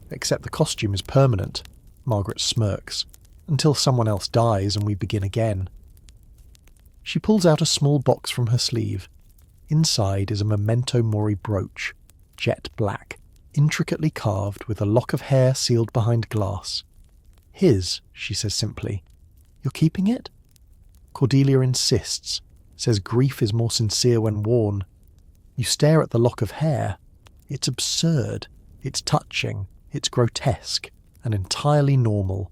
"Except the costume is permanent," Margaret smirks, "until someone else dies and we begin again." She pulls out a small box from her sleeve. Inside is a memento mori brooch, jet black, intricately carved with a lock of hair sealed behind glass. "His," she says simply. "You're keeping it?" Cordelia insists, says grief is more sincere when worn. You stare at the lock of hair. It's absurd, it's touching, it's grotesque, and entirely normal.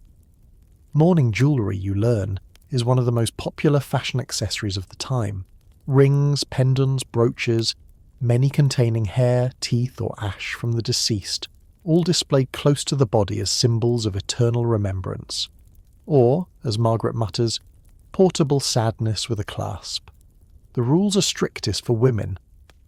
Mourning jewellery, you learn, is one of the most popular fashion accessories of the time. Rings, pendants, brooches, many containing hair, teeth, or ash from the deceased, all displayed close to the body as symbols of eternal remembrance. Or, as Margaret mutters, portable sadness with a clasp. The rules are strictest for women.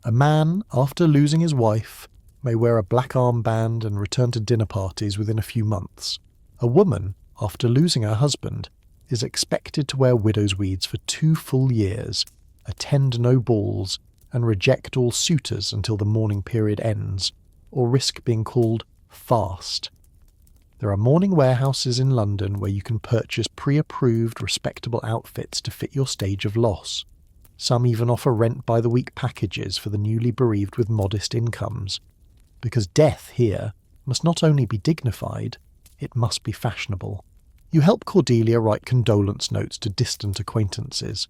A man, after losing his wife, may wear a black armband and return to dinner parties within a few months. A woman, after losing her husband, is expected to wear widow's weeds for 2 full years, attend no balls, and reject all suitors until the mourning period ends, or risk being called fast. There are mourning warehouses in London where you can purchase pre-approved, respectable outfits to fit your stage of loss. Some even offer rent-by-the-week packages for the newly bereaved with modest incomes. Because death here must not only be dignified, it must be fashionable. You help Cordelia write condolence notes to distant acquaintances.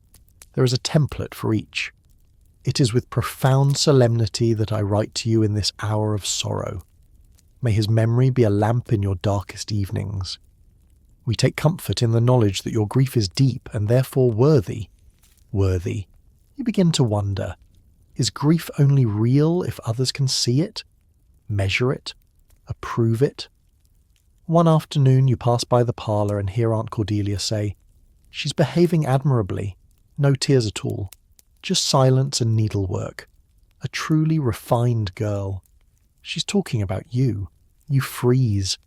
There is a template for each. "It is with profound solemnity that I write to you in this hour of sorrow. May his memory be a lamp in your darkest evenings. We take comfort in the knowledge that your grief is deep and therefore worthy." Worthy. You begin to wonder, is grief only real if others can see it, measure it, approve it? One afternoon you pass by the parlour and hear Aunt Cordelia say, "She's behaving admirably. No tears at all. Just silence and needlework. A truly refined girl." She's talking about you. You freeze.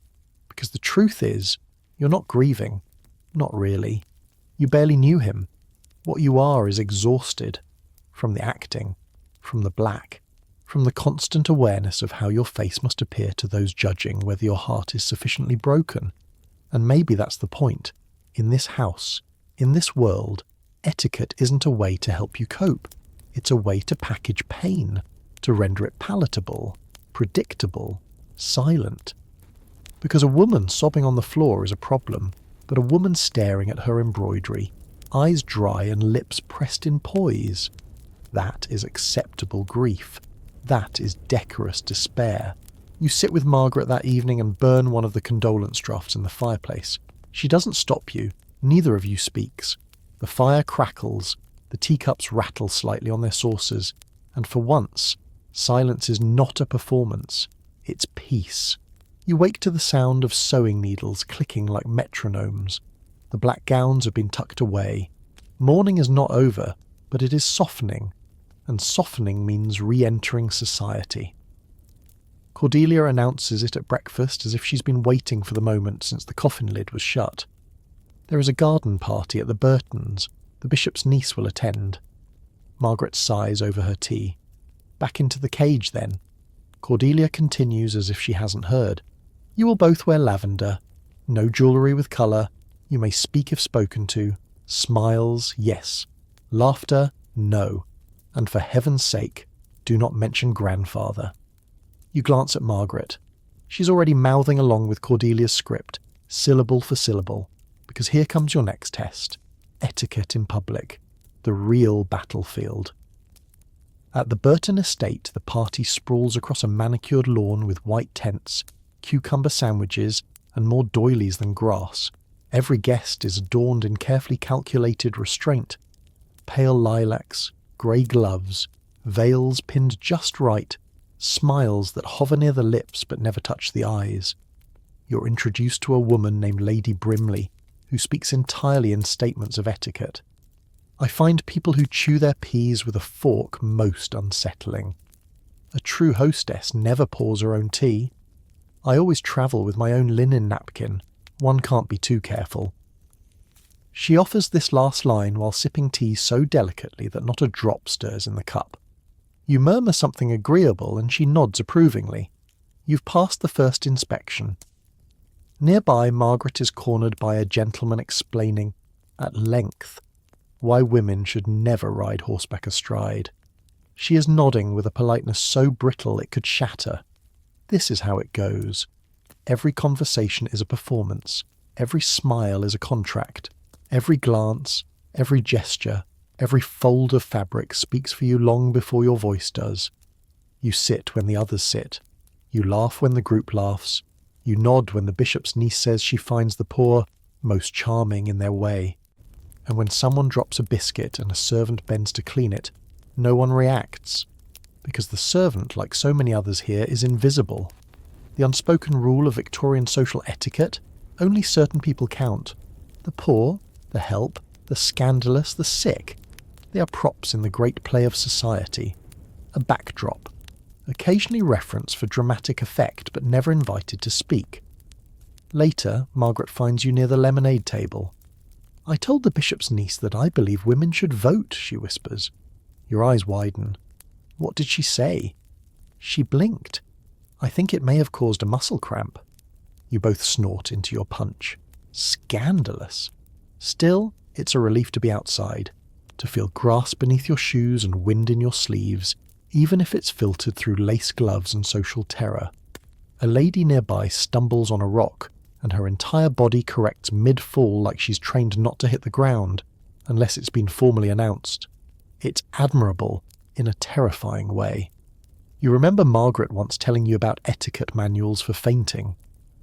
Because the truth is, you're not grieving. Not really. You barely knew him. What you are is exhausted. From the acting. From the black. From the constant awareness of how your face must appear to those judging whether your heart is sufficiently broken. And maybe that's the point. In this house, in this world, etiquette isn't a way to help you cope. It's a way to package pain, to render it palatable, predictable, silent. Because a woman sobbing on the floor is a problem, but a woman staring at her embroidery, eyes dry and lips pressed in poise, that is acceptable grief. That is decorous despair. You sit with Margaret that evening and burn one of the condolence drafts in the fireplace. She doesn't stop you. Neither of you speaks. The fire crackles, the teacups rattle slightly on their saucers, and for once, silence is not a performance, it's peace. You wake to the sound of sewing needles clicking like metronomes. The black gowns have been tucked away. Mourning is not over, but it is softening, and softening means re-entering society. Cordelia announces it at breakfast as if she's been waiting for the moment since the coffin lid was shut. There is a garden party at the Burtons. The bishop's niece will attend. Margaret sighs over her tea. Back into the cage, then. Cordelia continues as if she hasn't heard. You will both wear lavender. No jewellery with colour. You may speak if spoken to. Smiles, yes. Laughter, no. And for heaven's sake, do not mention grandfather. You glance at Margaret. She's already mouthing along with Cordelia's script, syllable for syllable, because here comes your next test. Etiquette in public. The real battlefield. At the Burton estate, the party sprawls across a manicured lawn with white tents, cucumber sandwiches, and more doilies than grass. Every guest is adorned in carefully calculated restraint. Pale lilacs, grey gloves, veils pinned just right, smiles that hover near the lips but never touch the eyes. You're introduced to a woman named Lady Brimley, who speaks entirely in statements of etiquette. I find people who chew their peas with a fork most unsettling. A true hostess never pours her own tea. I always travel with my own linen napkin. One can't be too careful. She offers this last line while sipping tea so delicately that not a drop stirs in the cup. You murmur something agreeable and she nods approvingly. You've passed the first inspection. Nearby, Margaret is cornered by a gentleman explaining, at length, why women should never ride horseback astride. She is nodding with a politeness so brittle it could shatter. This is how it goes. Every conversation is a performance. Every smile is a contract. Every glance, every gesture, every fold of fabric speaks for you long before your voice does. You sit when the others sit. You laugh when the group laughs. You nod when the bishop's niece says she finds the poor most charming in their way. And when someone drops a biscuit and a servant bends to clean it, no one reacts, because the servant, like so many others here, is invisible. The unspoken rule of Victorian social etiquette, only certain people count. The poor, the help, the scandalous, the sick. They are props in the great play of society. A backdrop. Occasionally referenced for dramatic effect, but never invited to speak. Later, Margaret finds you near the lemonade table. I told the bishop's niece that I believe women should vote, she whispers. Your eyes widen. What did she say? She blinked. I think it may have caused a muscle cramp. You both snort into your punch. Scandalous. Still, it's a relief to be outside, to feel grass beneath your shoes and wind in your sleeves, even if it's filtered through lace gloves and social terror. A lady nearby stumbles on a rock, and her entire body corrects mid-fall like she's trained not to hit the ground, unless it's been formally announced. It's admirable, in a terrifying way. You remember Margaret once telling you about etiquette manuals for fainting.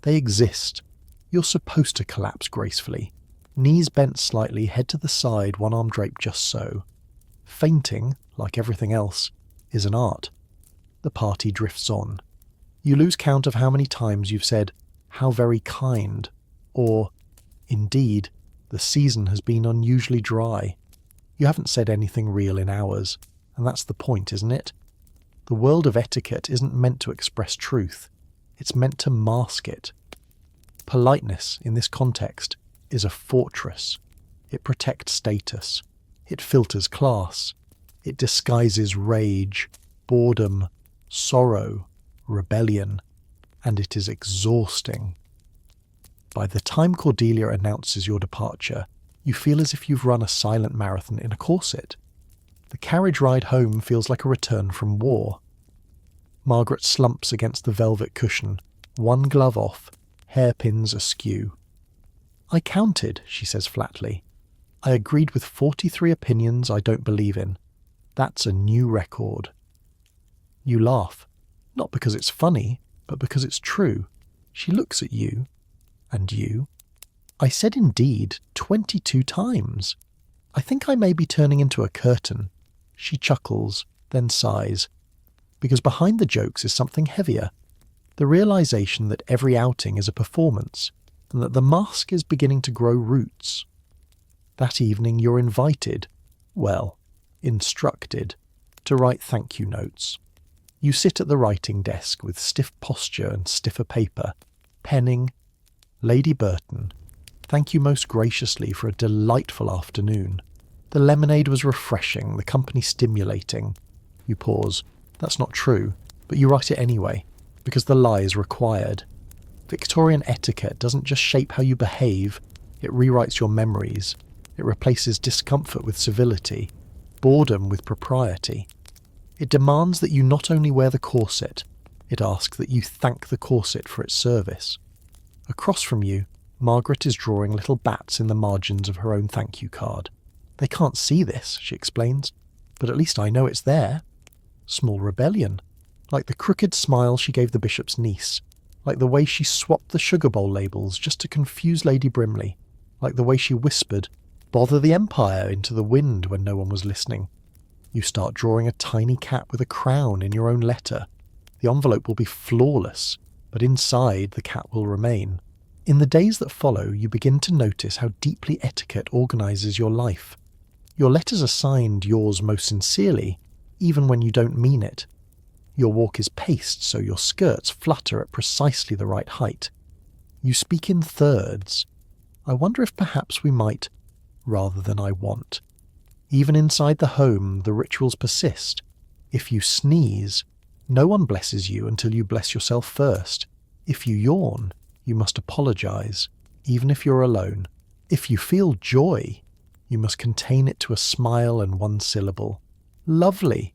They exist. You're supposed to collapse gracefully. Knees bent slightly, head to the side, one arm draped just so. Fainting, like everything else, is an art. The party drifts on. You lose count of how many times you've said, "How very kind," or, "Indeed, the season has been unusually dry." You haven't said anything real in hours, and that's the point, isn't it? The world of etiquette isn't meant to express truth. It's meant to mask it. Politeness, in this context, is a fortress. It protects status. It filters class. It disguises rage, boredom, sorrow, rebellion, and it is exhausting. By the time Cordelia announces your departure, you feel as if you've run a silent marathon in a corset. The carriage ride home feels like a return from war. Margaret slumps against the velvet cushion, one glove off, hairpins askew. I counted, she says flatly. I agreed with 43 opinions I don't believe in. That's a new record. You laugh, not because it's funny, but because it's true. She looks at you, and you. I said indeed 22 times. I think I may be turning into a curtain. She chuckles, then sighs. Because behind the jokes is something heavier. The realization that every outing is a performance, and that the mask is beginning to grow roots. That evening you're invited, well, instructed, to write thank you notes. You sit at the writing desk with stiff posture and stiffer paper, penning, Lady Burton, thank you most graciously for a delightful afternoon. The lemonade was refreshing, the company stimulating. You pause. That's not true, but you write it anyway, because the lie is required. Victorian etiquette doesn't just shape how you behave, it rewrites your memories. It replaces discomfort with civility, boredom with propriety. It demands that you not only wear the corset, it asks that you thank the corset for its service. Across from you, Margaret is drawing little bats in the margins of her own thank you card. They can't see this, she explains, but at least I know it's there. Small rebellion, like the crooked smile she gave the bishop's niece, like the way she swapped the sugar bowl labels just to confuse Lady Brimley, like the way she whispered, "Bother the Empire," into the wind when no one was listening. You start drawing a tiny cat with a crown in your own letter. The envelope will be flawless, but inside the cat will remain. In the days that follow, you begin to notice how deeply etiquette organises your life. Your letters are signed yours most sincerely, even when you don't mean it. Your walk is paced so your skirts flutter at precisely the right height. You speak in thirds. I wonder if perhaps we might, rather than I want. Even inside the home, the rituals persist. If you sneeze, no one blesses you until you bless yourself first. If you yawn, you must apologise, even if you're alone. If you feel joy, you must contain it to a smile and one syllable. Lovely!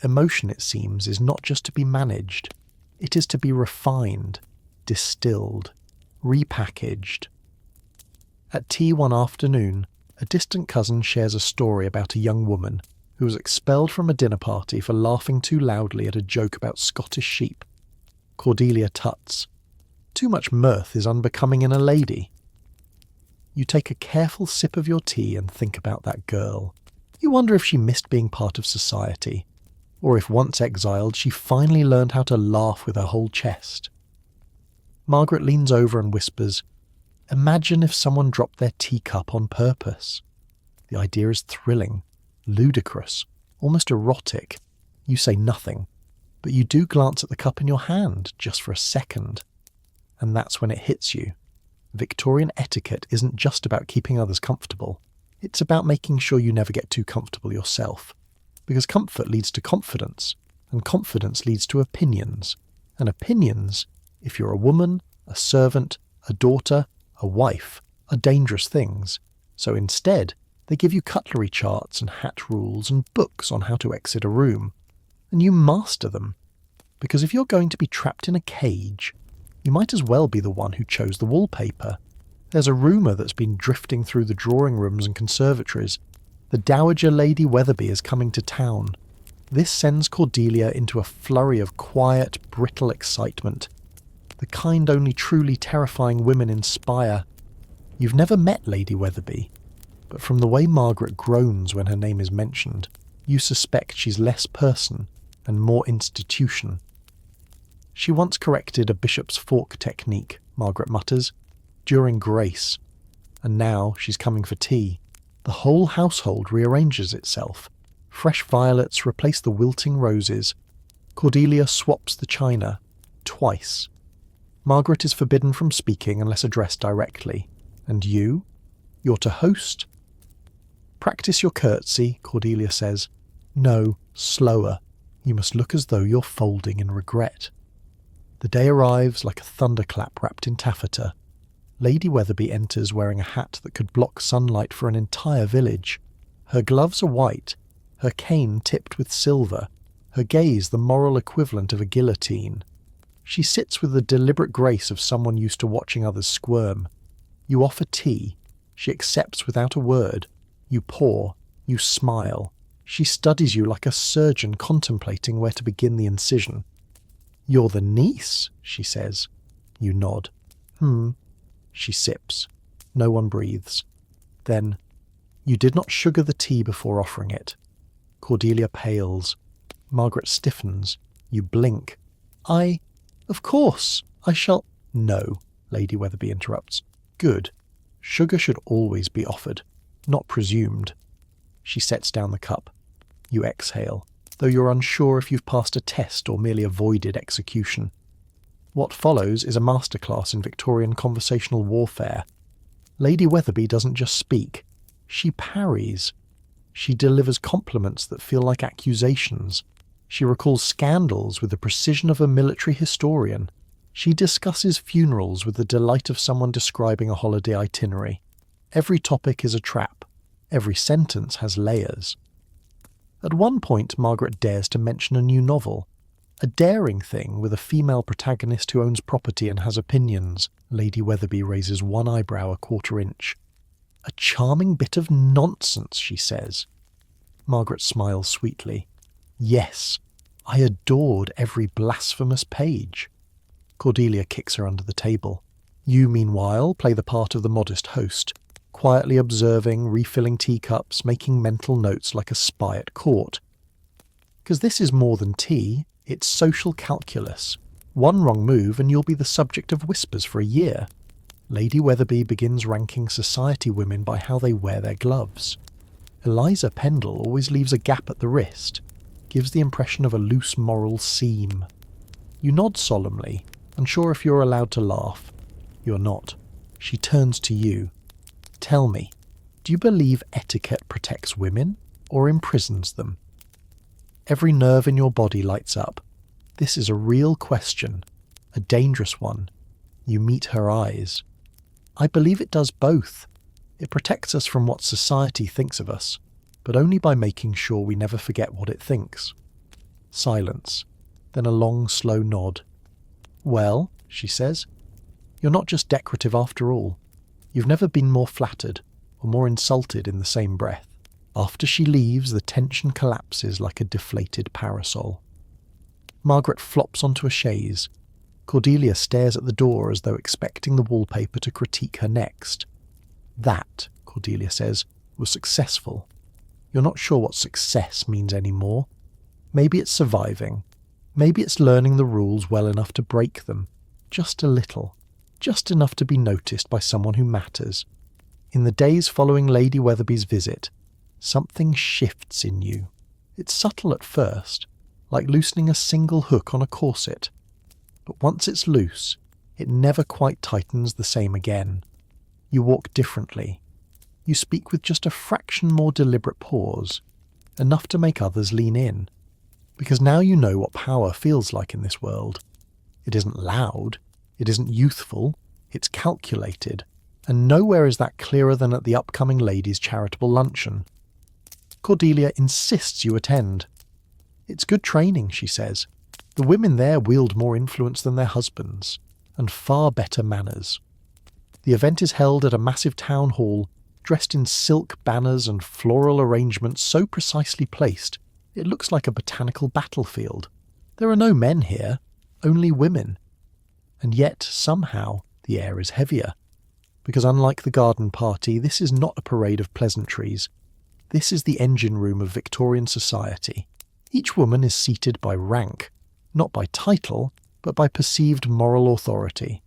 Emotion, it seems, is not just to be managed. It is to be refined, distilled, repackaged. At tea one afternoon, a distant cousin shares a story about a young woman who was expelled from a dinner party for laughing too loudly at a joke about Scottish sheep. Cordelia tuts. Too much mirth is unbecoming in a lady. You take a careful sip of your tea and think about that girl. You wonder if she missed being part of society, or if once exiled she finally learned how to laugh with her whole chest. Margaret leans over and whispers, "Imagine if someone dropped their teacup on purpose." The idea is thrilling, ludicrous, almost erotic. You say nothing, but you do glance at the cup in your hand, just for a second. And that's when it hits you. Victorian etiquette isn't just about keeping others comfortable. It's about making sure you never get too comfortable yourself. Because comfort leads to confidence, and confidence leads to opinions. And opinions, if you're a woman, a servant, a daughter, a wife, are dangerous things. So instead, they give you cutlery charts and hat rules and books on how to exit a room. And you master them. Because if you're going to be trapped in a cage, you might as well be the one who chose the wallpaper. There's a rumour that's been drifting through the drawing rooms and conservatories. The Dowager Lady Weatherby is coming to town. This sends Cordelia into a flurry of quiet, brittle excitement. The kind only truly terrifying women inspire. You've never met Lady Weatherby, but from the way Margaret groans when her name is mentioned, you suspect she's less person and more institution. She once corrected a bishop's fork technique, Margaret mutters, during grace. And now she's coming for tea. The whole household rearranges itself. Fresh violets replace the wilting roses. Cordelia swaps the china. Twice. Margaret is forbidden from speaking unless addressed directly. And you? You're to host. Practice your curtsy, Cordelia says. No, slower. You must look as though you're folding in regret. The day arrives like a thunderclap wrapped in taffeta. Lady Weatherby enters wearing a hat that could block sunlight for an entire village. Her gloves are white, her cane tipped with silver, her gaze the moral equivalent of a guillotine. She sits with the deliberate grace of someone used to watching others squirm. You offer tea. She accepts without a word. You pour. You smile. She studies you like a surgeon contemplating where to begin the incision. "You're the niece," she says. You nod. She sips. No one breathes. Then, You did not sugar the tea before offering it. Cordelia pales. Margaret stiffens. You blink. Of course, I shall— No, Lady Weatherby interrupts. Good. Sugar should always be offered, not presumed. She sets down the cup. You exhale, though you're unsure if you've passed a test or merely avoided execution. What follows is a masterclass in Victorian conversational warfare. Lady Weatherby doesn't just speak. She parries. She delivers compliments that feel like accusations. She recalls scandals with the precision of a military historian. She discusses funerals with the delight of someone describing a holiday itinerary. Every topic is a trap. Every sentence has layers. At one point, Margaret dares to mention a new novel. A daring thing with a female protagonist who owns property and has opinions. Lady Weatherby raises one eyebrow a quarter inch. A charming bit of nonsense, she says. Margaret smiles sweetly. Yes, I adored every blasphemous page. Cordelia kicks her under the table. You, meanwhile, play the part of the modest host, quietly observing, refilling teacups, making mental notes like a spy at court. Because this is more than tea, it's social calculus. One wrong move and you'll be the subject of whispers for a year. Lady Weatherby begins ranking society women by how they wear their gloves. Eliza Pendle always leaves a gap at the wrist, gives the impression of a loose moral seam. You nod solemnly, unsure if you're allowed to laugh. You're not. She turns to you. Tell me, do you believe etiquette protects women or imprisons them? Every nerve in your body lights up. This is a real question, a dangerous one. You meet her eyes. I believe it does both. It protects us from what society thinks of us, but only by making sure we never forget what it thinks. Silence, then a long, slow nod. Well, she says, you're not just decorative after all. You've never been more flattered or more insulted in the same breath. After she leaves, the tension collapses like a deflated parasol. Margaret flops onto a chaise. Cordelia stares at the door as though expecting the wallpaper to critique her next. That, Cordelia says, was successful. You're not sure what success means anymore. Maybe it's surviving. Maybe it's learning the rules well enough to break them. Just a little. Just enough to be noticed by someone who matters. In the days following Lady Weatherby's visit, something shifts in you. It's subtle at first, like loosening a single hook on a corset. But once it's loose, it never quite tightens the same again. You walk differently. You speak with just a fraction more deliberate pause, enough to make others lean in. Because now you know what power feels like in this world. It isn't loud, it isn't youthful, it's calculated, and nowhere is that clearer than at the upcoming ladies' charitable luncheon. Cordelia insists you attend. It's good training, she says. The women there wield more influence than their husbands, and far better manners. The event is held at a massive town hall, dressed in silk banners and floral arrangements so precisely placed, it looks like a botanical battlefield. There are no men here, only women. And yet, somehow, the air is heavier. Because unlike the garden party, this is not a parade of pleasantries. This is the engine room of Victorian society. Each woman is seated by rank, not by title, but by perceived moral authority.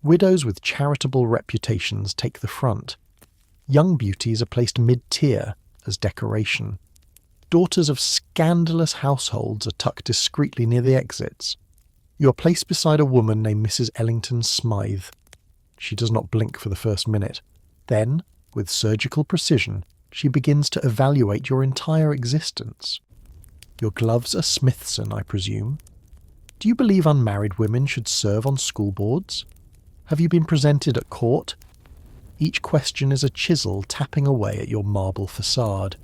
Widows with charitable reputations take the front. Young beauties are placed mid-tier as decoration. Daughters of scandalous households are tucked discreetly near the exits. You are placed beside a woman named Mrs. Ellington Smythe. She does not blink for the first minute. Then, with surgical precision, she begins to evaluate your entire existence. Your gloves are Smithson, I presume. Do you believe unmarried women should serve on school boards? Have you been presented at court? Each question is a chisel tapping away at your marble facade.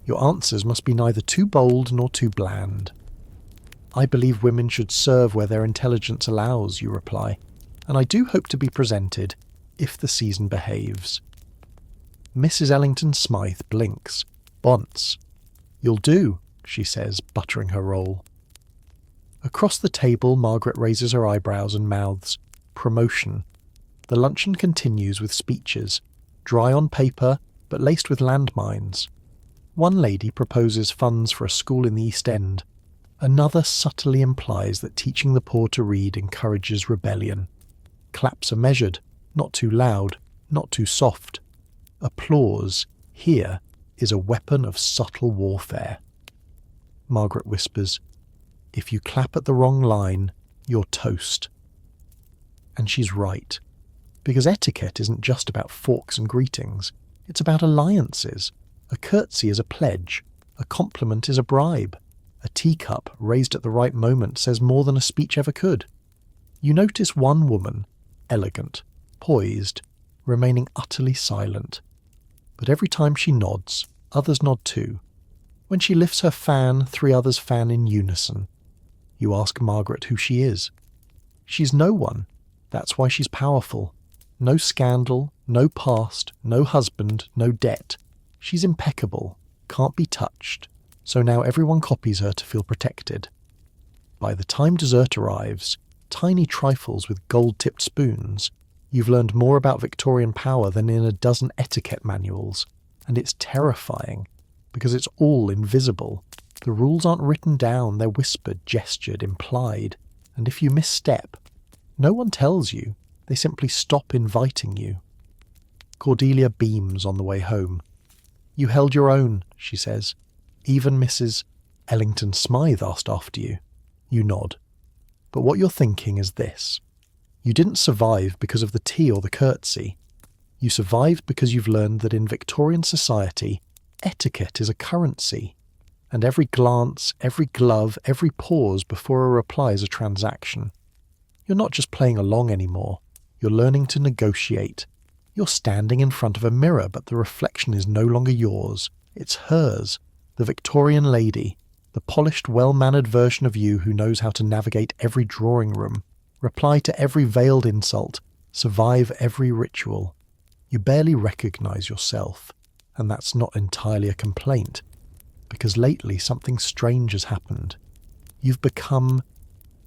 Your answers must be neither too bold nor too bland. I believe women should serve where their intelligence allows, you reply, and I do hope to be presented, if the season behaves. Mrs. Ellington Smythe blinks. Once. You'll do, she says, buttering her roll. Across the table, Margaret raises her eyebrows and mouths. Promotion. The luncheon continues with speeches, dry on paper, but but laced with landmines. One lady proposes funds for a school in the East End. Another subtly implies that teaching the poor to read encourages rebellion. Claps are measured, not too loud, not too soft. Applause, here, is a weapon of subtle warfare. Margaret whispers, "If you clap at the wrong line, you're toast." And she's right. Because etiquette isn't just about forks and greetings. It's about alliances. A curtsy is a pledge. A compliment is a bribe. A teacup raised at the right moment says more than a speech ever could. You notice one woman, elegant, poised, remaining utterly silent. But every time she nods, others nod too. When she lifts her fan, 3 others fan in unison. You ask Margaret who she is. She's no one. That's why she's powerful. No scandal, no past, no husband, no debt. She's impeccable, can't be touched. So now everyone copies her to feel protected. By the time dessert arrives, tiny trifles with gold-tipped spoons, you've learned more about Victorian power than in a dozen etiquette manuals. And it's terrifying, because it's all invisible. The rules aren't written down, they're whispered, gestured, implied. And if you misstep, no one tells you, they simply stop inviting you. Cordelia beams on the way home. "You held your own," she says. "Even Mrs. Ellington Smythe asked after you." You nod. But what you're thinking is this. You didn't survive because of the tea or the curtsy. You survived because you've learned that in Victorian society, etiquette is a currency. And every glance, every glove, every pause before a reply is a transaction. You're not just playing along anymore. You're learning to negotiate. You're standing in front of a mirror, but the reflection is no longer yours. It's hers. The Victorian lady, the polished, well-mannered version of you who knows how to navigate every drawing room, reply to every veiled insult, survive every ritual. You barely recognise yourself, and that's not entirely a complaint, because lately something strange has happened. You've become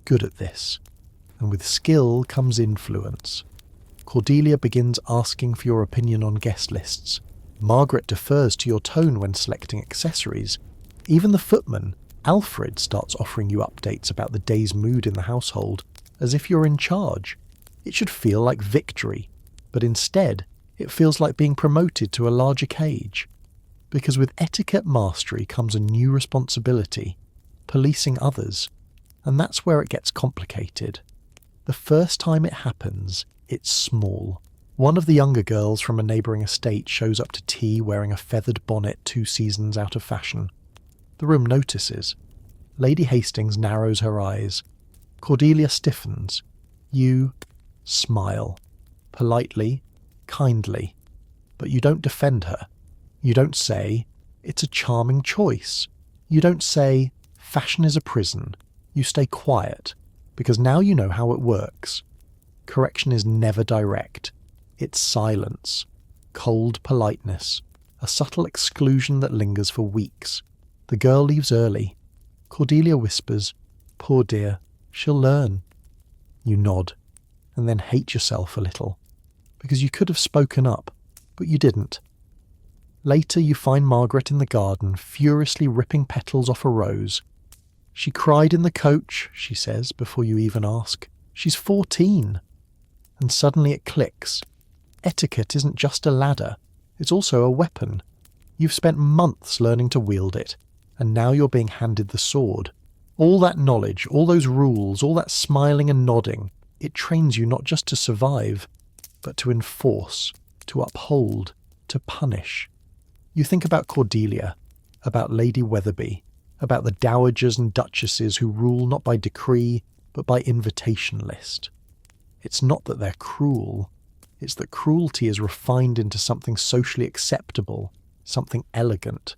good at this, and with skill comes influence. Cordelia begins asking for your opinion on guest lists. Margaret defers to your tone when selecting accessories. Even the footman, Alfred, starts offering you updates about the day's mood in the household, as if you're in charge. It should feel like victory, but instead, it feels like being promoted to a larger cage. Because with etiquette mastery comes a new responsibility, policing others. And that's where it gets complicated. The first time it happens, it's small. One of the younger girls from a neighbouring estate shows up to tea wearing a feathered bonnet 2 seasons out of fashion. The room notices. Lady Hastings narrows her eyes. Cordelia stiffens. You smile. Politely, kindly. But you don't defend her. You don't say, "It's a charming choice." You don't say, "Fashion is a prison." You stay quiet, because now you know how it works. Correction is never direct. It's silence, cold politeness, a subtle exclusion that lingers for weeks. The girl leaves early. Cordelia whispers, "Poor dear, she'll learn." You nod, and then hate yourself a little, because you could have spoken up, but you didn't. Later you find Margaret in the garden, furiously ripping petals off a rose. "She cried in the coach," she says, before you even ask. "She's 14. And suddenly it clicks. Etiquette isn't just a ladder, it's also a weapon. You've spent months learning to wield it, and now you're being handed the sword. All that knowledge, all those rules, all that smiling and nodding, it trains you not just to survive, but to enforce, to uphold, to punish. You think about Cordelia, about Lady Weatherby, about the dowagers and duchesses who rule not by decree, but by invitation list. It's not that they're cruel. It's that cruelty is refined into something socially acceptable, something elegant.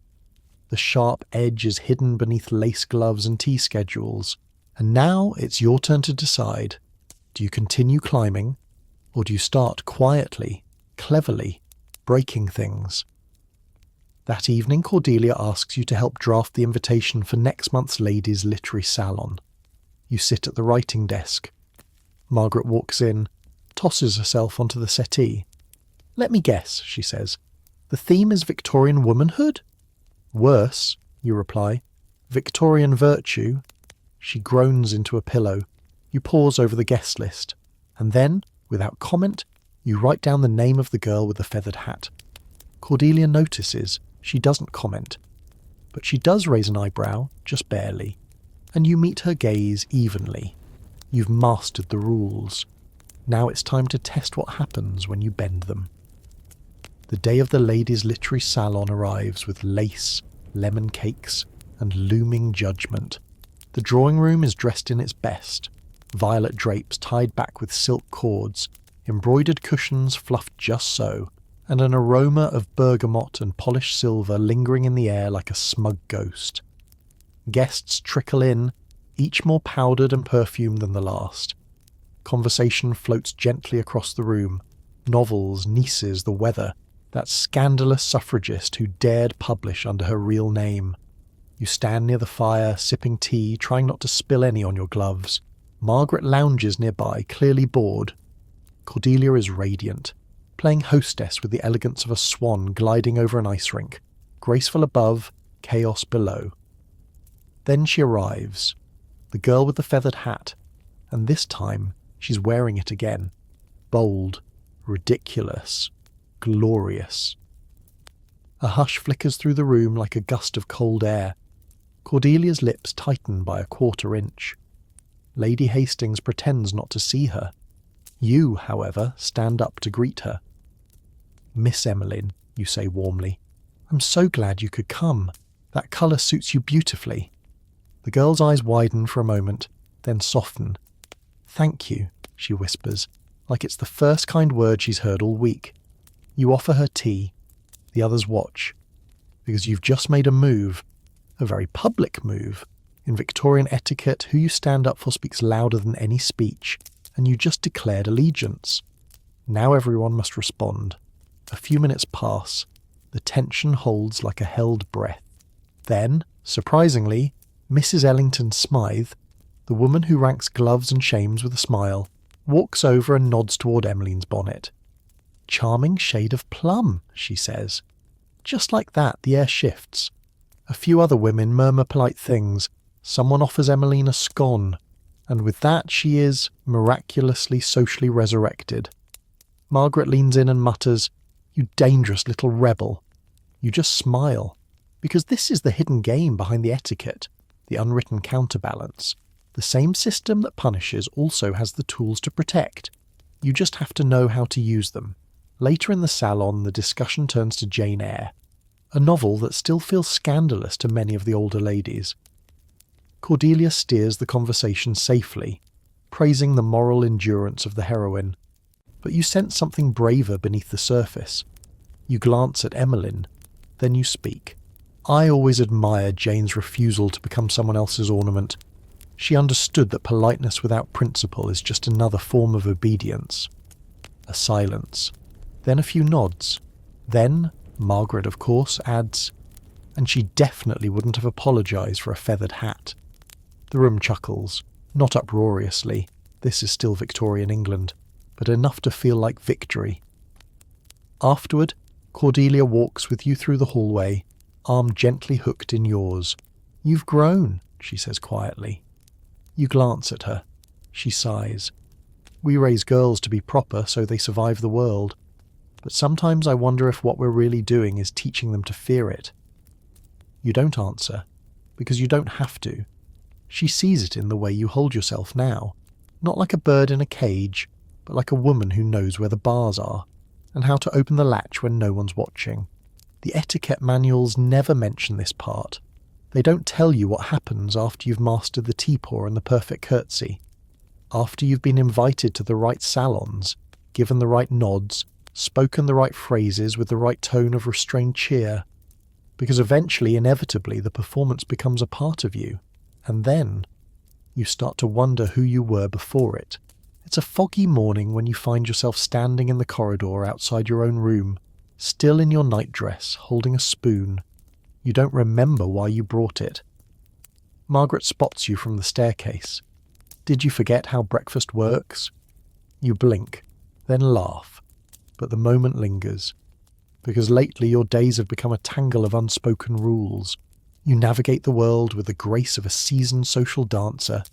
The sharp edge is hidden beneath lace gloves and tea schedules. And now it's your turn to decide. Do you continue climbing, or do you start quietly, cleverly, breaking things? That evening, Cordelia asks you to help draft the invitation for next month's Ladies' Literary Salon. You sit at the writing desk. Margaret walks in, tosses herself onto the settee. "Let me guess," she says. The theme is Victorian womanhood? Worse, you reply. Victorian virtue? She groans into a pillow. You pause over the guest list. And then, without comment, you write down the name of the girl with the feathered hat. Cordelia notices. She doesn't comment. But she does raise an eyebrow, just barely. And you meet her gaze evenly. You've mastered the rules. Now it's time to test what happens when you bend them. The day of the ladies' literary salon arrives with lace, lemon cakes, and looming judgment. The drawing room is dressed in its best. Violet drapes tied back with silk cords, embroidered cushions fluffed just so, and an aroma of bergamot and polished silver lingering in the air like a smug ghost. Guests trickle in, each more powdered and perfumed than the last. Conversation floats gently across the room. Novels, nieces, the weather, that scandalous suffragist who dared publish under her real name. You stand near the fire, sipping tea, trying not to spill any on your gloves. Margaret lounges nearby, clearly bored. Cordelia is radiant, playing hostess with the elegance of a swan gliding over an ice rink, graceful above, chaos below. Then she arrives, the girl with the feathered hat, and this time she's wearing it again. Bold, ridiculous, glorious. A hush flickers through the room like a gust of cold air. Cordelia's lips tighten by a quarter inch. Lady Hastings pretends not to see her. You, however, stand up to greet her. "Miss Emmeline," you say warmly, "I'm so glad you could come. That colour suits you beautifully." The girl's eyes widen for a moment, then soften. "Thank you," she whispers, like it's the first kind word she's heard all week. You offer her tea. The others watch. Because you've just made a move. A very public move. In Victorian etiquette, who you stand up for speaks louder than any speech, and you just declared allegiance. Now everyone must respond. A few minutes pass. The tension holds like a held breath. Then, surprisingly, Mrs. Ellington Smythe, the woman who ranks gloves and shames with a smile, walks over and nods toward Emmeline's bonnet. "Charming shade of plum," she says. Just like that, the air shifts. A few other women murmur polite things. Someone offers Emmeline a scone, and with that she is miraculously socially resurrected. Margaret leans in and mutters, "You dangerous little rebel." You just smile, because this is the hidden game behind the etiquette, the unwritten counterbalance. The same system that punishes also has the tools to protect. You just have to know how to use them. Later in the salon, the discussion turns to Jane Eyre, a novel that still feels scandalous to many of the older ladies. Cordelia steers the conversation safely, praising the moral endurance of the heroine. But you sense something braver beneath the surface. You glance at Emmeline, then you speak. "I always admired Jane's refusal to become someone else's ornament. She understood that politeness without principle is just another form of obedience." A silence. Then a few nods. Then, Margaret, of course, adds, "And she definitely wouldn't have apologised for a feathered hat." The room chuckles, not uproariously, this is still Victorian England, but enough to feel like victory. Afterward, Cordelia walks with you through the hallway, arm gently hooked in yours. "You've grown," she says quietly. You glance at her. She sighs. "We raise girls to be proper so they survive the world. But sometimes I wonder if what we're really doing is teaching them to fear it." You don't answer, because you don't have to. She sees it in the way you hold yourself now, not like a bird in a cage, but like a woman who knows where the bars are, and how to open the latch when no one's watching. The etiquette manuals never mention this part. They don't tell you what happens after you've mastered the tea-pour and the perfect curtsy. After you've been invited to the right salons, given the right nods, spoken the right phrases with the right tone of restrained cheer. Because eventually, inevitably, the performance becomes a part of you. And then, you start to wonder who you were before it. It's a foggy morning when you find yourself standing in the corridor outside your own room, still in your nightdress, holding a spoon. You don't remember why you brought it. Margaret spots you from the staircase. "Did you forget how breakfast works?" You blink, then laugh, but the moment lingers. because lately your days have become a tangle of unspoken rules. You navigate the world with the grace of a seasoned social dancer,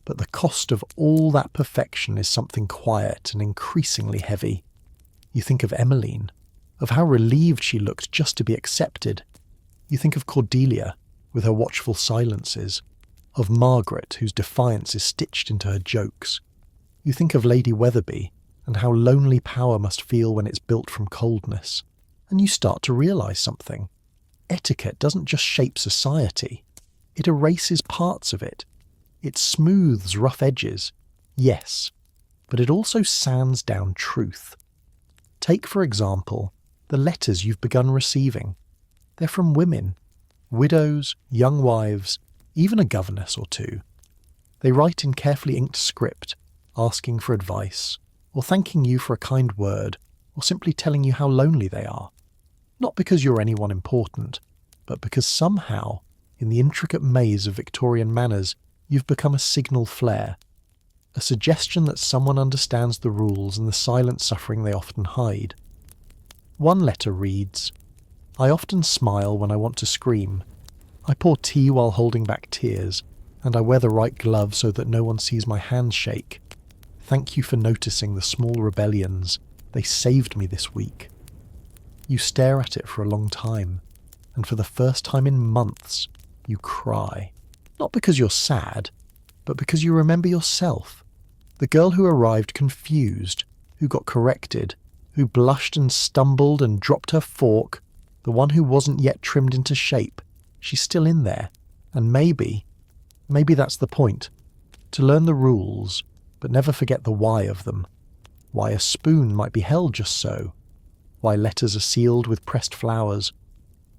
but the cost of all that perfection is something quiet and increasingly heavy. You think of Emmeline, of how relieved she looked just to be accepted. You think of Cordelia, with her watchful silences, of Margaret, whose defiance is stitched into her jokes. You think of Lady Weatherby, and how lonely power must feel when it's built from coldness. And you start to realise something. Etiquette doesn't just shape society. It erases parts of it. It smooths rough edges, yes, but it also sands down truth. Take, for example, the letters you've begun receiving. They're from women, widows, young wives, even a governess or two. They write in carefully inked script, asking for advice, or thanking you for a kind word, or simply telling you how lonely they are. Not because you're anyone important, but because somehow, in the intricate maze of Victorian manners, you've become a signal flare, a suggestion that someone understands the rules and the silent suffering they often hide. One letter reads, "I often smile when I want to scream. I pour tea while holding back tears, and I wear the right glove so that no one sees my hands shake. Thank you for noticing the small rebellions. They saved me this week." You stare at it for a long time, and for the first time in months, you cry. Not because you're sad, but because you remember yourself. The girl who arrived confused, who got corrected, who blushed and stumbled and dropped her fork, the one who wasn't yet trimmed into shape. She's still in there, and maybe that's the point. To learn the rules, but never forget the why of them. Why a spoon might be held just so. Why letters are sealed with pressed flowers.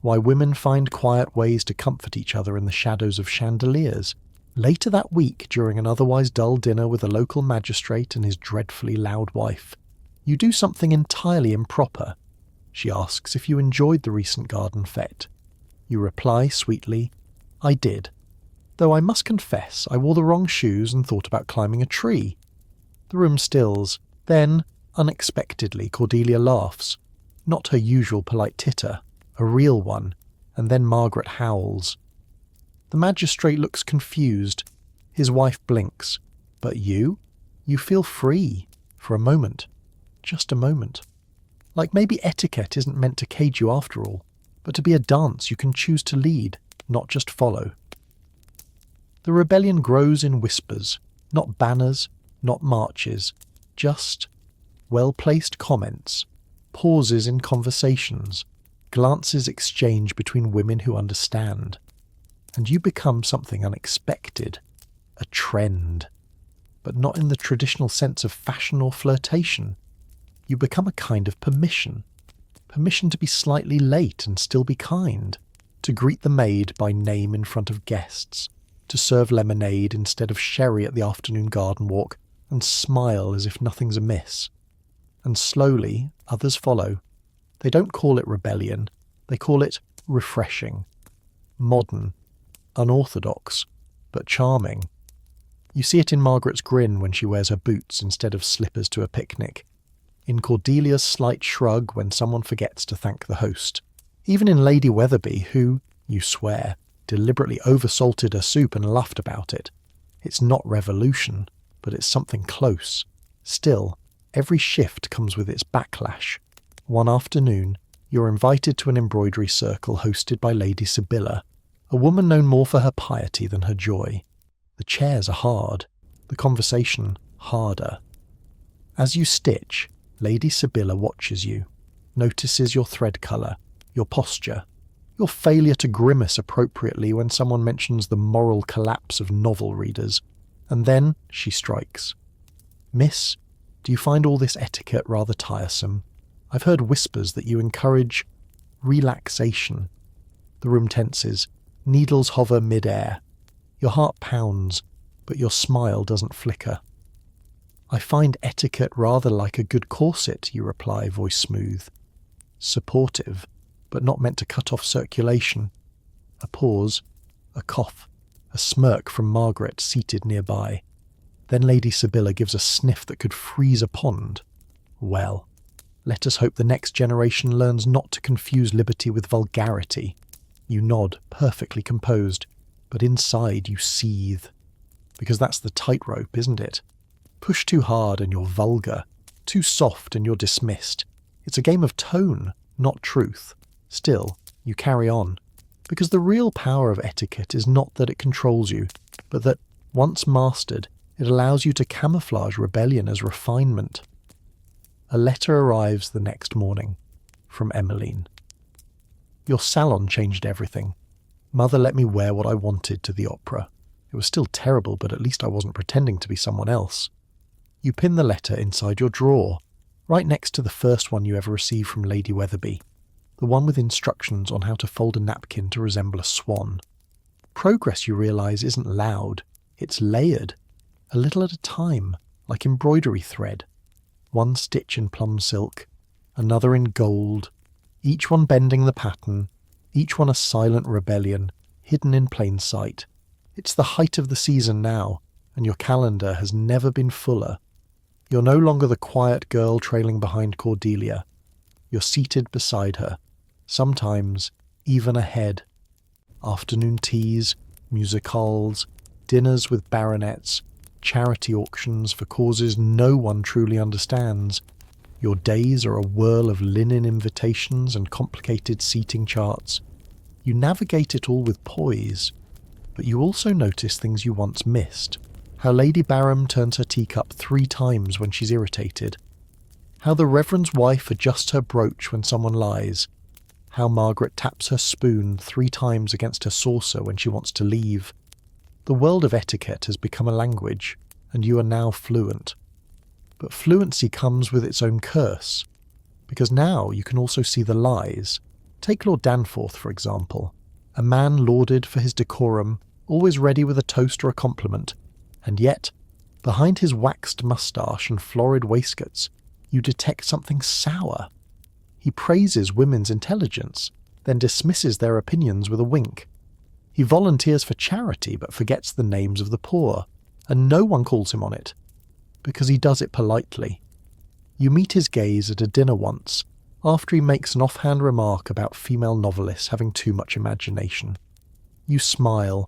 Why women find quiet ways to comfort each other in the shadows of chandeliers. Later that week, during an otherwise dull dinner with a local magistrate and his dreadfully loud wife, you do something entirely improper. She asks if you enjoyed the recent garden fete. You reply sweetly, "I did. Though I must confess I wore the wrong shoes and thought about climbing a tree." The room stills. Then, unexpectedly, Cordelia laughs. Not her usual polite titter, a real one, and then Margaret howls. The magistrate looks confused. His wife blinks. But you? You feel free. For a moment. Just a moment. Like maybe etiquette isn't meant to cage you after all, but to be a dance you can choose to lead, not just follow. The rebellion grows in whispers, not banners, not marches, just well-placed comments, pauses in conversations, glances exchanged between women who understand. And you become something unexpected, a trend, but not in the traditional sense of fashion or flirtation. You become a kind of permission to be slightly late and still be kind, to greet the maid by name in front of guests, to serve lemonade instead of sherry at the afternoon garden walk, and smile as if nothing's amiss. And slowly, others follow. They don't call it rebellion, they call it refreshing, modern, unorthodox, but charming. You see it in Margaret's grin when she wears her boots instead of slippers to a picnic, in Cordelia's slight shrug when someone forgets to thank the host, even in Lady Weatherby, who, you swear, deliberately oversalted her soup and laughed about it. It's not revolution, but it's something close. Still, every shift comes with its backlash. One afternoon, you're invited to an embroidery circle hosted by Lady Sibylla, a woman known more for her piety than her joy. The chairs are hard, the conversation harder. As you stitch, Lady Sibylla watches you, notices your thread colour, your posture, your failure to grimace appropriately when someone mentions the moral collapse of novel readers, and then she strikes. "Miss, do you find all this etiquette rather tiresome? I've heard whispers that you encourage relaxation." The room tenses, needles hover mid-air. Your heart pounds, but your smile doesn't flicker. "I find etiquette rather like a good corset," you reply, voice smooth. Supportive, but not meant to cut off circulation. A pause, a cough, a smirk from Margaret seated nearby. Then Lady Sibylla gives a sniff that could freeze a pond. "Well, Let us hope the next generation learns not to confuse liberty with vulgarity. You nod, perfectly composed, but inside you seethe. Because that's the tightrope, isn't it? Push too hard and you're vulgar. Too soft and you're dismissed. It's a game of tone, not truth. Still, you carry on. Because the real power of etiquette is not that it controls you, but that, once mastered, it allows you to camouflage rebellion as refinement. A letter arrives the next morning, from Emmeline. Your salon changed everything. Mother let me wear what I wanted to the opera. It was still terrible, but at least I wasn't pretending to be someone else. You pin the letter inside your drawer, right next to the first one you ever received from Lady Weatherby, the one with instructions on how to fold a napkin to resemble a swan. Progress, you realise, isn't loud, it's layered, a little at a time, like embroidery thread. One stitch in plum silk, another in gold, each one bending the pattern, each one a silent rebellion, hidden in plain sight. It's the height of the season now, and your calendar has never been fuller. You're no longer the quiet girl trailing behind Cordelia. You're seated beside her, sometimes even ahead. Afternoon teas, music halls, dinners with baronets, charity auctions for causes no one truly understands. Your days are a whirl of linen invitations and complicated seating charts. You navigate it all with poise, but you also notice things you once missed. How Lady Barham turns her teacup 3 times when she's irritated. How the Reverend's wife adjusts her brooch when someone lies. How Margaret taps her spoon 3 times against her saucer when she wants to leave. The world of etiquette has become a language, and you are now fluent. But fluency comes with its own curse, because now you can also see the lies. Take Lord Danforth, for example, a man lauded for his decorum, always ready with a toast or a compliment, and yet, behind his waxed moustache and florid waistcoats, you detect something sour. He praises women's intelligence, then dismisses their opinions with a wink. He volunteers for charity but forgets the names of the poor, and no one calls him on it, because he does it politely. You meet his gaze at a dinner once, after he makes an offhand remark about female novelists having too much imagination. You smile,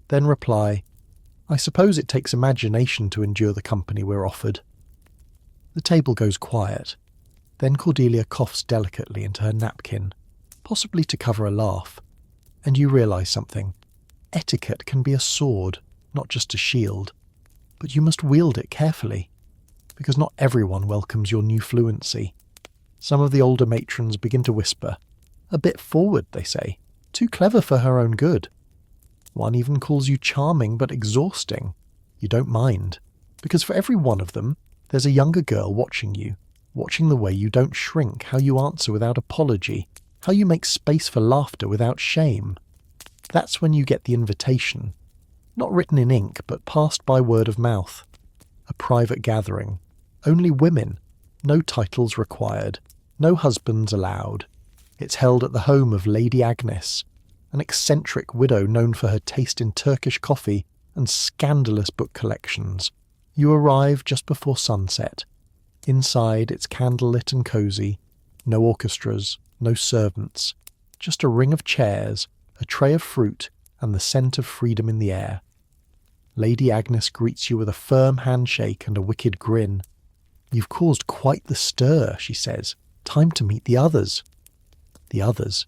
then reply, "I suppose it takes imagination to endure the company we're offered." The table goes quiet. Then Cordelia coughs delicately into her napkin, possibly to cover a laugh, and you realise something. Etiquette can be a sword, not just a shield, but you must wield it carefully, because not everyone welcomes your new fluency. Some of the older matrons begin to whisper. "A bit forward," they say. "Too clever for her own good." One even calls you charming but exhausting. You don't mind, because for every one of them, there's a younger girl watching you, watching the way you don't shrink, how you answer without apology, how you make space for laughter without shame. That's when you get the invitation. Not written in ink, but passed by word of mouth. A private gathering. Only women. No titles required. No husbands allowed. It's held at the home of Lady Agnes, an eccentric widow known for her taste in Turkish coffee and scandalous book collections. You arrive just before sunset. Inside, it's candlelit and cosy. No orchestras, no servants. Just a ring of chairs, a tray of fruit, and the scent of freedom in the air. Lady Agnes greets you with a firm handshake and a wicked grin. "You've caused quite the stir," she says. "Time to meet the others." The others.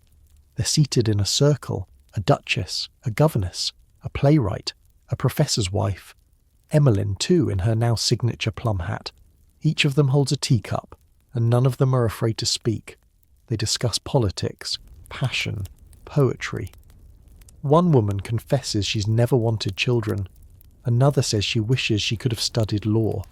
They're seated in a circle, a duchess, a governess, a playwright, a professor's wife. Emmeline, too, in her now signature plum hat. Each of them holds a teacup, and none of them are afraid to speak. They discuss politics, passion, poetry. One woman confesses she's never wanted children. Another says she wishes she could have studied law.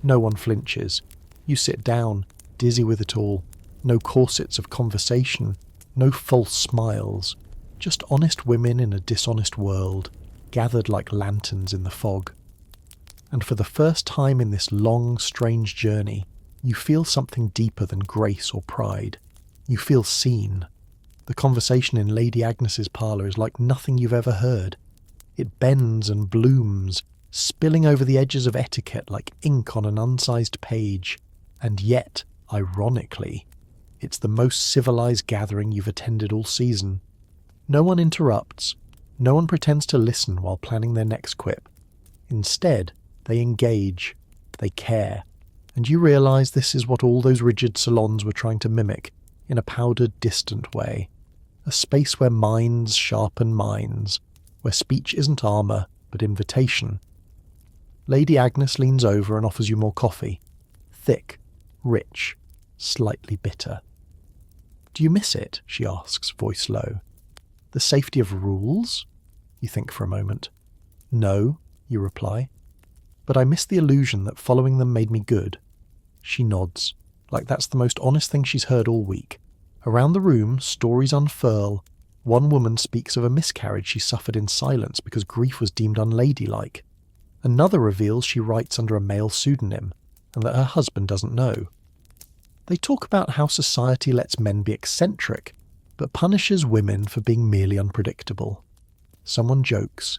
No one flinches. You sit down, dizzy with it all. No corsets of conversation. No false smiles. Just honest women in a dishonest world, gathered like lanterns in the fog. And for the first time in this long, strange journey, you feel something deeper than grace or pride. You feel seen. The conversation in Lady Agnes's parlour is like nothing you've ever heard. It bends and blooms, spilling over the edges of etiquette like ink on an unsized page. And yet, Ironically, it's the most civilized gathering you've attended all season. No one interrupts. No one pretends to listen while planning their next quip. Instead, they engage. They care. And you realise this is what all those rigid salons were trying to mimic, in a powdered, distant way. A space where minds sharpen minds, where speech isn't armour, but invitation. Lady Agnes leans over and offers you more coffee. Thick, rich, slightly bitter. "Do you miss it?" she asks, voice low. "The safety of rules?" You think for a moment. "No," you reply. "But I miss the illusion that following them made me good." She nods, like that's the most honest thing she's heard all week. Around the room, stories unfurl. One woman speaks of a miscarriage she suffered in silence because grief was deemed unladylike. Another reveals she writes under a male pseudonym, and that her husband doesn't know. They talk about how society lets men be eccentric, but punishes women for being merely unpredictable. Someone jokes,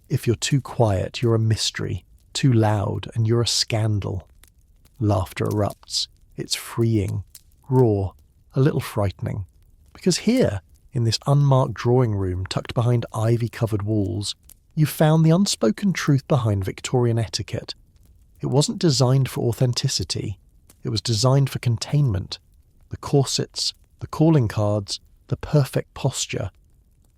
"If you're too quiet, you're a mystery. Too loud, and you're a scandal." Laughter erupts. It's freeing, raw, a little frightening. Because here, in this unmarked drawing room tucked behind ivy-covered walls, you found the unspoken truth behind Victorian etiquette. It wasn't designed for authenticity. It was designed for containment. The corsets, the calling cards, the perfect posture.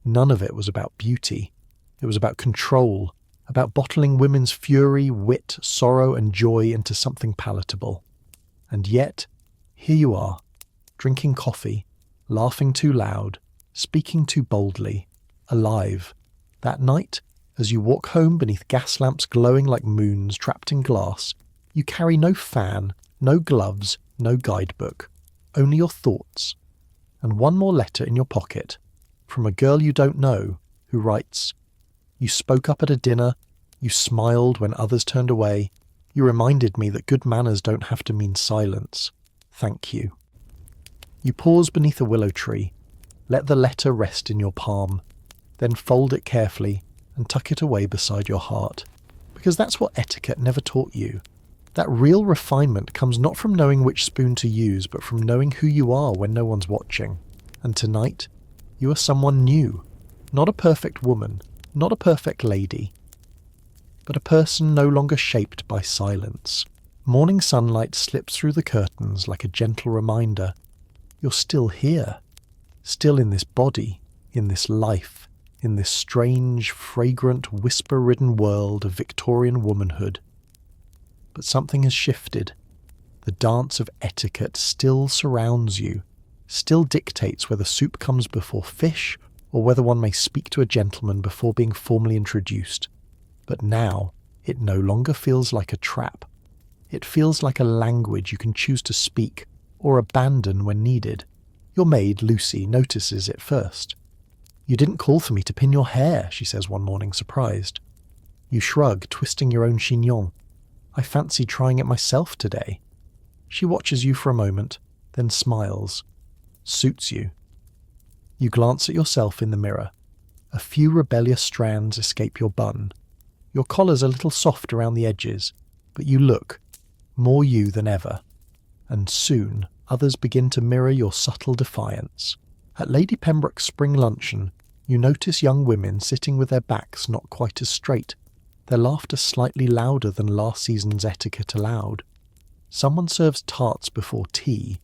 None of it was about beauty. It was about control, about bottling women's fury, wit, sorrow and joy into something palatable. And yet, here you are, drinking coffee, laughing too loud, speaking too boldly, alive. That night, as you walk home beneath gas lamps glowing like moons trapped in glass, you carry no fan, no gloves, no guidebook, only your thoughts. And one more letter in your pocket, from a girl you don't know, who writes, "You spoke up at a dinner, you smiled when others turned away, you reminded me that good manners don't have to mean silence. Thank you." You pause beneath a willow tree, let the letter rest in your palm, then fold it carefully and tuck it away beside your heart. Because that's what etiquette never taught you. That real refinement comes not from knowing which spoon to use, but from knowing who you are when no one's watching. And tonight, you are someone new. Not a perfect woman, not a perfect lady, but a person no longer shaped by silence. Morning sunlight slips through the curtains like a gentle reminder. You're still here, still in this body, in this life, in this strange, fragrant, whisper-ridden world of Victorian womanhood. But something has shifted. The dance of etiquette still surrounds you, still dictates whether soup comes before fish or whether one may speak to a gentleman before being formally introduced. But now, it no longer feels like a trap. It feels like a language you can choose to speak or abandon when needed. Your maid, Lucy, notices it first. "You didn't call for me to pin your hair," she says one morning, surprised. You shrug, twisting your own chignon. "I fancy trying it myself today." She watches you for a moment, then smiles. Suits you. You glance at yourself in the mirror. A few rebellious strands escape your bun. Your collar's a little soft around the edges, but you look, more you than ever. And soon, others begin to mirror your subtle defiance. At Lady Pembroke's spring luncheon, you notice young women sitting with their backs not quite as straight, their laughter slightly louder than last season's etiquette allowed. Someone serves tarts before tea,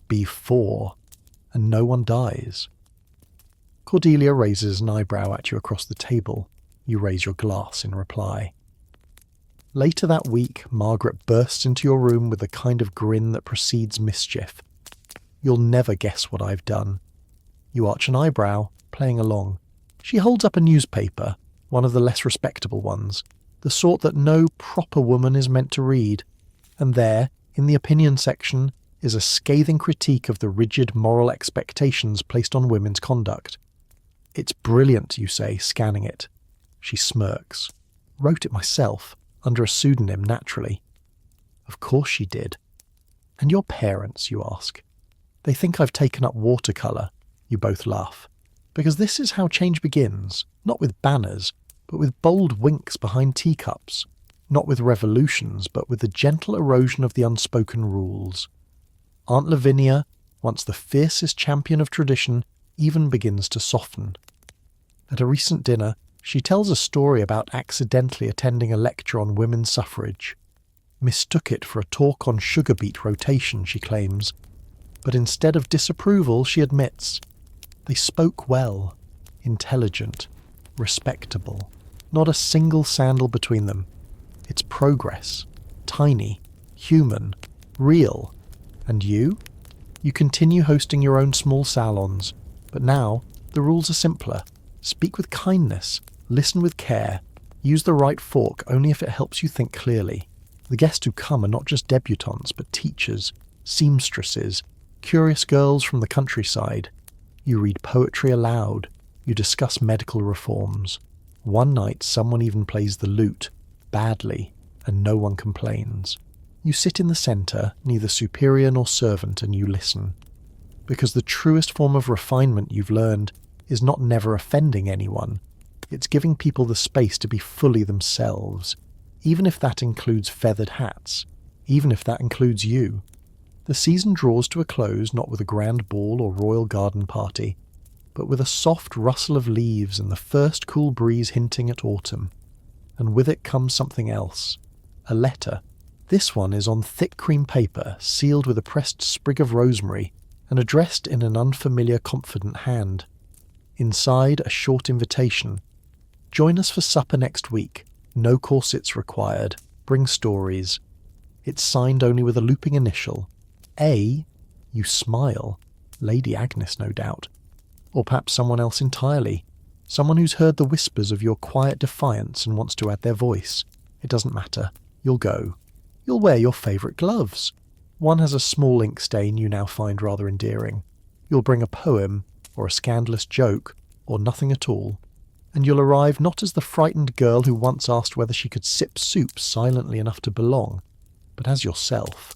before, and no one dies. Cordelia raises an eyebrow at you across the table. You raise your glass in reply. Later that week, Margaret bursts into your room with the kind of grin that precedes mischief. "You'll never guess what I've done." You arch an eyebrow, playing along. She holds up a newspaper, one of the less respectable ones, the sort that no proper woman is meant to read. And there, in the opinion section, is a scathing critique of the rigid moral expectations placed on women's conduct. "It's brilliant," you say, scanning it. She smirks. "Wrote it myself, under a pseudonym, naturally." "Of course she did." "And your parents," you ask. "They think I've taken up watercolour." You both laugh. Because this is how change begins, not with banners, but with bold winks behind teacups, not with revolutions, but with the gentle erosion of the unspoken rules. Aunt Lavinia, once the fiercest champion of tradition, even begins to soften. At a recent dinner, she tells a story about accidentally attending a lecture on women's suffrage. Mistook it for a talk on sugar beet rotation, she claims. But instead of disapproval, she admits, they spoke well, intelligent, respectable. Not a single sandal between them. It's progress, tiny, human, real. And you? You continue hosting your own small salons, but now the rules are simpler. Speak with kindness, listen with care, use the right fork only if it helps you think clearly. The guests who come are not just debutantes, but teachers, seamstresses, curious girls from the countryside. You read poetry aloud, you discuss medical reforms. One night someone even plays the lute, badly, and no one complains. You sit in the centre, neither superior nor servant, and you listen. Because the truest form of refinement you've learned is not never offending anyone. It's giving people the space to be fully themselves, even if that includes feathered hats, even if that includes you. The season draws to a close not with a grand ball or royal garden party, but with a soft rustle of leaves and the first cool breeze hinting at autumn. And with it comes something else. A letter. This one is on thick cream paper, sealed with a pressed sprig of rosemary, and addressed in an unfamiliar, confident hand. Inside, a short invitation. Join us for supper next week. No corsets required. Bring stories. It's signed only with a looping initial. A. You smile. Lady Agnes, no doubt. Or perhaps someone else entirely. Someone who's heard the whispers of your quiet defiance and wants to add their voice. It doesn't matter. You'll go. You'll wear your favourite gloves. One has a small ink stain you now find rather endearing. You'll bring a poem, or a scandalous joke, or nothing at all. And you'll arrive not as the frightened girl who once asked whether she could sip soup silently enough to belong, but as yourself.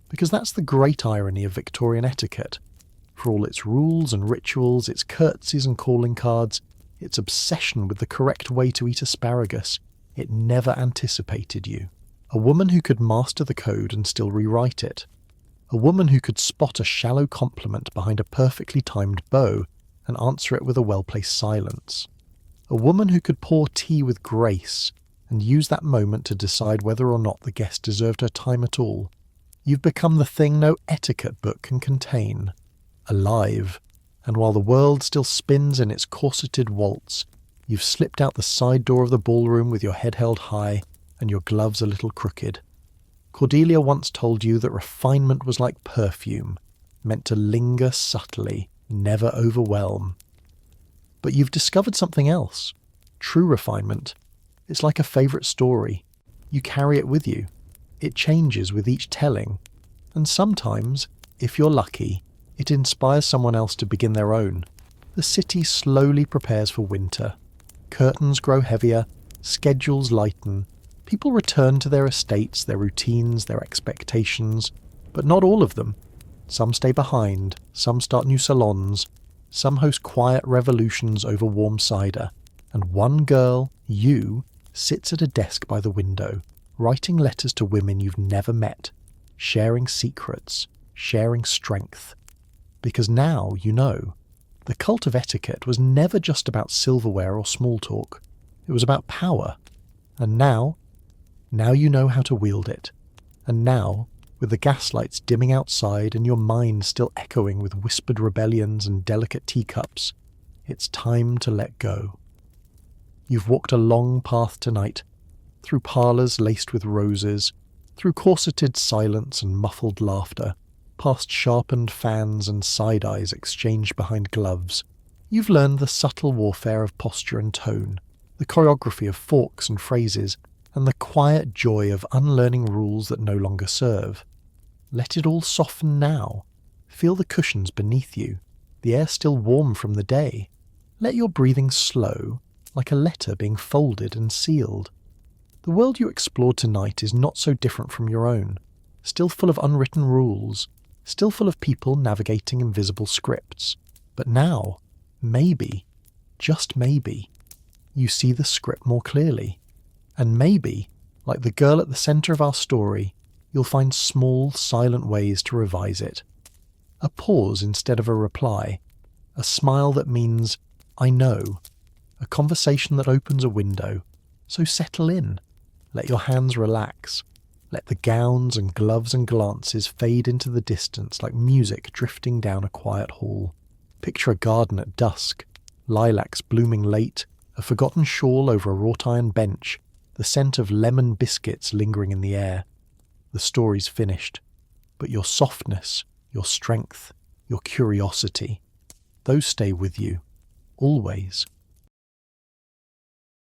Because that's the great irony of Victorian etiquette. For all its rules and rituals, its curtsies and calling cards, its obsession with the correct way to eat asparagus, it never anticipated you. A woman who could master the code and still rewrite it. A woman who could spot a shallow compliment behind a perfectly timed bow and answer it with a well-placed silence. A woman who could pour tea with grace and use that moment to decide whether or not the guest deserved her time at all. You've become the thing no etiquette book can contain. Alive, and while the world still spins in its corseted waltz, you've slipped out the side door of the ballroom with your head held high and your gloves a little crooked. Cordelia once told you that refinement was like perfume, meant to linger subtly, never overwhelm. But you've discovered something else. True refinement. It's like a favourite story. You carry it with you. It changes with each telling. And sometimes, if you're lucky, it inspires someone else to begin their own. The city slowly prepares for winter. Curtains grow heavier, schedules lighten. People return to their estates, their routines, their expectations. But not all of them. Some stay behind, some start new salons, some host quiet revolutions over warm cider. And one girl, you, sits at a desk by the window, writing letters to women you've never met, sharing secrets, sharing strength. Because now you know, the cult of etiquette was never just about silverware or small talk. It was about power. And now you know how to wield it. And now, with the gaslights dimming outside and your mind still echoing with whispered rebellions and delicate teacups, it's time to let go. You've walked a long path tonight, through parlours laced with roses, through corseted silence and muffled laughter, past sharpened fans and side-eyes exchanged behind gloves. You've learned the subtle warfare of posture and tone, the choreography of forks and phrases, and the quiet joy of unlearning rules that no longer serve. Let it all soften now. Feel the cushions beneath you, the air still warm from the day. Let your breathing slow, like a letter being folded and sealed. The world you explored tonight is not so different from your own, still full of unwritten rules, still full of people navigating invisible scripts. But now, maybe, just maybe, you see the script more clearly. And maybe, like the girl at the centre of our story, you'll find small, silent ways to revise it. A pause instead of a reply. A smile that means, I know. A conversation that opens a window. So settle in. Let your hands relax. Let the gowns and gloves and glances fade into the distance like music drifting down a quiet hall. Picture a garden at dusk, lilacs blooming late, a forgotten shawl over a wrought iron bench, the scent of lemon biscuits lingering in the air. The story's finished, but your softness, your strength, your curiosity, those stay with you, always.